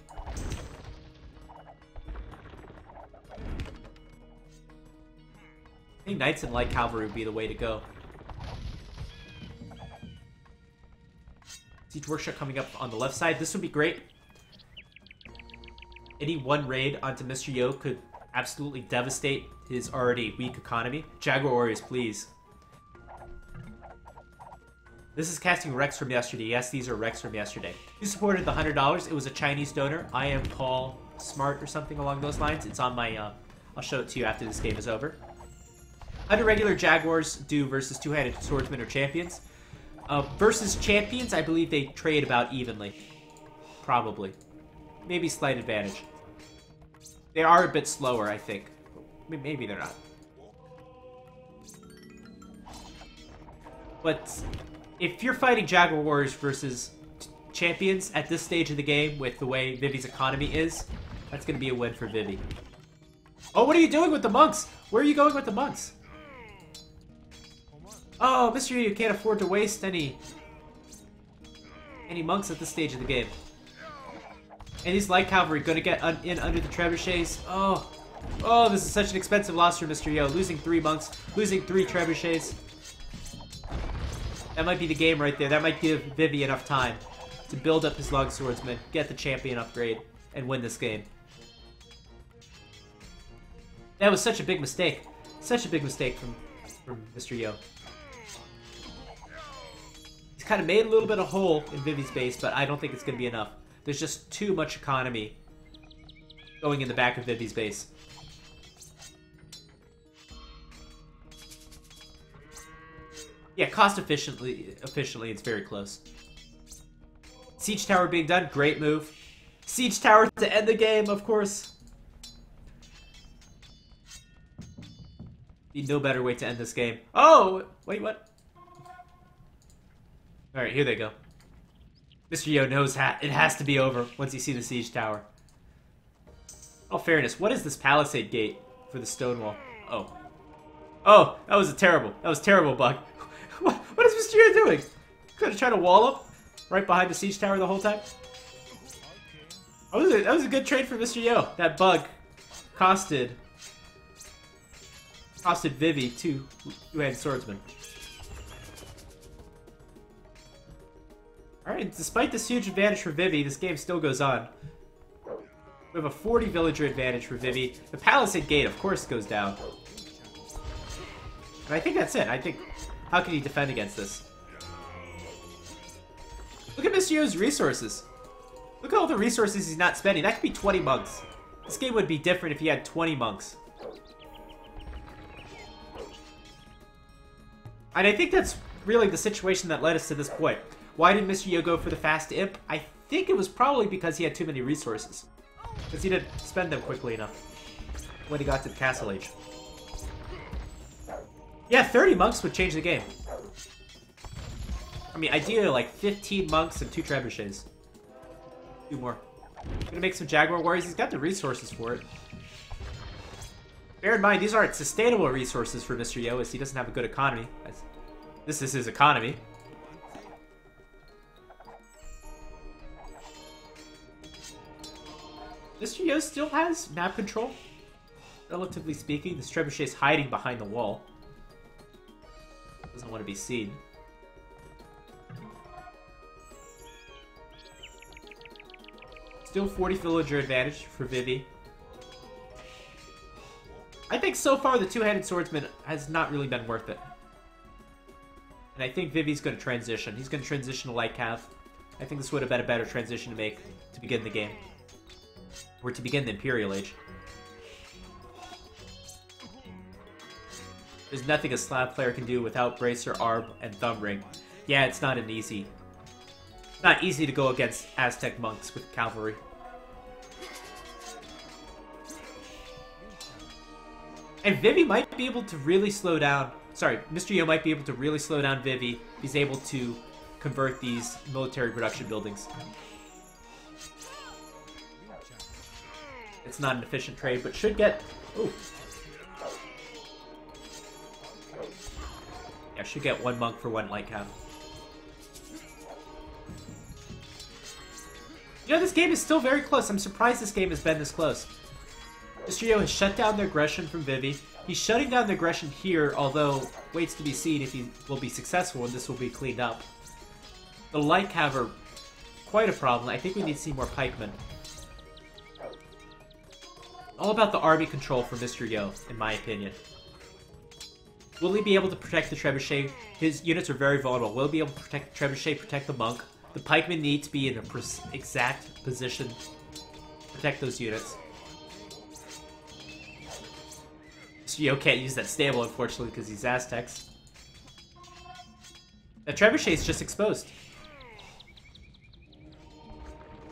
I think knights and light cavalry would be the way to go. Siege Workshop coming up on the left side. This would be great. Any one raid onto Mr. Yo could absolutely devastate his already weak economy. Jaguar Warriors, please. This is casting Rex from yesterday. Yes, these are Rex from yesterday. Who supported the $100? It was a Chinese donor. I am Paul Smart or something along those lines. It's on my... I'll show it to you after this game is over. 100 regular Jaguars do versus two-handed swordsmen or champions. Versus champions, I believe they trade about evenly. Probably. maybe slight advantage. They are a bit slower, I think. Maybe they're not. But if you're fighting Jaguar Warriors versus champions at this stage of the game with the way Vivi's economy is, that's going to be a win for Vivi. Oh, what are you doing with the monks? Where are you going with the monks? Oh, Mr. Yu, you can't afford to waste any monks at this stage of the game. And these light cavalry going to get in under the trebuchets. Oh, this is such an expensive loss for Mr. Yo. Losing 3 monks, losing 3 trebuchets. That might be the game right there. That might give Vivi enough time to build up his long swordsman, get the champion upgrade, and win this game. That was such a big mistake. Such a big mistake from Mr. Yo. He's kind of made a little bit of hole in Vivi's base, but I don't think it's going to be enough. There's just too much economy going in the back of Vivi's base. Yeah, cost efficiently, it's very close. Siege tower being done, great move. Siege tower to end the game, of course. Be no better way to end this game. Oh, wait, what? All right, here they go. Mr. Yo knows it has to be over once you see the siege tower. Oh, fairness, what is this palisade gate for the stone wall? Oh, that was terrible bug. What is Mr. Yo doing? Could have tried to wall up right behind the siege tower the whole time. That was a good trade for Mr. Yo. That bug costed Vivi two-handed swordsman. Alright, despite this huge advantage for Vivi, this game still goes on. We have a 40 villager advantage for Vivi. The Palisade Gate, of course, goes down. And I think that's it. How can he defend against this? Look at Mr. Yo's resources. Look at all the resources he's not spending. That could be 20 monks. This game would be different if he had 20 monks. And I think that's really the situation that led us to this point. Why did Mr. Yo go for the fast imp? I think it was probably because he had too many resources. Because he didn't spend them quickly enough when he got to the castle age. Yeah, 30 monks would change the game. I mean, ideally like 15 monks and 2 trebuchets. 2 more. Gonna make some Jaguar Warriors. He's got the resources for it. Bear in mind, these aren't sustainable resources for Mr. Yo, as he doesn't have a good economy. This is his economy. Mr. Yo still has map control, relatively speaking. This trebuchet is hiding behind the wall. Doesn't want to be seen. Still 40 villager advantage for Vivi. I think so far the two-handed swordsman has not really been worth it. And I think Vivi's going to transition. He's going to transition to light cav. I think this would have been a better transition to make to begin the game. Or to begin the Imperial Age. There's nothing a Slav player can do without Bracer, Arb, and Thumb Ring. Yeah, it's not easy to go against Aztec monks with cavalry. And Vivi might be able to really slow down... Sorry, Mr. Yo might be able to really slow down Vivi if he's able to convert these military production buildings. It's not an efficient trade, but should get... Ooh. Yeah, should get 1 monk for 1 light cav. You know, this game is still very close. I'm surprised this game has been this close. Mr. Yo has shut down the aggression from Vivi. He's shutting down the aggression here, although waits to be seen if he will be successful and this will be cleaned up. The light cav are quite a problem. I think we need to see more pikemen. All about the army control for Mr. Yo, in my opinion. Will he be able to protect the trebuchet? His units are very vulnerable. Will he be able to protect the trebuchet, protect the monk? The pikemen need to be in an exact position to protect those units. Mr. Yo can't use that stable, unfortunately, because he's Aztecs. The trebuchet is just exposed.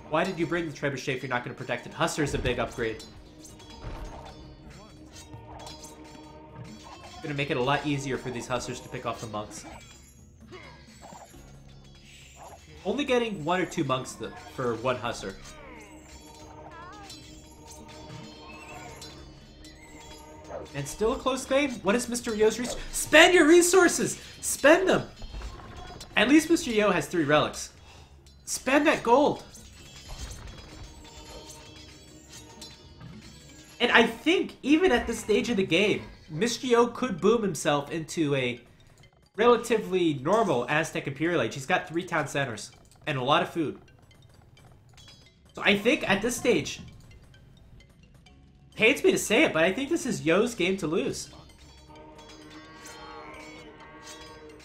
Why did you bring the trebuchet if you're not going to protect it? Hussar's a big upgrade. Going to make it a lot easier for these Hussars to pick off the monks. Only getting 1 or 2 monks for 1 Hussar. And still a close game. What is Mr. Yo's resources? Spend your resources! Spend them! At least Mr. Yo has 3 relics. Spend that gold! And I think, even at this stage of the game, Mr. Yo could boom himself into a relatively normal Aztec Imperial Age. He's got 3 town centers and a lot of food. So I think at this stage, pains me to say it, but I think this is Yo's game to lose.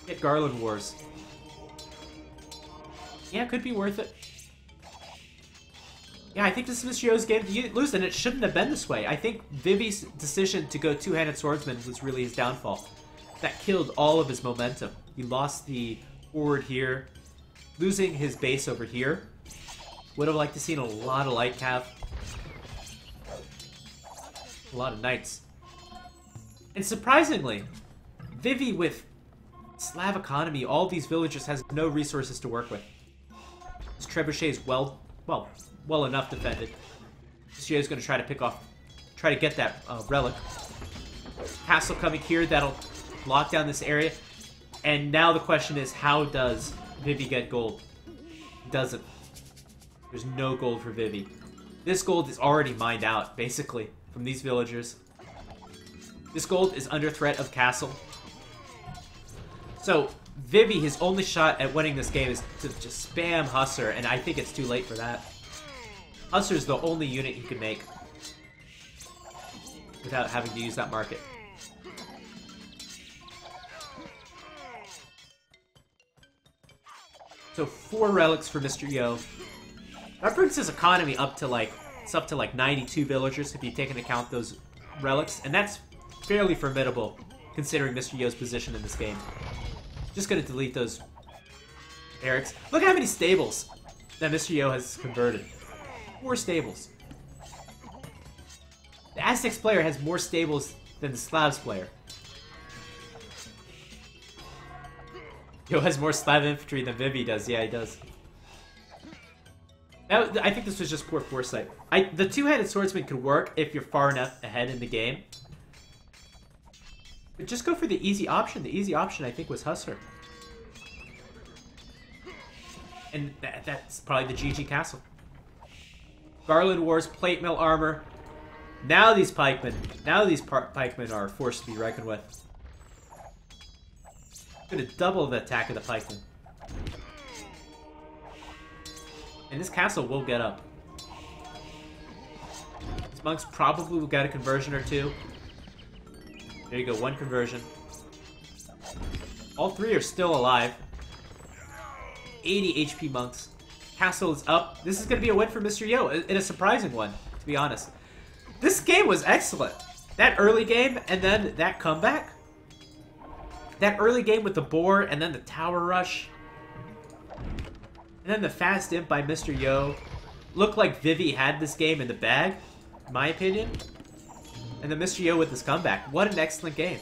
Get Garland Wars. Yeah, could be worth it. Yeah, I think this is Mr. Yo's game to lose, and it shouldn't have been this way. I think Vivi's decision to go two-handed swordsman was really his downfall. That killed all of his momentum. He lost the forward here, losing his base over here. Would have liked to seen a lot of light cav. A lot of knights. And surprisingly, Vivi with Slav economy, all these villagers has no resources to work with. This trebuchet is well enough defended. Mr. Yo's going to try to get that relic. Castle coming here, that'll lock down this area. And now the question is, how does Vivi get gold? Doesn't. There's no gold for Vivi. This gold is already mined out, basically, from these villagers. This gold is under threat of castle. So, Vivi, his only shot at winning this game is to just spam Hussar, and I think it's too late for that. Hussar's the only unit he can make without having to use that market. So 4 relics for Mr. Yo. That brings his economy up to like 92 villagers if you take into account those relics, and that's fairly formidable considering Mr. Yo's position in this game. Just gonna delete those barracks. Look how many stables that Mr. Yo has converted. 4 stables. The Aztecs player has more stables than the Slavs player. Yo has more Slav infantry than Vivi does. Yeah, he does. I think this was just poor foresight. The two-handed swordsman could work if you're far enough ahead in the game. But just go for the easy option. The easy option, I think, was Hussar. And that's probably the GG castle. Garland Wars, plate mill armor. Now these pikemen are forced to be reckoned with. Gonna double the attack of the pikemen. And this castle will get up. These monks probably will get a conversion or 2. There you go, 1 conversion. All 3 are still alive. 80 HP monks. Castle is up. This is going to be a win for Mr. Yo, and a surprising one, to be honest. This game was excellent. That early game, and then that comeback. That early game with the boar, and then the tower rush. And then the fast imp by Mr. Yo. Looked like Vivi had this game in the bag, in my opinion. And then Mr. Yo with this comeback. What an excellent game.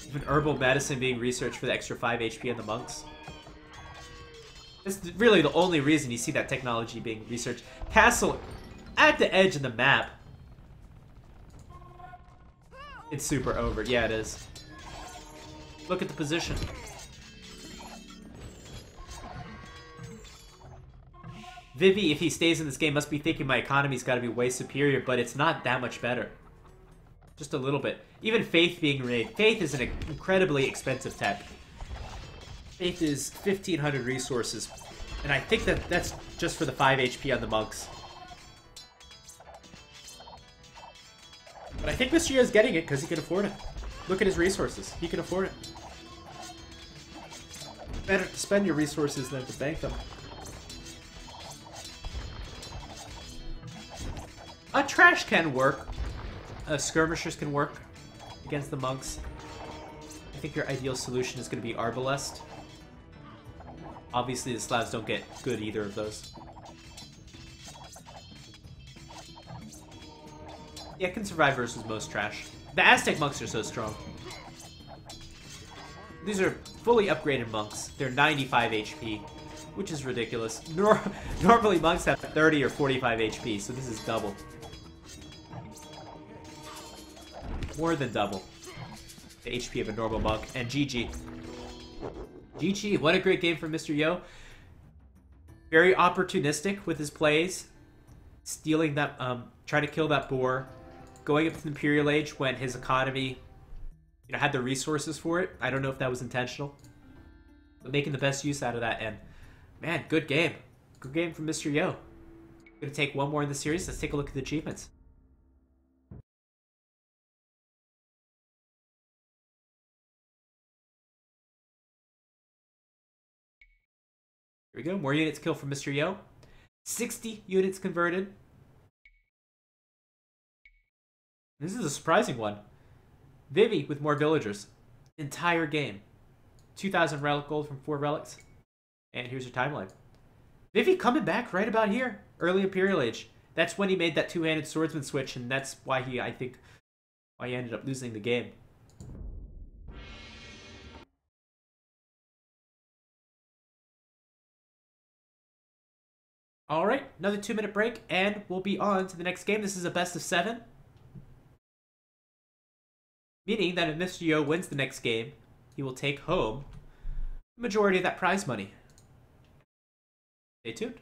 Even herbal medicine being researched for the extra 5 HP on the monks. This is really the only reason you see that technology being researched. Castle at the edge of the map. It's super over. Yeah, it is. Look at the position. Vivi, if he stays in this game, must be thinking my economy's got to be way superior, but it's not that much better. Just a little bit. Even Faith being raid. Faith is an incredibly expensive tech. Faith is 1,500 resources. And I think that's just for the 5 HP on the monks. But I think Mr. Yo's getting it because he can afford it. Look at his resources. He can afford it. Better to spend your resources than to bank them. A trash can work. Skirmishers can work against the monks. I think your ideal solution is going to be Arbalest. Obviously, the Slavs don't get good either of those. Yeah, can survive versus most trash. The Aztec monks are so strong. These are fully upgraded monks. They're 95 HP, which is ridiculous. Normally, monks have 30 or 45 HP, so this is double. More than double the HP of a normal monk. And GG. GG, what a great game from Mr. Yo. Very opportunistic with his plays. Stealing that, trying to kill that boar. Going up to the Imperial Age when his economy, you know, had the resources for it. I don't know if that was intentional. But making the best use out of that. And, man, good game. Good game from Mr. Yo. Gonna take one more in the series. Let's take a look at the achievements. Here we go. More units killed from Mr. Yo. 60 units converted. This is a surprising one. Vivi with more villagers. Entire game. 2,000 relic gold from 4 relics. And here's your timeline. Vivi coming back right about here. Early Imperial Age. That's when he made that two-handed swordsman switch, and that's why he ended up losing the game. Alright, another 2-minute break, and we'll be on to the next game. This is a best of 7. Meaning that if Mr. Yo wins the next game, he will take home the majority of that prize money. Stay tuned.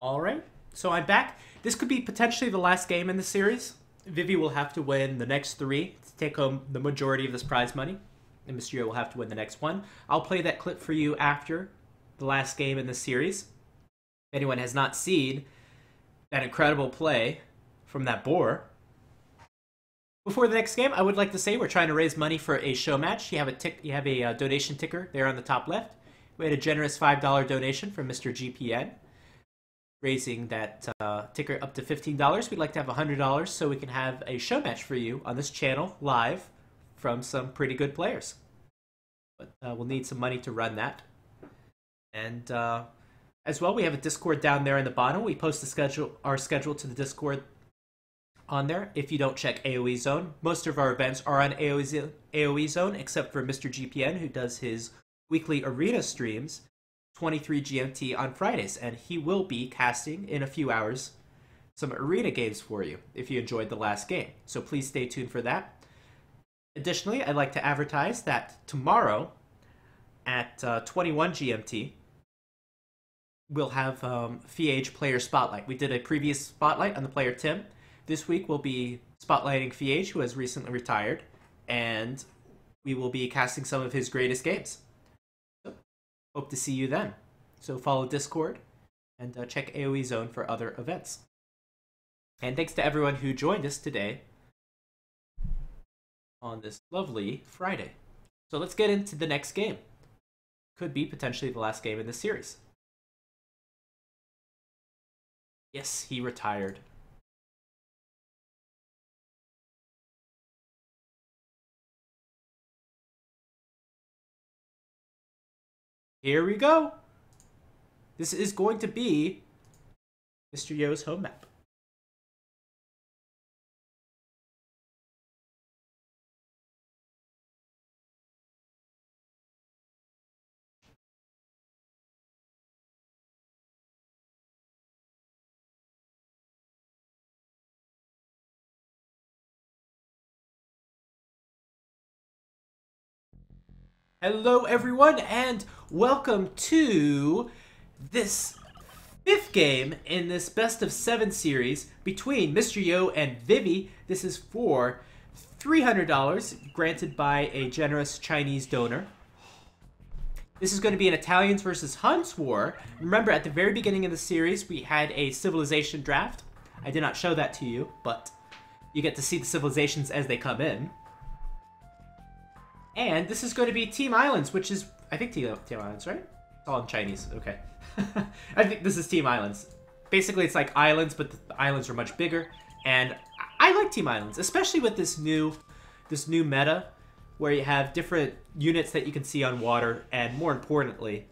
Alright, so I'm back. This could be potentially the last game in the series. Vivi will have to win the next 3 to take home the majority of this prize money. And Mr. Yo will have to win the next one. I'll play that clip for you after the last game in the series. If anyone has not seen that incredible play from that boar. Before the next game, I would like to say we're trying to raise money for a show match. You have a donation ticker there on the top left. We had a generous $5 donation from Mr. GPN. Raising that ticker up to $15. We'd like to have $100 so we can have a show match for you on this channel live from some pretty good players. But we'll need some money to run that. And as well, we have a Discord down there in the bottom. We post our schedule to the Discord on there. If you don't check AoE Zone, most of our events are on AoE Zone, except for Mr. GPN, who does his weekly arena streams 23 GMT on Fridays, and he will be casting in a few hours some arena games for you if you enjoyed the last game. So please stay tuned for that. Additionally, I'd like to advertise that tomorrow at 21 GMT, we'll have FEAGE Player Spotlight. We did a previous spotlight on the player Tim. This week we'll be spotlighting Fiage, who has recently retired, and we will be casting some of his greatest games. So, hope to see you then. So follow Discord and check AoE Zone for other events. And thanks to everyone who joined us today on this lovely Friday. So let's get into the next game. Could be potentially the last game in this series. Yes, he retired. Here we go. This is going to be Mr. Yo's home map. Hello everyone and welcome to this 5th game in this best of 7 series between Mr. Yo and Vivi. This is for $300 granted by a generous Chinese donor. This is going to be an Italians versus Huns war. Remember, at the very beginning of the series we had a civilization draft. I did not show that to you, but you get to see the civilizations as they come in. And this is going to be Team Islands, which is, I think Team Islands, right? It's all in Chinese, okay. I think this is Team Islands. Basically, it's like islands, but the islands are much bigger. And I like Team Islands, especially with this new meta, where you have different units that you can see on water, and more importantly,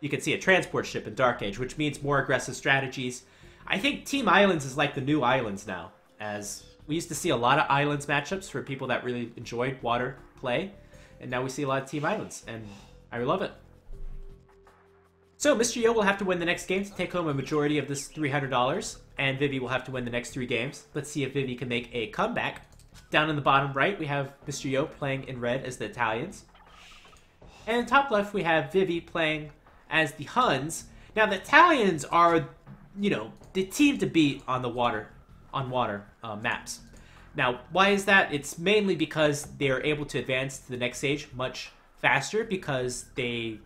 you can see a transport ship in Dark Age, which means more aggressive strategies. I think Team Islands is like the new Islands now, as we used to see a lot of Islands matchups for people that really enjoyed water play, and now we see a lot of Team Islands, and I love it. So Mr. Yo will have to win the next game to take home a majority of this $300, and Vivi will have to win the next 3 games. Let's see if Vivi can make a comeback. Down in the bottom right, we have Mr. Yo playing in red as the Italians. And in top left, we have Vivi playing as the Huns. Now, the Italians are, you know, the team to beat on the water maps. Now, why is that? It's mainly because they're able to advance to the next stage much faster because advance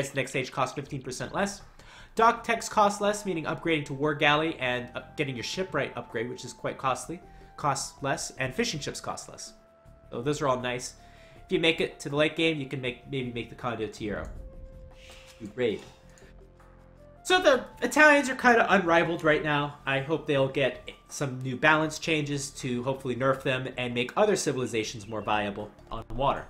to the next stage costs 15% less. Dock techs cost less, meaning upgrading to War Galley and getting your shipwright upgrade, which is quite costly, costs less, and fishing ships cost less. So those are all nice. If you make it to the late game, you can maybe make the Condottiero. You raid. So the Italians are kind of unrivaled right now. I hope they'll get some new balance changes to hopefully nerf them and make other civilizations more viable on water.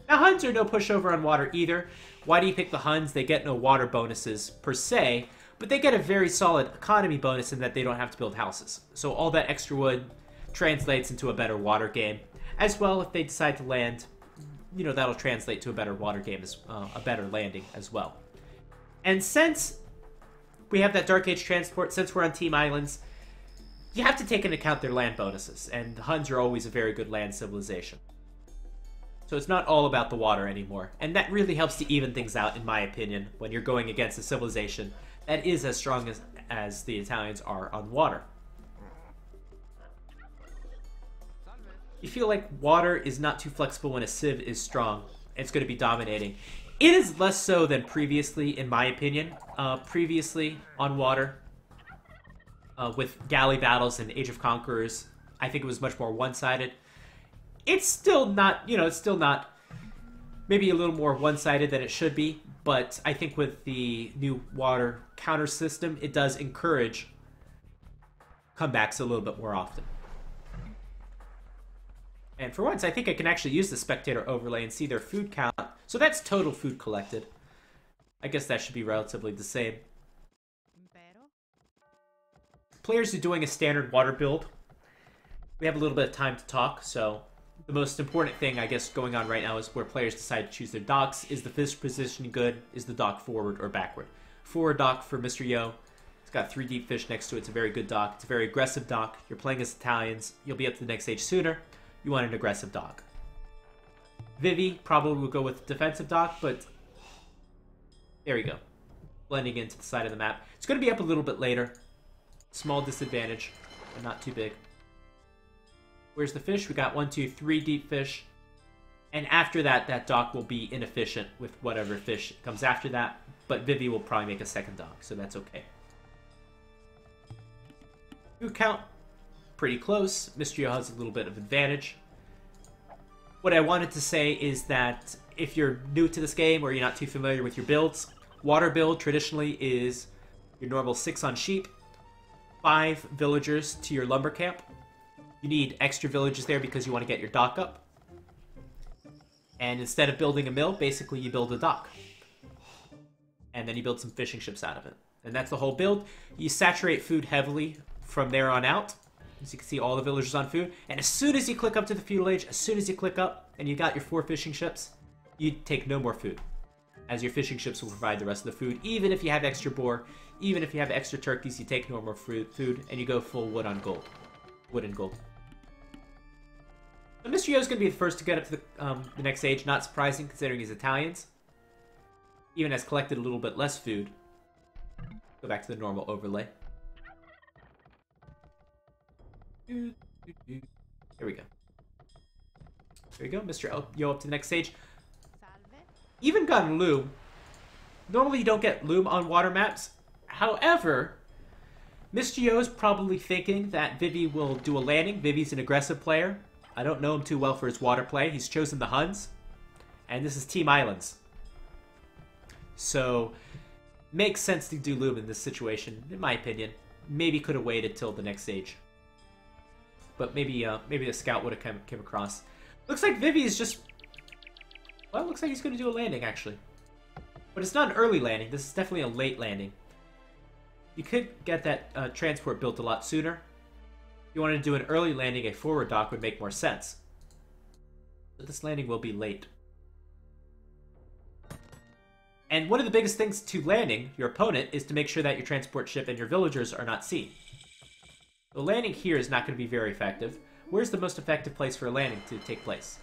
Now, Huns are no pushover on water either. Why do you pick the Huns? They get no water bonuses per se, but they get a very solid economy bonus in that they don't have to build houses. So all that extra wood translates into a better water game. As well, if they decide to land, you know, that'll translate to a better water game, a better landing as well. And since we have that Dark Age transport, since we're on Team Islands, you have to take into account their land bonuses, and the Huns are always a very good land civilization. So it's not all about the water anymore, and that really helps to even things out, in my opinion, when you're going against a civilization that is as strong as the Italians are on water. You feel like water is not too flexible when a civ is strong. It's going to be dominating. It is less so than previously, in my opinion. Previously, on water, with galley battles and Age of Conquerors, I think it was much more one-sided. It's still not, you know, it's still not maybe a little more one-sided than it should be, but I think with the new water counter system, it does encourage comebacks a little bit more often. And for once, I think I can actually use the spectator overlay and see their food count. So that's total food collected. I guess that should be relatively the same. Players who are doing a standard water build, we have a little bit of time to talk, so the most important thing, I guess, going on right now is where players decide to choose their docks. Is the fish position good? Is the dock forward or backward? Forward dock for Mr. Yo. It's got 3 deep fish next to it. It's a very good dock. It's a very aggressive dock. You're playing as Italians. You'll be up to the next stage sooner. You want an aggressive dock. Vivi probably will go with defensive dock, but there you go. Blending into the side of the map. It's going to be up a little bit later, Small disadvantage, but not too big. Where's the fish? We got 1, 2, 3 deep fish. And after that, that dock will be inefficient with whatever fish comes after that. But Vivi will probably make a second dock, so that's okay. Food count, pretty close. Mysterio has a little bit of advantage. What I wanted to say is that if you're new to this game or you're not too familiar with your builds, water build traditionally is your normal 6 on sheep, 5 villagers to your lumber camp. You need extra villagers there because you want to get your dock up. And instead of building a mill, basically you build a dock. And then you build some fishing ships out of it. And that's the whole build. You saturate food heavily from there on out. As you can see, all the villagers on food. And as soon as you click up to the feudal age, as soon as you click up and you got your 4 fishing ships, you take no more food. As your fishing ships will provide the rest of the food. Even if you have extra boar, even if you have extra turkeys, you take no more food and you go full wood on gold. Wood and gold. So Mysterio is going to be the first to get up to the next age. Not surprising considering he's Italians. Even has collected a little bit less food. Go back to the normal overlay. Here we go. There we go. Mr. Yo up to the next stage. Even got loom. Normally you don't get loom on water maps. However, Mr. Yo is probably thinking that Vivi will do a landing. Vivi's an aggressive player. I don't know him too well for his water play. He's chosen the Huns. And this is Team Islands. So, makes sense to do loom in this situation, in my opinion. Maybe could have waited till the next stage. But maybe the scout would have came across. Looks like Vivi is just... Well, it looks like he's going to do a landing, actually. But it's not an early landing. This is definitely a late landing. You could get that transport built a lot sooner. If you wanted to do an early landing, a forward dock would make more sense. But this landing will be late. And one of the biggest things to landing your opponent is to make sure that your transport ship and your villagers are not seen. The landing here is not going to be very effective. Where's the most effective place for a landing to take place?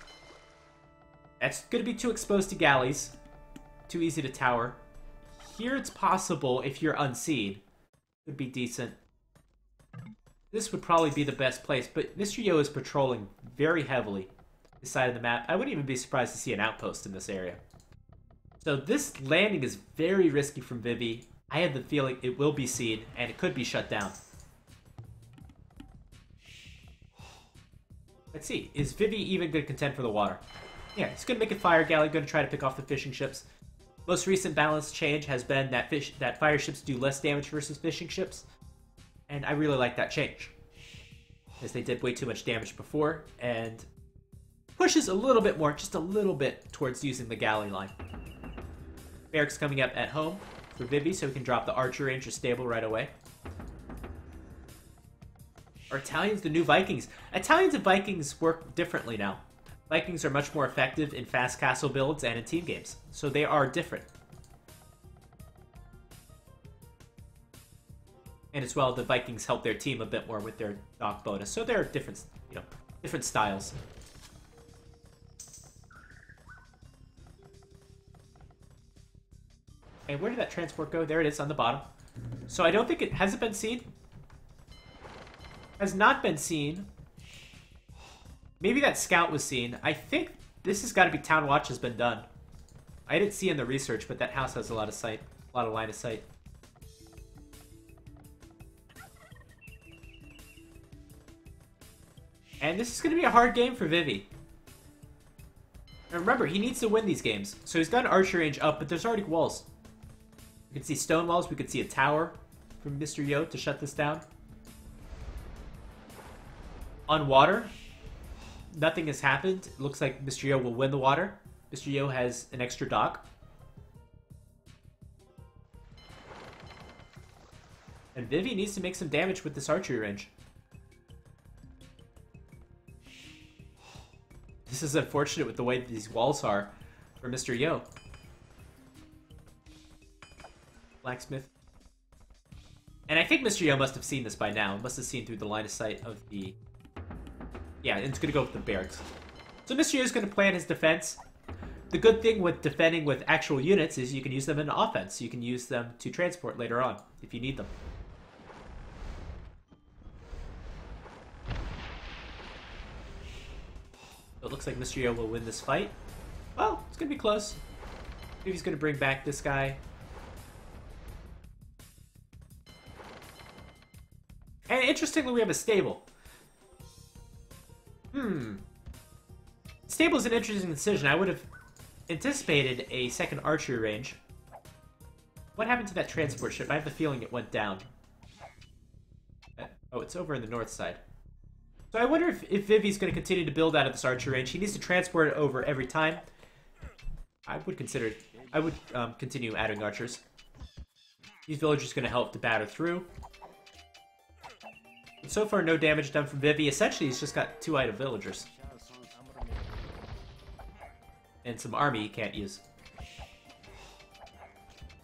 That's going to be too exposed to galleys. Too easy to tower. Here it's possible if you're unseen. Would be decent. This would probably be the best place, but Mr. Yo is patrolling very heavily this side of the map. I wouldn't even be surprised to see an outpost in this area. So this landing is very risky from Vivi. I have the feeling it will be seen, and it could be shut down. Let's see. Is Vivi even going to contend for the water? Yeah, he's going to make a fire galley, going to try to pick off the fishing ships. Most recent balance change has been that fire ships do less damage versus fishing ships. And I really like that change. As they did way too much damage before, and pushes a little bit more, just a little bit, towards using the galley line. Barracks coming up at home for Vivi, so we can drop the archer range or stable right away. Are Italians the new Vikings? Italians and Vikings work differently now. Vikings are much more effective in fast castle builds and in team games, so they are different. And as well, the Vikings help their team a bit more with their dock bonus, so there are different, different styles. And where did that transport go? There it is on the bottom. So I don't think it... Has it been seen? Has not been seen. Maybe that scout was seen. I think this has got to be Town Watch has been done. I didn't see in the research, but that house has a lot of sight. A lot of line of sight. And this is going to be a hard game for Vivi. And remember, he needs to win these games. So he's got an archer range up, but there's already walls. We can see stone walls. We could see a tower from Mr. Yo to shut this down. On water, nothing has happened. It looks like Mr. Yo will win the water. Mr. Yo has an extra dock. And Vivi needs to make some damage with this archery range. This is unfortunate with the way that these walls are for Mr. Yo. Blacksmith. And I think Mr. Yo must have seen this by now. Must have seen through the line of sight of the... Yeah, it's going to go with the barracks. So Mr. Yo is going to plan his defense. The good thing with defending with actual units is you can use them in offense. You can use them to transport later on if you need them. So it looks like Mysterio will win this fight. Well, it's gonna be close. Maybe he's gonna bring back this guy. And interestingly, we have a stable. Stable is an interesting decision. I would have anticipated a second archery range. What happened to that transport ship? I have the feeling it went down. Oh, it's over in the north side. So I wonder if Vivi's going to continue to build out of this archery range. He needs to transport it over every time. I would consider it. I would continue adding archers. These villagers are going to help to batter through. But so far, no damage done from Vivi. Essentially, he's just got 2 idle villagers. And some army he can't use.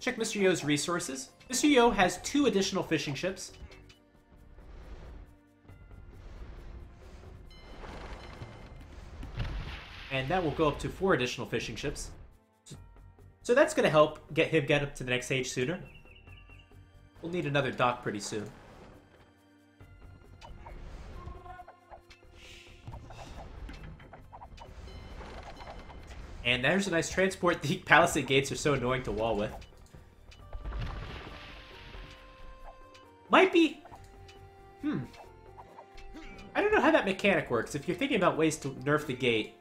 Check Mr. Yo's resources. Mr. Yo has 2 additional fishing ships. And that will go up to 4 additional fishing ships. So that's going to help get him up to the next stage sooner. We'll need another dock pretty soon. And there's a nice transport. The palisade gates are so annoying to wall with. Might be... I don't know how that mechanic works. If you're thinking about ways to nerf the gate,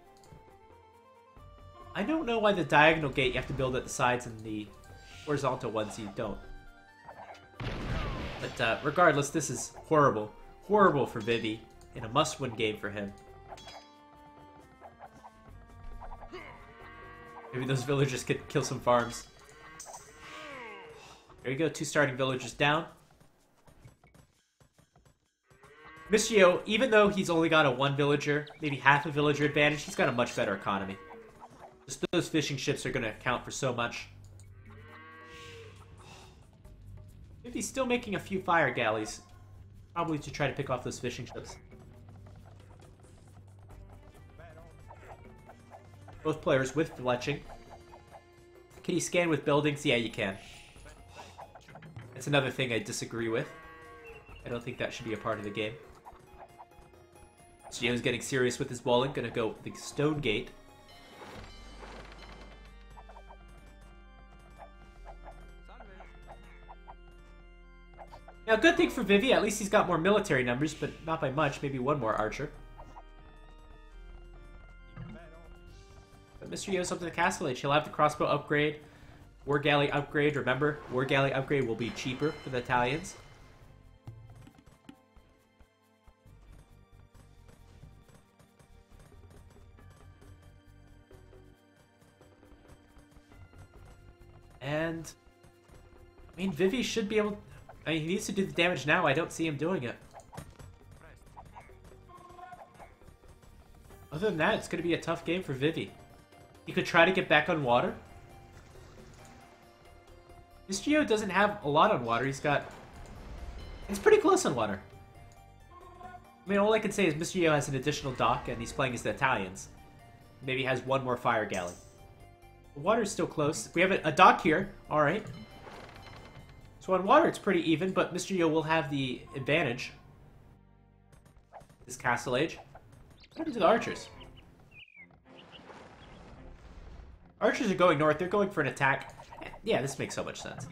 I don't know why the diagonal gate you have to build at the sides and the horizontal ones you don't. But regardless, this is horrible. Horrible for Vivi in a must-win game for him. Maybe those villagers could kill some farms. There you go, 2 starting villagers down. Mysterio, even though he's only got a 1 villager, maybe half a villager advantage, he's got a much better economy. Just those fishing ships are going to account for so much. If he's still making a few fire galleys, probably to try to pick off those fishing ships. Both players with fletching. Can you scan with buildings? Yeah, you can. That's another thing I disagree with. I don't think that should be a part of the game. Gio's getting serious with his walling. Gonna go with the stone gate. Now, good thing for Vivi, at least he's got more military numbers, but not by much. Maybe 1 more archer. But Mr. Yo's up to the castle age. He'll have the crossbow upgrade. War galley upgrade. Remember, war galley upgrade will be cheaper for the Italians. And I mean, Vivi should be able... I mean, he needs to do the damage now. I don't see him doing it. Other than that, it's going to be a tough game for Vivi. He could try to get back on water. Mysterio doesn't have a lot on water. He's got... It's pretty close on water. I mean, all I can say is Mysterio has an additional dock, and he's playing as the Italians. Maybe he has 1 more fire galley. The water is still close. We have a dock here. All right. So on water, it's pretty even, but Mysterio will have the advantage. This castle age. What happened to the archers? Archers are going north. They're going for an attack. Yeah, this makes so much sense.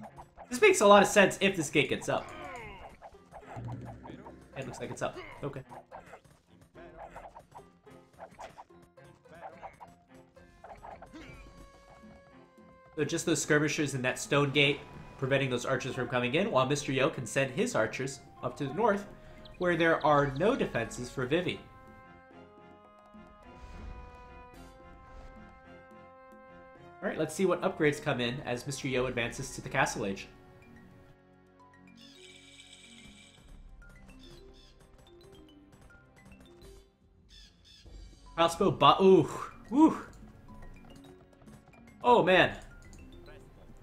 This makes a lot of sense if this gate gets up. It looks like it's up. Okay. So just those skirmishers in that stone gate preventing those archers from coming in, while Mr. Yo can send his archers up to the north, where there are no defenses for Vivi. Alright, let's see what upgrades come in as Mr. Yo advances to the castle age. Crossbow ooh. Woo. Oh man.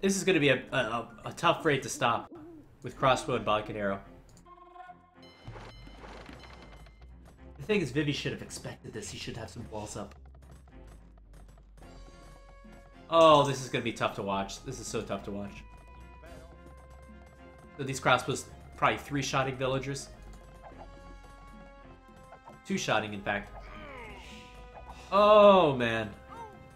This is going to be a tough raid to stop with crossbow and bow and arrow. The thing is, Vivi should have expected this. He should have some walls up. Oh, this is going to be tough to watch. This is so tough to watch. So these crossbows, probably 3-shotting villagers. 2-shotting, in fact. Oh, man.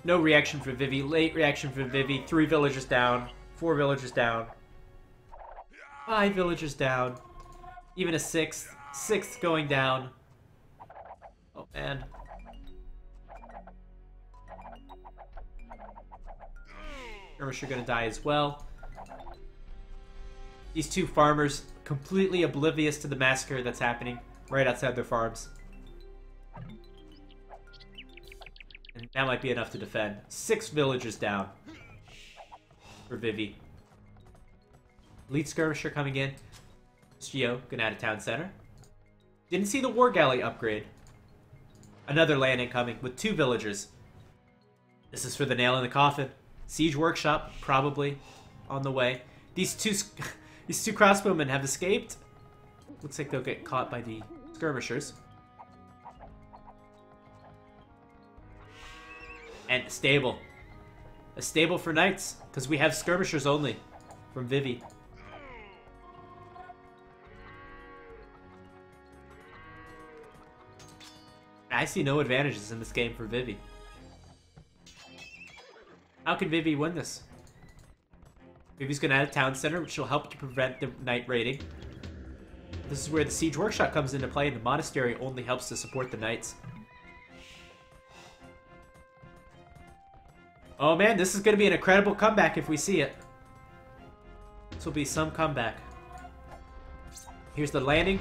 No reaction for Vivi. Late reaction for Vivi. 3 villagers down. 4 villagers down. 5 villagers down. Even a 6th. 6th going down. Oh, man. Skirmisher gonna die as well. These 2 farmers completely oblivious to the massacre that's happening right outside their farms. And that might be enough to defend. 6 villagers down for Vivi. Elite Skirmisher coming in. Geo gonna add a town center. Didn't see the War Galley upgrade. Another landing coming with 2 villagers. This is for the nail in the coffin. Siege Workshop probably on the way. These two crossbowmen have escaped. Looks like they'll get caught by the skirmishers. And a stable. A stable for knights, because we have skirmishers only from Vivi. I see no advantages in this game for Vivi. How can Vivi win this? Vivi's gonna add a town center, which will help to prevent the knight raiding. This is where the Siege Workshop comes into play, and the monastery only helps to support the knights. Oh man, this is gonna be an incredible comeback if we see it. This will be some comeback. Here's the landing.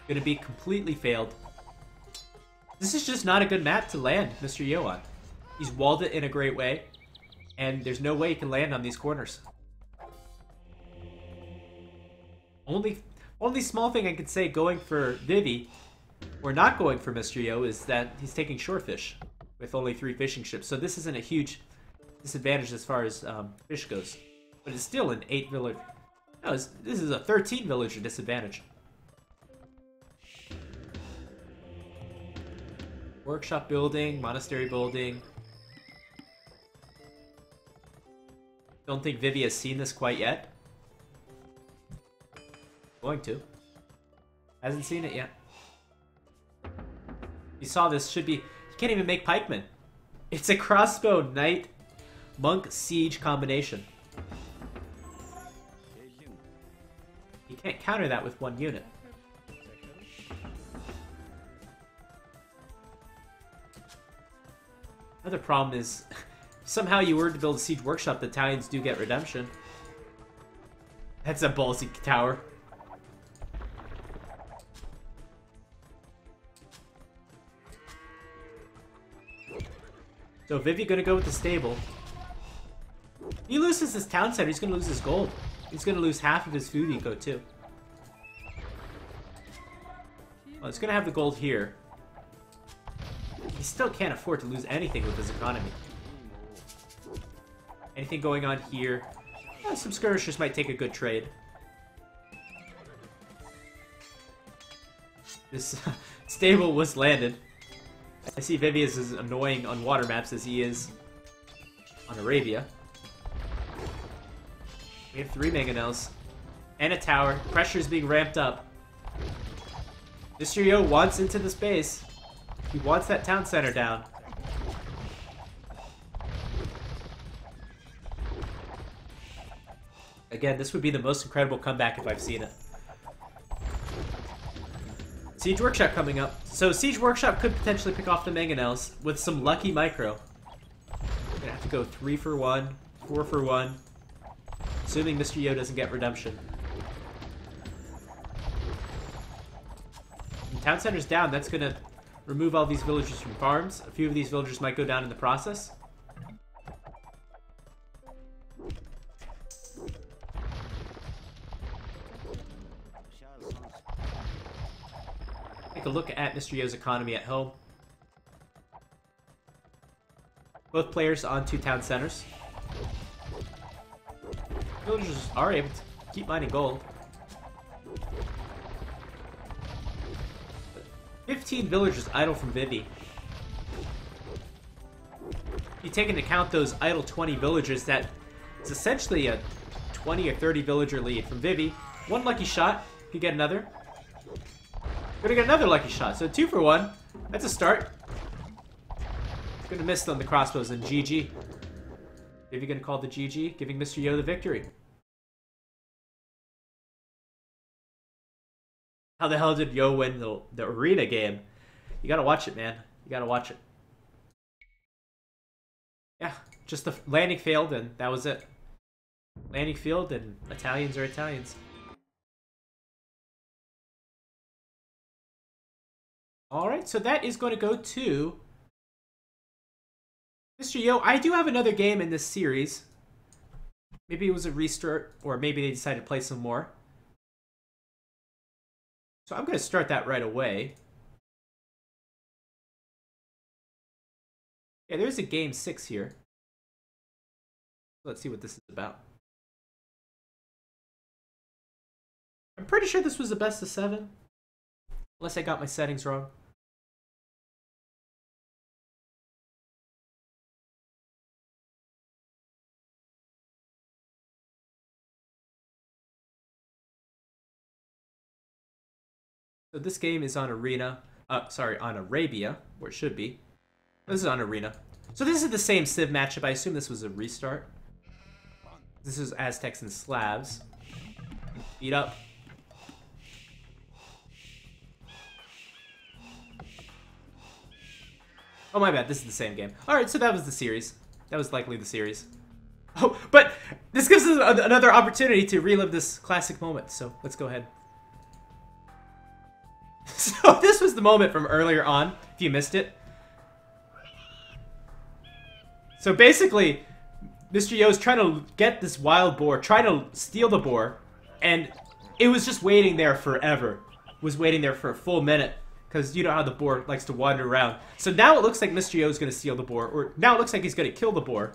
Gonna be completely failed. This is just not a good map to land Mr. Yo on. He's walled it in a great way, and there's no way he can land on these corners. Only small thing I could say going for Vivi, or not going for Mr. Yo, is that he's taking shorefish with only 3 fishing ships. So this isn't a huge disadvantage as far as fish goes. But it's still an 8 villager. No, this is a 13 villager disadvantage. Workshop building, monastery building. Don't think Vivi has seen this quite yet. Going to. Hasn't seen it yet. You saw this, should be... You can't even make pikemen. It's a crossbow, knight, monk, siege combination. You can't counter that with 1 unit. Another problem is, somehow you were to build a siege workshop, the Italians do get redemption. That's a ballsy tower. So Vivi gonna go with the stable. He loses his town center, he's gonna lose his gold. He's gonna lose half of his food eco too. Well, he's gonna have the gold here. He still can't afford to lose anything with his economy. Anything going on here? Some skirmishers might take a good trade. This stable was landed. I see Vivi is as annoying on water maps as he is on Arabia. We have 3 mangonels and a tower. Pressure is being ramped up. Mr. Yo wants into the space. He wants that town center down. Again, this would be the most incredible comeback if I've seen it. Siege Workshop coming up. So Siege Workshop could potentially pick off the mangonels with some lucky micro. We're gonna have to go 3 for 1, 4 for 1. Assuming Mr. Yo doesn't get redemption. And town center's down, that's gonna remove all these villagers from farms. A few of these villagers might go down in the process. Take a look at Mr. Yo's economy at home. Both players on 2 town centers. Villagers are able to keep mining gold. 15 villagers idle from Vivi. You take into account those idle 20 villagers, that is essentially a 20 or 30 villager lead from Vivi. 1 lucky shot, you get another. Gonna get another lucky shot, so 2 for 1. That's a start. Gonna miss on the crossbows and GG. Vivi gonna call the GG, giving Mr. Yo the victory. How the hell did Yo win the arena game? You gotta watch it, man. You gotta watch it. Yeah, just the landing failed and that was it. Landing field and Italians are Italians. Alright, so that is going to go to Mr. Yo. I do have another game in this series. Maybe it was a restart, or maybe they decided to play some more. So I'm going to start that right away. Yeah, there's a game 6 here. Let's see what this is about. I'm pretty sure this was a best of 7. Unless I got my settings wrong. So this game is on Arena. On Arabia, where it should be. This is on Arena. So this is the same Civ matchup. I assume this was a restart. This is Aztecs and Slavs. Beat up. Oh, my bad. This is the same game. Alright, so that was the series. That was likely the series. Oh, but this gives us another opportunity to relive this classic moment. So let's go ahead. So this was the moment from earlier on, if you missed it. So basically, Mr. Yo is trying to get this wild boar, trying to steal the boar, and it was just waiting there forever. Was waiting there for a full minute, because you know how the boar likes to wander around. So now it looks like Mr. Yo is going to steal the boar, or now it looks like he's going to kill the boar.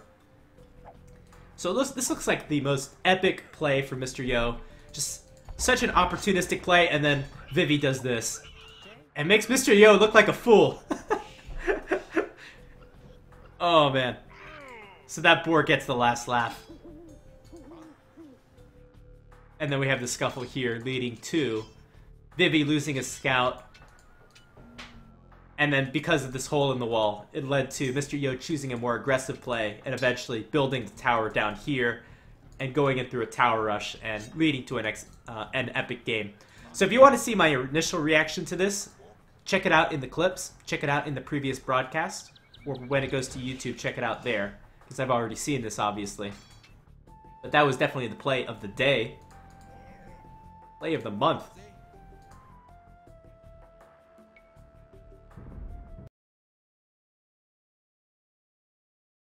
So this looks like the most epic play for Mr. Yo. Just such an opportunistic play, and then Vivi does this. And makes Mr. Yo look like a fool. Oh, man. So that boar gets the last laugh. And then we have the scuffle here, leading to Vivi losing a scout. And then because of this hole in the wall, it led to Mr. Yo choosing a more aggressive play and eventually building the tower down here and going in through a tower rush and leading to an epic game. So if you want to see my initial reaction to this, check it out in the clips. Check it out in the previous broadcast. Or when it goes to YouTube, check it out there. Because I've already seen this, obviously. But that was definitely the play of the day. Play of the month.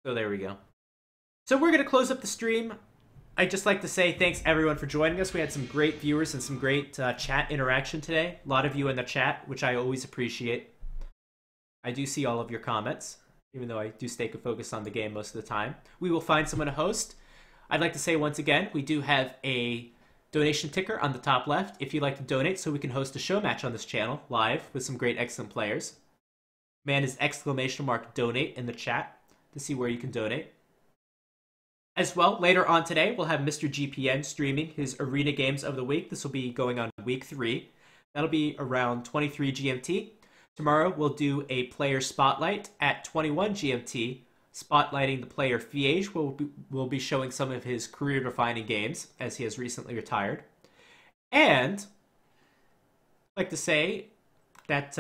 So there we go. So we're going to close up the stream. I'd just like to say thanks everyone for joining us. We had some great viewers and some great chat interaction today. A lot of you in the chat, which I always appreciate. I do see all of your comments, even though I do stay focused on the game most of the time. We will find someone to host. I'd like to say once again, we do have a donation ticker on the top left if you'd like to donate so we can host a show match on this channel live with some great excellent players. Man is !donate in the chat to see where you can donate. As well, later on today, we'll have Mr. GPN streaming his arena games of the week. This will be going on week 3. That'll be around 23 GMT. Tomorrow, we'll do a player spotlight at 21 GMT, spotlighting the player Fiege. We'll be showing some of his career-defining games, as he has recently retired. And I'd like to say that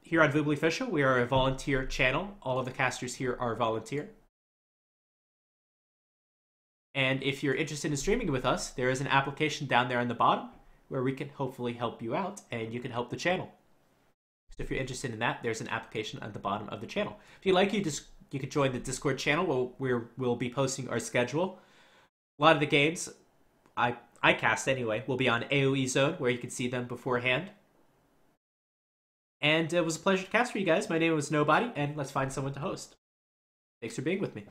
here on Vibbly Official, we are a volunteer channel. All of the casters here are volunteer. And if you're interested in streaming with us, there is an application down there on the bottom where we can hopefully help you out and you can help the channel. So if you're interested in that, there's an application at the bottom of the channel. If you like, you can join the Discord channel where we'll be posting our schedule. A lot of the games, I cast anyway, will be on AoE Zone where you can see them beforehand. And it was a pleasure to cast for you guys. My name was Nobody, and let's find someone to host. Thanks for being with me.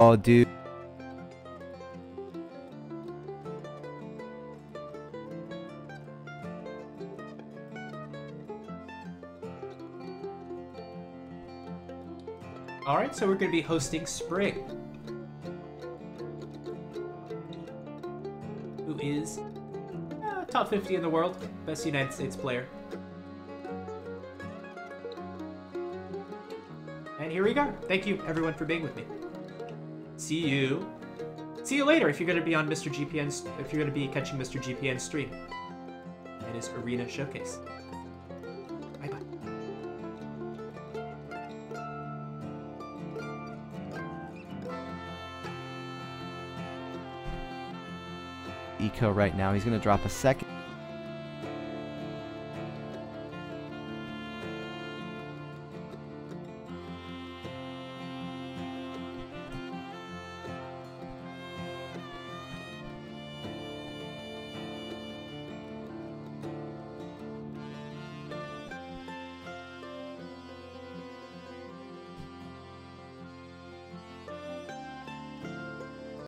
Oh, dude.
Alright, so we're going to be hosting Spring, who is top 50 in the world, best United States player. And here we go. Thank you, everyone, for being with me. See you later if you're going to be on Mr. GPN's, if you're going to be catching Mr. GPN's stream and his arena showcase. Bye-bye.
Eco right now. He's going to drop a second.